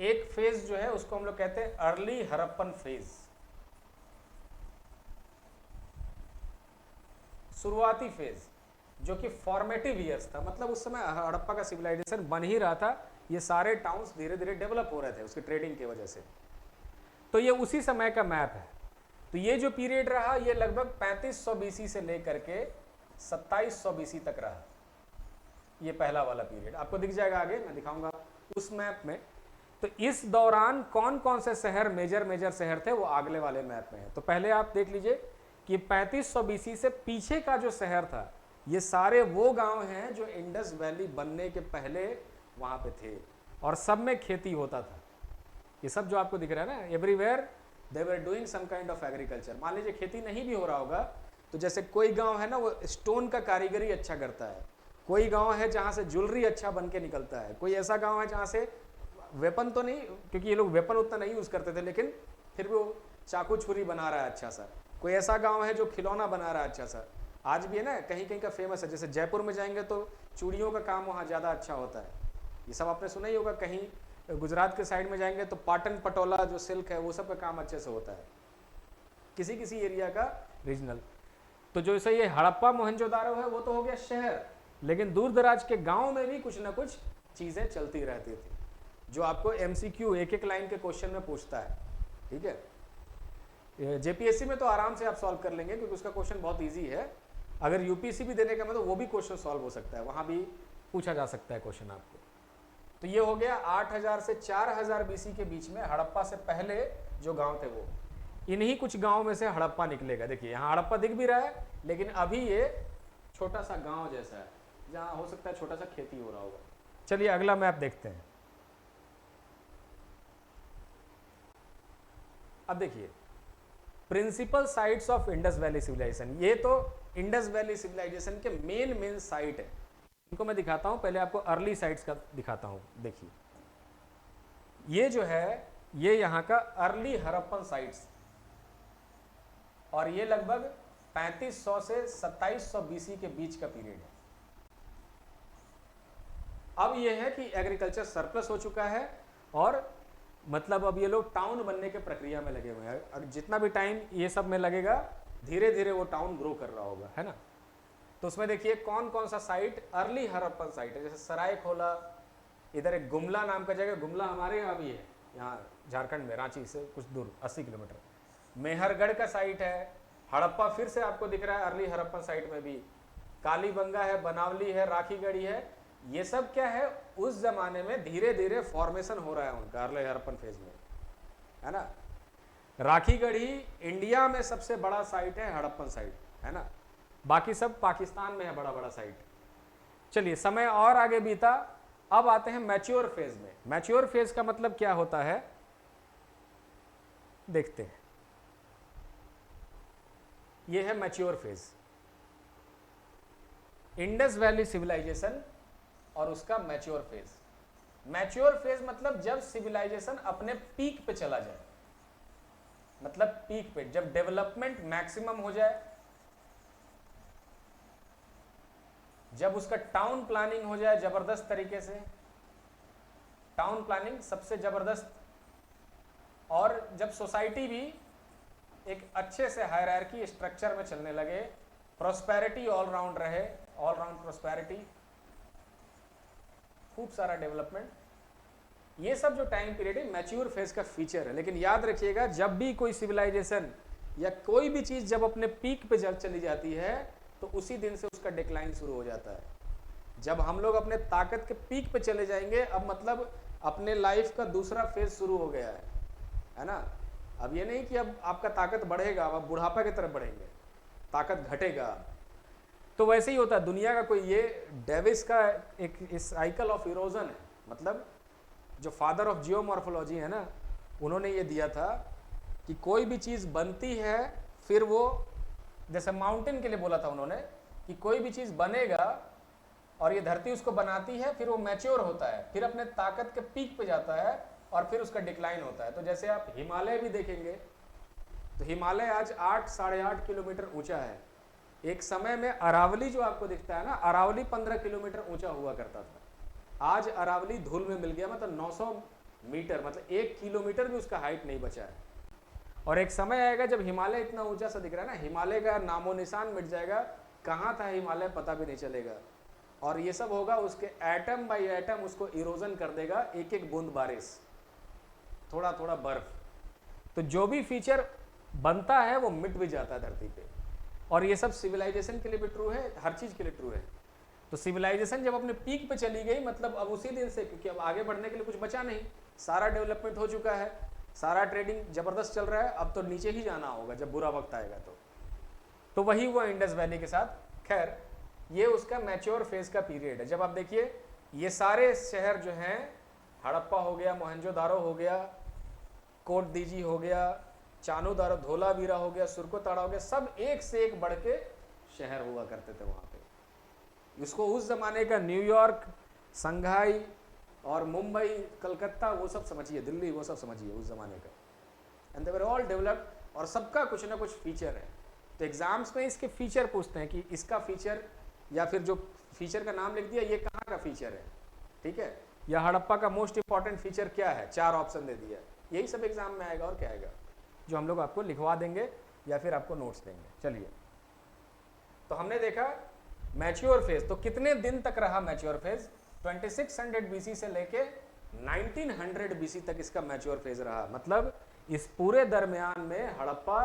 एक फेज जो है उसको हम लोग कहते हैं अर्ली हड़प्पन फेज, शुरुआती फेज, जो कि फॉर्मेटिव ईयर्स था, मतलब उस समय हड़प्पा का सिविलाइजेशन बन ही रहा था, ये सारे टाउन्स धीरे धीरे डेवलप हो रहे थे उसकी ट्रेडिंग की वजह से। तो ये उसी समय का मैप है। तो ये जो पीरियड रहा ये लगभग 3500 बीसी से लेकर के 2700 बीसी तक रहा, ये पहला वाला पीरियड आपको दिख जाएगा, आगे मैं दिखाऊंगा उस मैप में। तो इस दौरान कौन कौन से शहर मेजर शहर थे वो अगले वाले मैप में है। तो पहले आप देख लीजिए कि 3500 बीसी से पीछे का जो शहर था, ये सारे वो गांव हैं जो इंडस वैली बनने के पहले वहां पे थे, और सब में खेती होता था। ये सब जो आपको दिख रहा है ना, everywhere they were doing some kind of agriculture. मान लीजिए खेती नहीं भी हो रहा होगा, तो जैसे कोई गांव है ना वो स्टोन का कारीगरी अच्छा करता है, कोई गांव है जहां से ज्वेलरी अच्छा बन के निकलता है, कोई ऐसा गांव है जहां से वेपन तो नहीं, क्योंकि ये लोग वेपन उतना नहीं यूज करते थे, लेकिन फिर भी वो चाकू छुरी बना रहा है अच्छा सा, कोई ऐसा गांव है जो खिलौना बना रहा है अच्छा सा। आज भी है ना, कहीं कहीं का फेमस है, जैसे जयपुर में जाएंगे तो चूड़ियों का काम वहाँ ज़्यादा अच्छा होता है, ये सब आपने सुना ही होगा। कहीं गुजरात के साइड में जाएंगे तो पाटन पटोला जो सिल्क है वो सब का काम अच्छे से होता है, किसी किसी एरिया का रीजनल। तो जो जैसे ये हड़प्पा मोहनजोदारो है वो तो हो गया शहर, लेकिन दूर दराज के गाँव में भी कुछ ना कुछ चीज़ें चलती रहती थी, जो आपको MCQ एक लाइन के क्वेश्चन में पूछता है, ठीक है। JPSC में तो आराम से आप सॉल्व कर लेंगे क्योंकि उसका क्वेश्चन बहुत ईजी है। अगर UPSC भी देने का मतलब वो भी क्वेश्चन सॉल्व हो सकता है, वहां भी पूछा जा सकता है क्वेश्चन आपको। तो ये हो गया 8000 से 4000 बीसी के बीच में हड़प्पा से पहले जो गांव थे वो, इन्हीं कुछ गांव में से हड़प्पा निकलेगा। देखिए यहाँ हड़प्पा दिख भी रहा है, लेकिन अभी ये छोटा सा गांव जैसा है जहां हो सकता है छोटा सा खेती हो रहा होगा। चलिए अगला मैप देखते हैं। अब देखिए principal sites of Indus valley civilisation, ये तो इंडस वैली सिविलाइजेशन के मेन साइट है, इनको मैं दिखाता हूं। पहले आपको अर्ली साइट्स का दिखाता हूं। देखिए ये जो है ये यहाँ का अर्ली हड़प्पन साइट्स, और ये लगभग 3500 से 2700 बीसी के बीच का पीरियड है। अब ये है कि एग्रीकल्चर सरप्लस हो चुका है, और मतलब अब ये लोग टाउन बनने के प्रक्रिया में लगे हुए हैं। अब जितना भी टाइम ये सब में लगेगा, धीरे धीरे वो टाउन ग्रो कर रहा होगा, है ना। तो उसमें देखिए कौन कौन सा साइट अर्ली हड़प्पन साइट है, जैसे सरायखोला, इधर एक गुमला नाम का जगह, गुमला हमारे यहाँ भी है, यहाँ झारखंड में, रांची से कुछ दूर 80 किलोमीटर। मेहरगढ़ का साइट है, हड़प्पा फिर से आपको दिख रहा है अर्ली हड़प्पन साइट में भी, कालीबंगा है, बनावली है, राखीगढ़ी है। ये सब क्या है, उस जमाने में धीरे धीरे फॉर्मेशन हो रहा है उनका अर्ली हड़प्पन फेज में, है ना। राखीगढ़ी इंडिया में सबसे बड़ा साइट है हड़प्पन साइट, है ना, बाकी सब पाकिस्तान में है बड़ा बड़ा साइट। चलिए समय और आगे बीता, अब आते हैं मैच्योर फेज में। मैच्योर फेज का मतलब क्या होता है देखते हैं। ये है mature phase, Indus valley civilisation और उसका मैच्योर फेज। मैच्योर फेज मतलब जब सिविलाइजेशन अपने पीक पे चला जाए, मतलब पीक पे, जब डेवलपमेंट मैक्सिमम हो जाए, जब उसका टाउन प्लानिंग हो जाए जबरदस्त तरीके से, टाउन प्लानिंग सबसे जबरदस्त, और जब सोसाइटी भी एक अच्छे से हायरार्की स्ट्रक्चर में चलने लगे, प्रोस्पेरिटी ऑल राउंड रहे, ऑल राउंड प्रोस्पेरिटी, खूब सारा डेवलपमेंट। ये सब जो टाइम पीरियड है मैच्योर फेज का फीचर है। लेकिन याद रखिएगा, जब भी कोई सिविलाइजेशन या कोई भी चीज जब अपने पीक पे जब चली जाती है तो उसी दिन से उसका डिक्लाइन शुरू हो जाता है। जब हम लोग अपने ताकत के पीक पे चले जाएंगे, अब मतलब अपने लाइफ का दूसरा फेज शुरू हो गया है ना। अब ये नहीं कि अब आपका ताकत बढ़ेगा, अब आप बुढ़ापा की तरफ बढ़ेंगे, ताकत घटेगा। तो वैसे ही होता है दुनिया का कोई, ये डेविस का एक साइकिल ऑफ इरोजन है। मतलब जो फादर ऑफ जियोमॉर्फोलॉजी है ना, उन्होंने ये दिया था कि कोई भी चीज़ बनती है, फिर वो, जैसे माउंटेन के लिए बोला था उन्होंने कि कोई भी चीज़ बनेगा और ये धरती उसको बनाती है, फिर वो मैच्योर होता है, फिर अपने ताकत के पीक पे जाता है और फिर उसका डिक्लाइन होता है। तो जैसे आप हिमालय भी देखेंगे तो हिमालय आज 8 साढ़े 8 किलोमीटर ऊंचा है। एक समय में अरावली जो आपको दिखता है ना, अरावली 15 किलोमीटर ऊंचा हुआ करता था। आज अरावली धूल में मिल गया, मतलब 900 मीटर, मतलब 1 किलोमीटर भी उसका हाइट नहीं बचा है। और एक समय आएगा जब हिमालय इतना ऊंचा सा दिख रहा है ना, हिमालय का नामो निशान मिट जाएगा, कहाँ था हिमालय पता भी नहीं चलेगा। और ये सब होगा, उसके एटम बाई एटम उसको इरोजन कर देगा, एक एक बूंद बारिश, थोड़ा थोड़ा बर्फ। तो जो भी फीचर बनता है वो मिट भी जाता है धरती पे। और ये सब सिविलाइजेशन के लिए भी ट्रू है, हर चीज के लिए ट्रू है। तो सिविलाइजेशन जब अपने पीक पे चली गई, मतलब अब उसी दिन से, क्योंकि अब आगे बढ़ने के लिए कुछ बचा नहीं, सारा डेवलपमेंट हो चुका है, सारा ट्रेडिंग जबरदस्त चल रहा है, अब तो नीचे ही जाना होगा जब बुरा वक्त आएगा। तो वही हुआ इंडस वैली के साथ। खैर, ये उसका मैच्योर फेज का पीरियड है। जब आप देखिए ये सारे शहर जो हैं, हड़प्पा हो गया, मोहनजोदारो हो गया, कोट दीजी हो गया, चानूदारो, धोलावीरा हो गया, सुरकोताड़ा हो गया, सब एक से एक बढ़ के शहर हुआ करते थे वहाँ पे। इसको उस जमाने का न्यूयॉर्क, संघाई और मुंबई, कलकत्ता, वो सब समझिए, दिल्ली, वो सब समझिए उस जमाने का। And they were all developed, और सबका कुछ ना कुछ फीचर है। तो एग्जाम्स में इसके फीचर पूछते हैं कि इसका फीचर, या फिर जो फीचर का नाम लिख दिया ये कहाँ का फीचर है, ठीक है, या हड़प्पा का मोस्ट इंपॉर्टेंट फीचर क्या है, 4 ऑप्शन दे दिया। यही सब एग्जाम में आएगा और क्या आएगा, जो हम लोग आपको लिखवा देंगे या फिर आपको नोट्स देंगे। चलिए, तो हमने देखा मैच्योर फेज। तो कितने दिन तक रहा मैच्योर फेज? 2600 बीसी से लेके 1900 बीसी तक इसका मैच्योर फेज रहा। मतलब इस पूरे दरमियान में हड़प्पा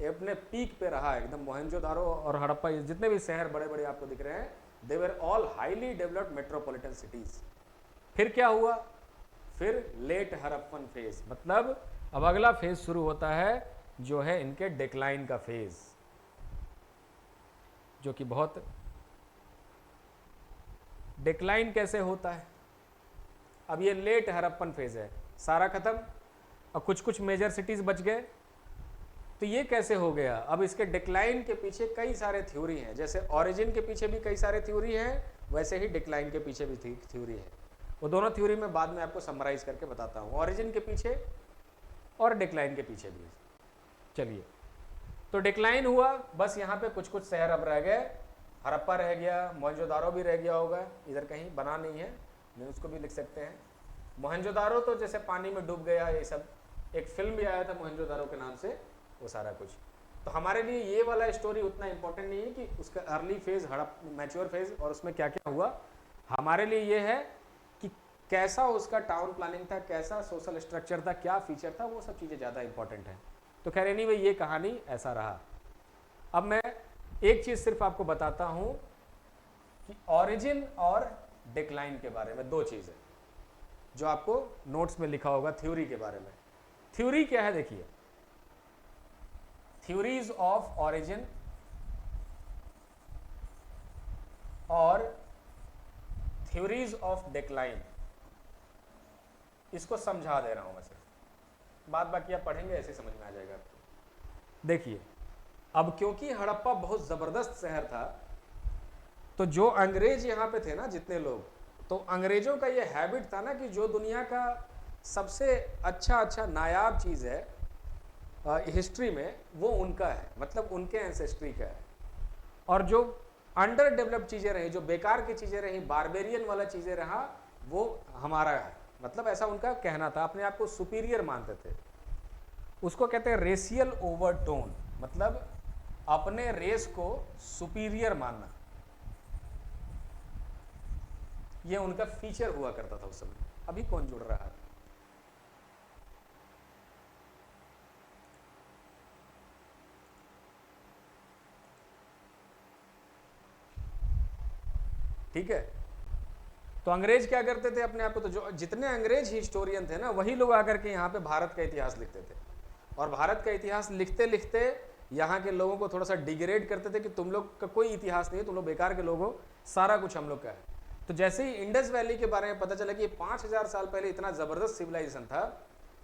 अपने पीक पे रहा एकदम। मोहनजोदारो और हड़प्पा, जितने भी शहर बड़े बड़े आपको दिख रहे हैं, they were all highly developed metropolitan cities. फिर क्या हुआ? फिर लेट हड़प्पन फेज, मतलब अब अगला फेज शुरू होता है जो है इनके डिक्लाइन का फेज, जो कि बहुत, डिक्लाइन कैसे होता है? अब ये लेट हड़प्पन फेज है, सारा खत्म, और कुछ कुछ मेजर सिटीज बच गए। तो ये कैसे हो गया? अब इसके डिक्लाइन के पीछे कई सारे थ्योरी हैं। जैसे ऑरिजिन के पीछे भी कई सारे थ्योरी हैं, वैसे ही डिक्लाइन के पीछे भी थ्योरी है। वो दोनों थ्योरी मैं बाद में आपको समराइज करके बताता हूँ, ऑरिजिन के पीछे और डिक्लाइन के पीछे भी। चलिए, तो डिक्लाइन हुआ, बस यहाँ पे कुछ कुछ शहर अब रह गए, हड़प्पा रह गया, मोहनजोदारो भी रह गया होगा, इधर कहीं बना नहीं है, नहीं उसको भी लिख सकते हैं। मोहनजोदारो तो जैसे पानी में डूब गया, ये सब, एक फिल्म भी आया था मोहनजोदारो के नाम से, वो सारा कुछ। तो हमारे लिए ये वाला स्टोरी उतना इंपॉर्टेंट नहीं है कि उसका अर्ली फेज, मैच्योर फेज और उसमें क्या क्या हुआ। हमारे लिए ये है कि कैसा उसका टाउन प्लानिंग था, कैसा सोशल स्ट्रक्चर था, क्या फीचर था, वो सब चीज़ें ज़्यादा इंपॉर्टेंट है। तो खैर एनीवे ये कहानी ऐसा रहा। अब मैं एक चीज़ सिर्फ आपको बताता हूँ कि ऑरिजिन और डिक्लाइन के बारे में, 2 चीज़ें जो आपको नोट्स में लिखा होगा थ्योरी के बारे में। थ्योरी क्या है? देखिए, थ्योरीज ऑफ ऑरिजिन और थ्योरीज ऑफ डिक्लाइन, इसको समझा दे रहा हूं मैं सिर्फ, बात बाकी आप पढ़ेंगे ऐसे समझ में आ जाएगा आपको। देखिए, अब क्योंकि हड़प्पा बहुत जबरदस्त शहर था, तो जो अंग्रेज यहाँ पे थे ना, जितने लोग, तो अंग्रेजों का ये हैबिट था ना कि जो दुनिया का सबसे अच्छा नायाब चीज़ है हिस्ट्री में, वो उनका है, मतलब उनके एंसेस्ट्री का है। और जो अंडर डेवलप्ड चीज़ें रही, जो बेकार की चीज़ें रही, बारबेरियन वाला चीज़ें रहा, वो हमारा है। मतलब ऐसा उनका कहना था, अपने आप को सुपीरियर मानते थे। उसको कहते हैं रेशियल ओवरटोन, मतलब अपने रेस को सुपीरियर मानना। ये उनका फीचर हुआ करता था उस समय। अभी कौन जुड़ रहा है? ठीक है, तो अंग्रेज क्या करते थे अपने आप को, तो जो जितने अंग्रेज हिस्टोरियन थे ना, वही लोग आकर के यहाँ पे भारत का इतिहास लिखते थे, और भारत का इतिहास लिखते लिखते यहाँ के लोगों को थोड़ा सा डिग्रेड करते थे कि तुम लोग का कोई इतिहास नहीं है, तुम लोग बेकार के लोग हो, सारा कुछ हम लोग का है। तो जैसे ही इंडस वैली के बारे में पता चला कि 5000 साल पहले इतना जबरदस्त सिविलाइजेशन था,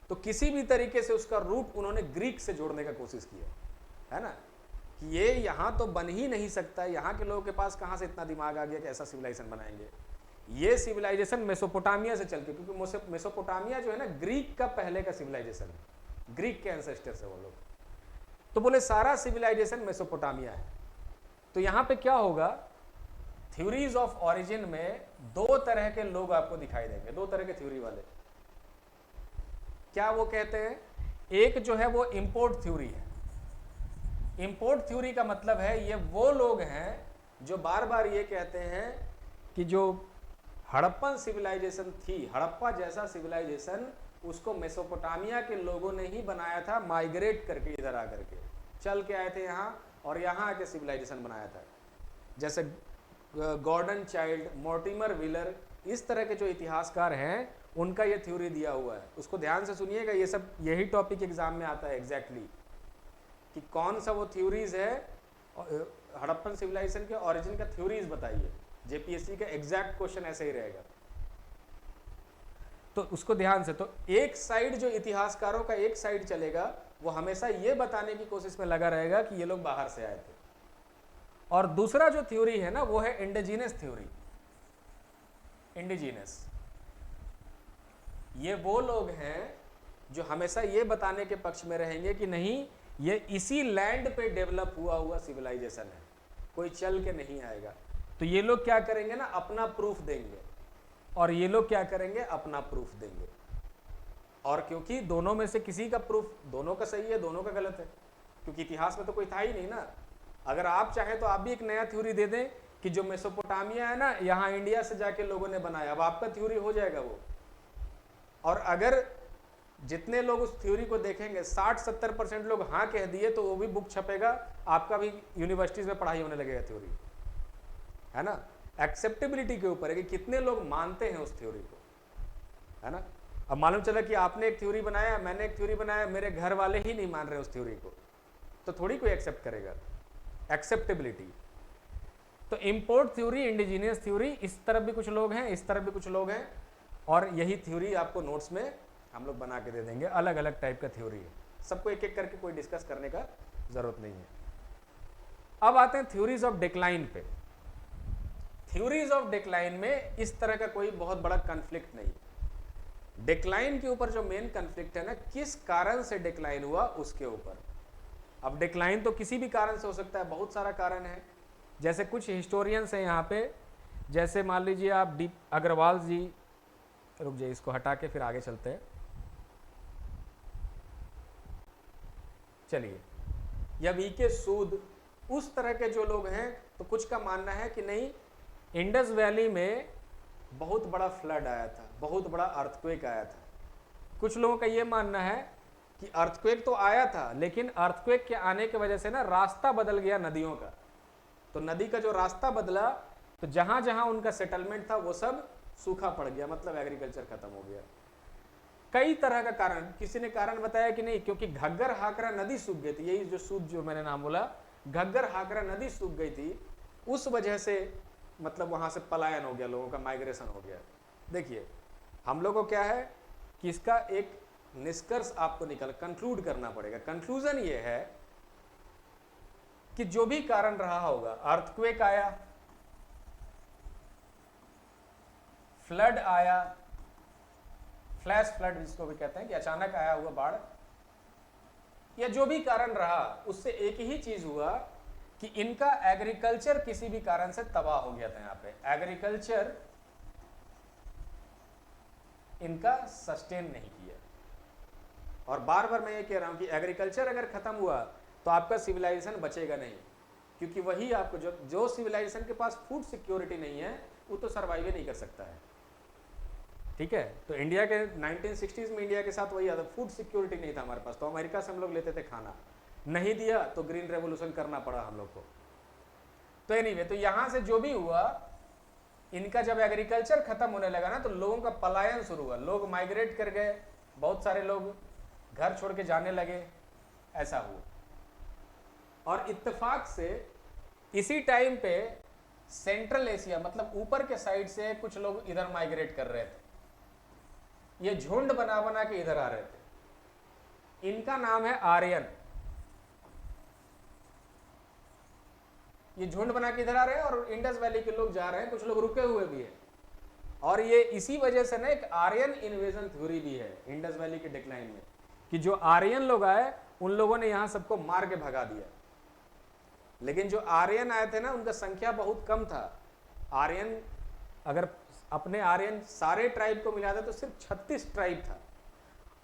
तो किसी भी तरीके से उसका रूट उन्होंने ग्रीक से जोड़ने का कोशिश किया, है ना, कि ये यहाँ तो बन ही नहीं सकता, यहाँ के लोगों के पास कहाँ से इतना दिमाग आ गया कि ऐसा सिविलाइजेशन बनाएंगे। ये सिविलाइजेशन मेसोपोटामिया से चल के, क्योंकि मेसोपोटामिया जो है ना ग्रीक का पहले का सिविलाइजेशन है, ग्रीक के एंसेस्टर्स है वो लोग, तो बोले सारा सिविलाइजेशन मेसोपोटामिया है। तो यहाँ पे क्या होगा, थ्योरीज ऑफ ओरिजिन में दो तरह के लोग आपको दिखाई देंगे, दो तरह के थ्योरी वाले। क्या वो कहते हैं, एक जो है वो इंपोर्ट थ्योरी है। इंपोर्ट थ्योरी का मतलब है ये वो लोग हैं जो बार बार ये कहते हैं कि जो हड़प्पन सिविलाइजेशन थी, हड़प्पा जैसा सिविलाइजेशन, उसको मेसोपोटामिया के लोगों ने ही बनाया था, माइग्रेट करके इधर आकर के चल के आए थे यहाँ, और यहाँ आके सिविलाइजेशन बनाया था। जैसे गॉर्डन चाइल्ड, मोर्टिमर व्हीलर, इस तरह के जो इतिहासकार हैं उनका ये थ्योरी दिया हुआ है। उसको ध्यान से सुनिएगा, ये सब यही टॉपिक एग्जाम में आता है एग्जैक्टली, कि कौन सा वो थ्योरीज है हड़प्पन सिविलाइजेशन के ओरिजिन का थ्योरीज बताइए। जेपीएससी का एग्जैक्ट क्वेश्चन ऐसे ही रहेगा, तो उसको ध्यान से। तो एक साइड जो इतिहासकारों का एक साइड चलेगा, वो हमेशा ये बताने की कोशिश में लगा रहेगा कि ये लोग बाहर से आए थे, और दूसरा जो थ्योरी है ना वो है इंडिजिनस थ्योरी। इंडिजिनस, ये वो लोग हैं जो हमेशा ये बताने के पक्ष में रहेंगे कि नहीं, ये इसी लैंड पे डेवलप हुआ सिविलाइजेशन है, कोई चल के नहीं आएगा। तो ये लोग क्या करेंगे ना, अपना प्रूफ देंगे, और ये लोग क्या करेंगे, अपना प्रूफ देंगे। और क्योंकि दोनों में से किसी का प्रूफ, दोनों का सही है दोनों का गलत है, क्योंकि इतिहास में तो कोई था ही नहीं ना। अगर आप चाहें तो आप भी एक नया थ्योरी दे दें कि जो मेसोपोटामिया है ना, यहाँ इंडिया से जाके लोगों ने बनाया, अब आपका थ्योरी हो जाएगा वो। और अगर जितने लोग उस थ्योरी को देखेंगे 60-70% लोग हाँ कह दिए, तो वो भी बुक छपेगा, आपका भी यूनिवर्सिटीज में पढ़ाई होने लगेगा थ्योरी, है ना। एक्सेप्टेबिलिटी के ऊपर है कि कितने लोग मानते हैं उस थ्योरी को, है ना। अब मालूम चला कि आपने एक थ्योरी बनाया, मैंने एक थ्योरी बनाया, मेरे घर वाले ही नहीं मान रहे उस थ्योरी को, तो थोड़ी कोई एक्सेप्ट करेगा। एक्सेप्टेबिलिटी। तो इंपोर्ट थ्योरी, इंडिजिनियस थ्योरी, इस तरफ भी कुछ लोग हैं, इस तरफ भी कुछ लोग हैं, और यही थ्योरी आपको नोट्स में हम लोग बना के दे देंगे। अलग अलग टाइप का थ्योरी है, सबको एक एक करके कोई डिस्कस करने का जरूरत नहीं है। अब आते हैं थ्योरीज ऑफ डिक्लाइन पे। थ्योरीज ऑफ डिक्लाइन में इस तरह का कोई बहुत बड़ा कन्फ्लिक्ट नहीं। डिक्लाइन के ऊपर जो मेन कन्फ्लिक्ट है ना, किस कारण से डिक्लाइन हुआ उसके ऊपर। अब डिक्लाइन तो किसी भी कारण से हो सकता है, बहुत सारा कारण है। जैसे कुछ हिस्टोरियंस हैं यहाँ पे, जैसे मान लीजिए आप डी अग्रवाल जी, रुक जाइए इसको हटा के फिर आगे चलते हैं, चलिए, या वीके सूद, उस तरह के जो लोग हैं, तो कुछ का मानना है कि नहीं, इंडस वैली में बहुत बड़ा फ्लड आया था, बहुत बड़ा अर्थक्वेक आया था। कुछ लोगों का ये मानना है कि अर्थक्वेक तो आया था, लेकिन अर्थक्वेक के आने की वजह से ना रास्ता बदल गया नदियों का, तो नदी का जो रास्ता बदला, तो जहां जहां उनका सेटलमेंट था वो सब सूखा पड़ गया, मतलब एग्रीकल्चर खत्म हो गया। कई तरह का कारण, किसी ने कारण बताया कि नहीं, क्योंकि घग्गर हाकरा नदी सूख गई थी, यही जो सूद जो मैंने नाम बोला, घग्गर हाकरा नदी सूख गई थी, उस वजह से मतलब वहां से पलायन हो गया, लोगों का माइग्रेशन हो गया। देखिए, हम लोगों को क्या है कि इसका एक निष्कर्ष आपको कंक्लूड करना पड़ेगा। कंक्लूजन ये है कि जो भी कारण रहा होगा, अर्थक्वेक आया, फ्लड आया, फ्लैश फ्लड जिसको भी कहते हैं कि अचानक आया हुआ बाढ़, या जो भी कारण रहा, उससे एक ही चीज हुआ कि इनका एग्रीकल्चर किसी भी कारण से तबाह हो गया था। यहाँ पे एग्रीकल्चर इनका सस्टेन नहीं किया। और बार बार मैं ये कह रहा हूँ कि एग्रीकल्चर अगर खत्म हुआ तो आपका सिविलाइजेशन बचेगा नहीं, क्योंकि वही आपको जो सिविलाइजेशन के पास फूड सिक्योरिटी नहीं है वो तो सर्वाइव ही नहीं कर सकता है। ठीक है, तो इंडिया के 1960s में इंडिया के साथ वही आता, फूड सिक्योरिटी नहीं था हमारे पास, तो अमेरिका से हम लोग लेते थे खाना, नहीं दिया तो ग्रीन रेवोल्यूशन करना पड़ा हम लोग को। तो एनीवे, तो यहाँ से जो भी हुआ, इनका जब एग्रीकल्चर खत्म होने लगा ना तो लोगों का पलायन शुरू हुआ, लोग माइग्रेट कर गए, बहुत सारे लोग घर छोड़ के जाने लगे, ऐसा हुआ। और इत्तेफाक से इसी टाइम पे सेंट्रल एशिया मतलब ऊपर के साइड से कुछ लोग इधर माइग्रेट कर रहे थे, ये झुंड बना बना के इधर आ रहे थे। इनका नाम है आर्यन। ये झुंड बना के इधर आ रहे हैं और इंडस वैली के लोग जा रहे हैं, कुछ लोग रुके हुए भी हैं। और ये इसी वजह से ना एक आर्यन इन्वेजन थ्योरी भी है इंडस वैली के डिक्लाइन में, कि जो आर्यन लोग आए उन लोगों ने यहां सबको मार के भगा दिया। लेकिन जो आर्यन आए थे ना उनका संख्या बहुत कम था। आर्यन अगर अपने आर्यन सारे ट्राइब को मिला था तो सिर्फ 36 ट्राइब था,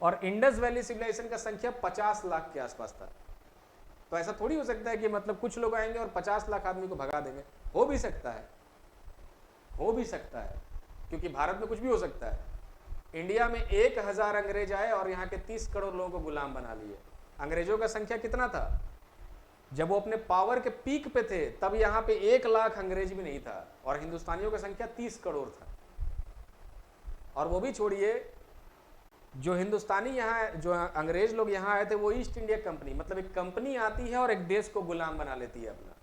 और इंडस वैली सिविलाइजेशन का संख्या 50 लाख के आसपास था। तो ऐसा थोड़ी हो सकता है कि मतलब कुछ लोग आएंगे और 50 लाख आदमी को भगा देंगे। हो भी सकता है, हो भी सकता है, क्योंकि भारत में कुछ भी हो सकता है। इंडिया में 1000 अंग्रेज आए और यहाँ के 30 करोड़ लोगों को गुलाम बना लिए। अंग्रेजों का संख्या कितना था जब वो अपने पावर के पीक पे थे? तब यहाँ पे 1 लाख अंग्रेज भी नहीं था, और हिंदुस्तानियों का संख्या 30 करोड़ था। और वो भी छोड़िए, जो हिंदुस्तानी यहाँ, जो अंग्रेज लोग यहाँ आए थे वो ईस्ट इंडिया कंपनी, मतलब एक कंपनी आती है और एक देश को गुलाम बना लेती है अपना।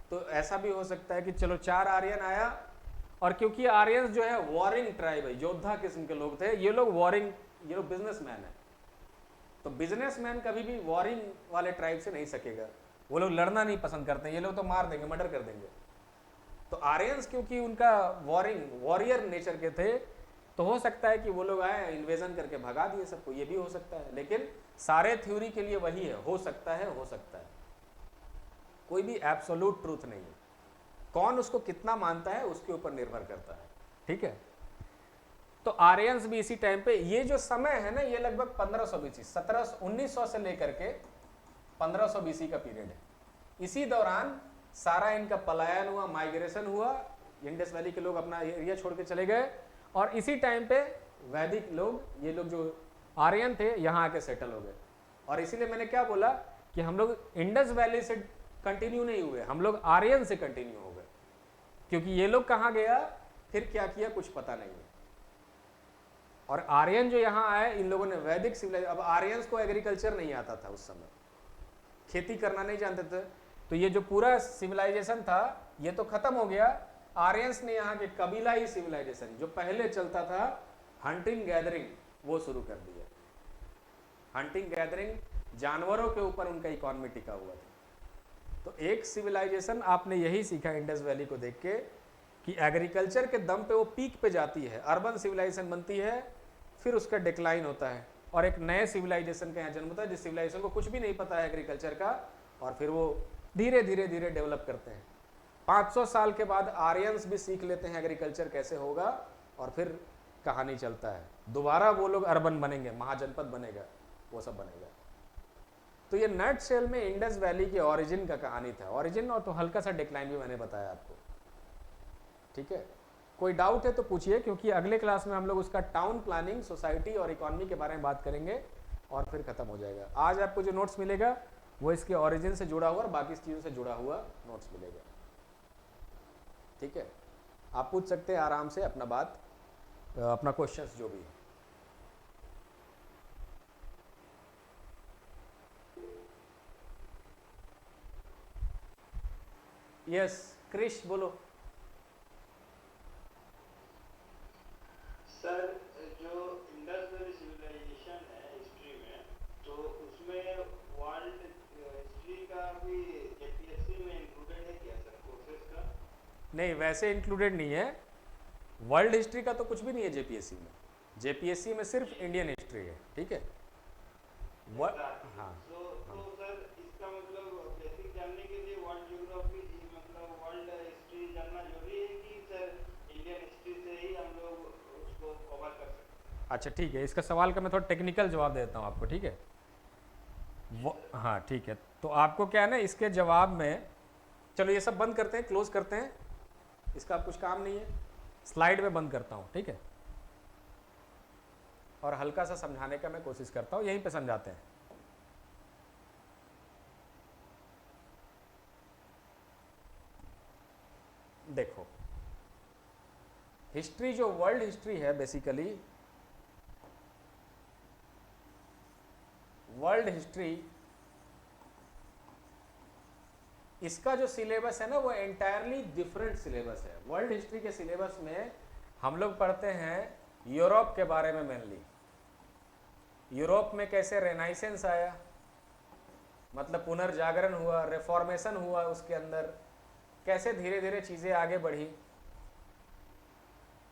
तो ऐसा भी हो सकता है कि चलो 4 आर्यन आया, और क्योंकि आर्यंस जो है वॉरिंग ट्राइब है, योद्धा किस्म के लोग थे, ये लोग वॉरिंग, ये लोग बिजनेसमैन है। तो बिजनेसमैन कभी भी वॉरिंग वाले ट्राइब से नहीं सकेगा, वो लोग लड़ना नहीं पसंद करते, ये लोग तो मार देंगे, मर्डर कर देंगे। तो आर्यंस क्योंकि उनका वॉरियर नेचर के थे, तो हो सकता है कि वो लोग आए इन्वेजन करके भगा दिए सबको, ये भी हो सकता है। लेकिन सारे थ्योरी के लिए वही है, हो सकता है, हो सकता है, कोई भी एब्सोल्यूट ट्रूथ नहीं है। कौन उसको कितना मानता है उसके ऊपर निर्भर करता है। ठीक है, तो आर्यंस भी इसी टाइम पे, ये जो समय है ना ये लगभग 1500 बीसी, 1900 से लेकर के 1500 बीसी का पीरियड है। इसी दौरान सारा इनका पलायन हुआ, माइग्रेशन हुआ, इंडस वैली के लोग अपना एरिया छोड़ के चले गए, और इसी टाइम पे वैदिक लोग, ये लोग जो आर्यन थे यहाँ आके सेटल हो गए। और इसीलिए मैंने क्या बोला कि हम लोग इंडस वैली से कंटिन्यू नहीं हुए, हम लोग आर्यन से कंटिन्यू हो गए, क्योंकि ये लोग कहाँ गया फिर क्या किया कुछ पता नहीं है। और आर्यन जो यहाँ आए, इन लोगों ने वैदिक सिविलाइजेशन, अब आर्यंस को एग्रीकल्चर नहीं आता था उस समय, खेती करना नहीं जानते थे, तो ये जो पूरा सिविलाइजेशन था ये तो खत्म हो गया। आर्यंस ने यहाँ के कबीलाई सिविलाइजेशन जो पहले चलता था, हंटिंग गैदरिंग, वो शुरू कर दिया। हंटिंग गैदरिंग, जानवरों के ऊपर उनका इकोनॉमी टिका हुआ था। तो एक सिविलाइजेशन आपने यही सीखा इंडस वैली को देख के कि एग्रीकल्चर के दम पे वो पीक पे जाती है, अर्बन सिविलाइजेशन बनती है, फिर उसका डिक्लाइन होता है और एक नए सिविलाइजेशन का यहाँ जन्म होता है, जिस सिविलाइजेशन को कुछ भी नहीं पता है एग्रीकल्चर का, और फिर वो धीरे धीरे धीरे डेवलप करते हैं। 500 साल के बाद आर्यंस भी सीख लेते हैं एग्रीकल्चर कैसे होगा, और फिर कहानी चलता है, दोबारा वो लोग अर्बन बनेंगे, महाजनपद बनेगा, वो सब बनेगा। तो ये नट शेल में इंडस वैली की ओरिजिन का कहानी था, ओरिजिन और तो हल्का सा डिक्लाइन भी मैंने बताया आपको। ठीक है, कोई डाउट है तो पूछिए, क्योंकि अगले क्लास में हम लोग उसका टाउन प्लानिंग, सोसाइटी और इकोनॉमी के बारे में बात करेंगे और फिर खत्म हो जाएगा। आज आपको जो नोट्स मिलेगा वो इसके ओरिजिन से जुड़ा हुआ और बाकी चीज़ों से जुड़ा हुआ नोट्स मिलेगा। ठीक है, आप पूछ सकते हैं आराम से अपना बात, अपना क्वेश्चंस जो भी है। यस क्रिश बोलो। सर, जो इंडस वैली सिविलाइजेशन है हिस्ट्री में, तो उसमें वर्ल्ड हिस्ट्री का भी जेपीएससी में इंक्लूडेड है क्या सर, कोर्सेज का? नहीं, वैसे इंक्लूडेड नहीं है, वर्ल्ड हिस्ट्री का तो कुछ भी नहीं है जेपीएससी में। जेपीएससी में सिर्फ इंडियन हिस्ट्री है। ठीक है, हाँ। तो सर इसका मतलब बेसिक जानने के लिए वर्ल्ड ज्योग्राफी, मतलब वर्ल्ड हिस्ट्री जानना जरूरी है कि सर इंडियन हिस्ट्री से ही हम लोग उसको कवर कर सकते हैं? अच्छा ठीक है, इसका सवाल का मैं थोड़ा टेक्निकल जवाब देता हूँ आपको, ठीक है। हाँ ठीक है, तो आपको क्या है ना, इसके जवाब में, चलो ये सब बंद करते हैं, क्लोज करते हैं, इसका अब कुछ काम नहीं है, स्लाइड में बंद करता हूँ, ठीक है। और हल्का सा समझाने का मैं कोशिश करता हूँ, यहीं पे समझाते हैं। देखो, हिस्ट्री जो वर्ल्ड हिस्ट्री है, बेसिकली वर्ल्ड हिस्ट्री, इसका जो सिलेबस है ना वो एंटायरली डिफरेंट सिलेबस है। वर्ल्ड हिस्ट्री के सिलेबस में हम लोग पढ़ते हैं यूरोप के बारे में मेनली, यूरोप में कैसे रेनाइसेंस आया, मतलब पुनर्जागरण हुआ, रिफॉर्मेशन हुआ, उसके अंदर कैसे धीरे धीरे चीज़ें आगे बढ़ी,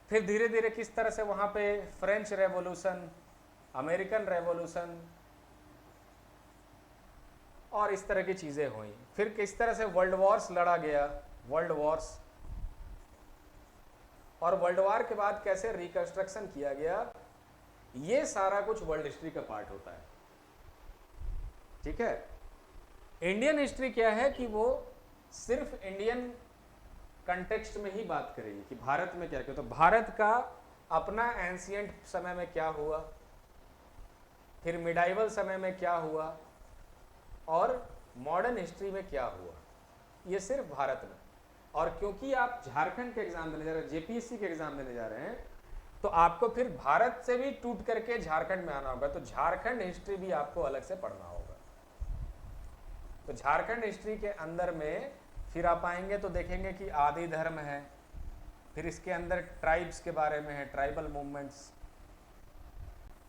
फिर धीरे धीरे किस तरह से वहाँ पे फ्रेंच रेवोल्यूशन, अमेरिकन रेवोल्यूशन और इस तरह की चीज़ें हुई, फिर किस तरह से वर्ल्ड वॉर्स लड़ा गया, वर्ल्ड वॉर्स, और वर्ल्ड वॉर के बाद कैसे रिकंस्ट्रक्शन किया गया, ये सारा कुछ वर्ल्ड हिस्ट्री का पार्ट होता है, ठीक है। इंडियन हिस्ट्री क्या है कि वो सिर्फ इंडियन कंटेक्स्ट में ही बात करेगी कि भारत में क्या किया, तो भारत का अपना एंशिएंट समय में क्या हुआ, फिर मिडाइवल समय में क्या हुआ, और मॉडर्न हिस्ट्री में क्या हुआ, ये सिर्फ भारत में। और क्योंकि आप झारखंड के एग्जाम देने जा रहे हैं, जेपीएससी के एग्जाम देने जा रहे हैं, तो आपको फिर भारत से भी टूट करके झारखंड में आना होगा, तो झारखंड हिस्ट्री भी आपको अलग से पढ़ना होगा। तो झारखंड हिस्ट्री के अंदर में फिर आप आएंगे तो देखेंगे कि आदि धर्म है, फिर इसके अंदर ट्राइब्स के बारे में है, ट्राइबल मूवमेंट्स,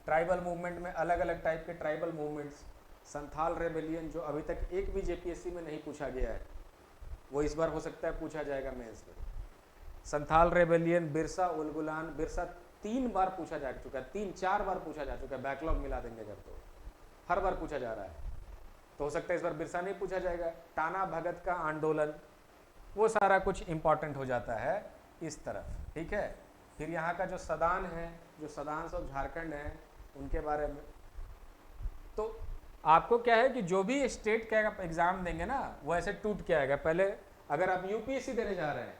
ट्राइबल मूवमेंट में अलग अलग टाइप के ट्राइबल मूवमेंट्स, संथाल रेबेलियन जो अभी तक एक भी जेपीएससी में नहीं पूछा गया है, वो इस बार हो सकता है पूछा जाएगा मेंस में। संथाल रेबेलियन, बिरसा उलगुलान, बिरसा 3 बार पूछा जा चुका है, 3-4 बार पूछा जा चुका है, बैकलॉग मिला देंगे जब तो हर बार पूछा जा रहा है, तो हो सकता है इस बार बिरसा नहीं पूछा जाएगा। टाना भगत का आंदोलन, वो सारा कुछ इंपॉर्टेंट हो जाता है इस तरफ, ठीक है। फिर यहाँ का जो सदान है, जो सदान ऑफ झारखंड है, उनके बारे में। तो आपको क्या है कि जो भी स्टेट का एग्जाम देंगे ना वो ऐसे टूट के आएगा। पहले अगर आप यूपीएससी देने जा रहे हैं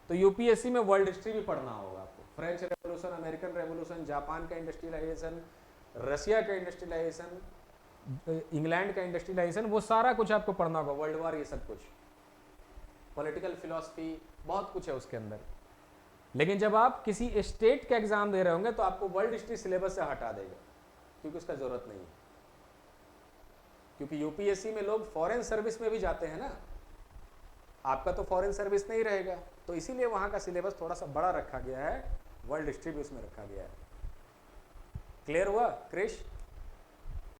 तो यूपीएससी में वर्ल्ड हिस्ट्री भी पढ़ना होगा आपको, French revolution, American revolution, Japan का इंडस्ट्रियलाइजेशन, रशिया का इंडस्ट्रियलाइजेशन, इंग्लैंड का इंडस्ट्रियलाइजेशन, वो सारा कुछ आपको पढ़ना होगा, वर्ल्ड वॉर, ये सब कुछ, पॉलिटिकल फिलॉसफी, बहुत कुछ है उसके अंदर। लेकिन जब आप किसी स्टेट का एग्जाम दे रहे होंगे तो आपको वर्ल्ड हिस्ट्री सिलेबस से हटा देगा, क्योंकि उसका जरूरत नहीं है, क्योंकि यूपीएससी में लोग फॉरेन सर्विस में भी जाते हैं ना, आपका तो फॉरेन सर्विस नहीं रहेगा, तो इसीलिए वहाँ का सिलेबस थोड़ा सा बड़ा रखा गया है, वर्ल्ड हिस्ट्री भी उसमें रखा गया है। क्लियर हुआ क्रिश?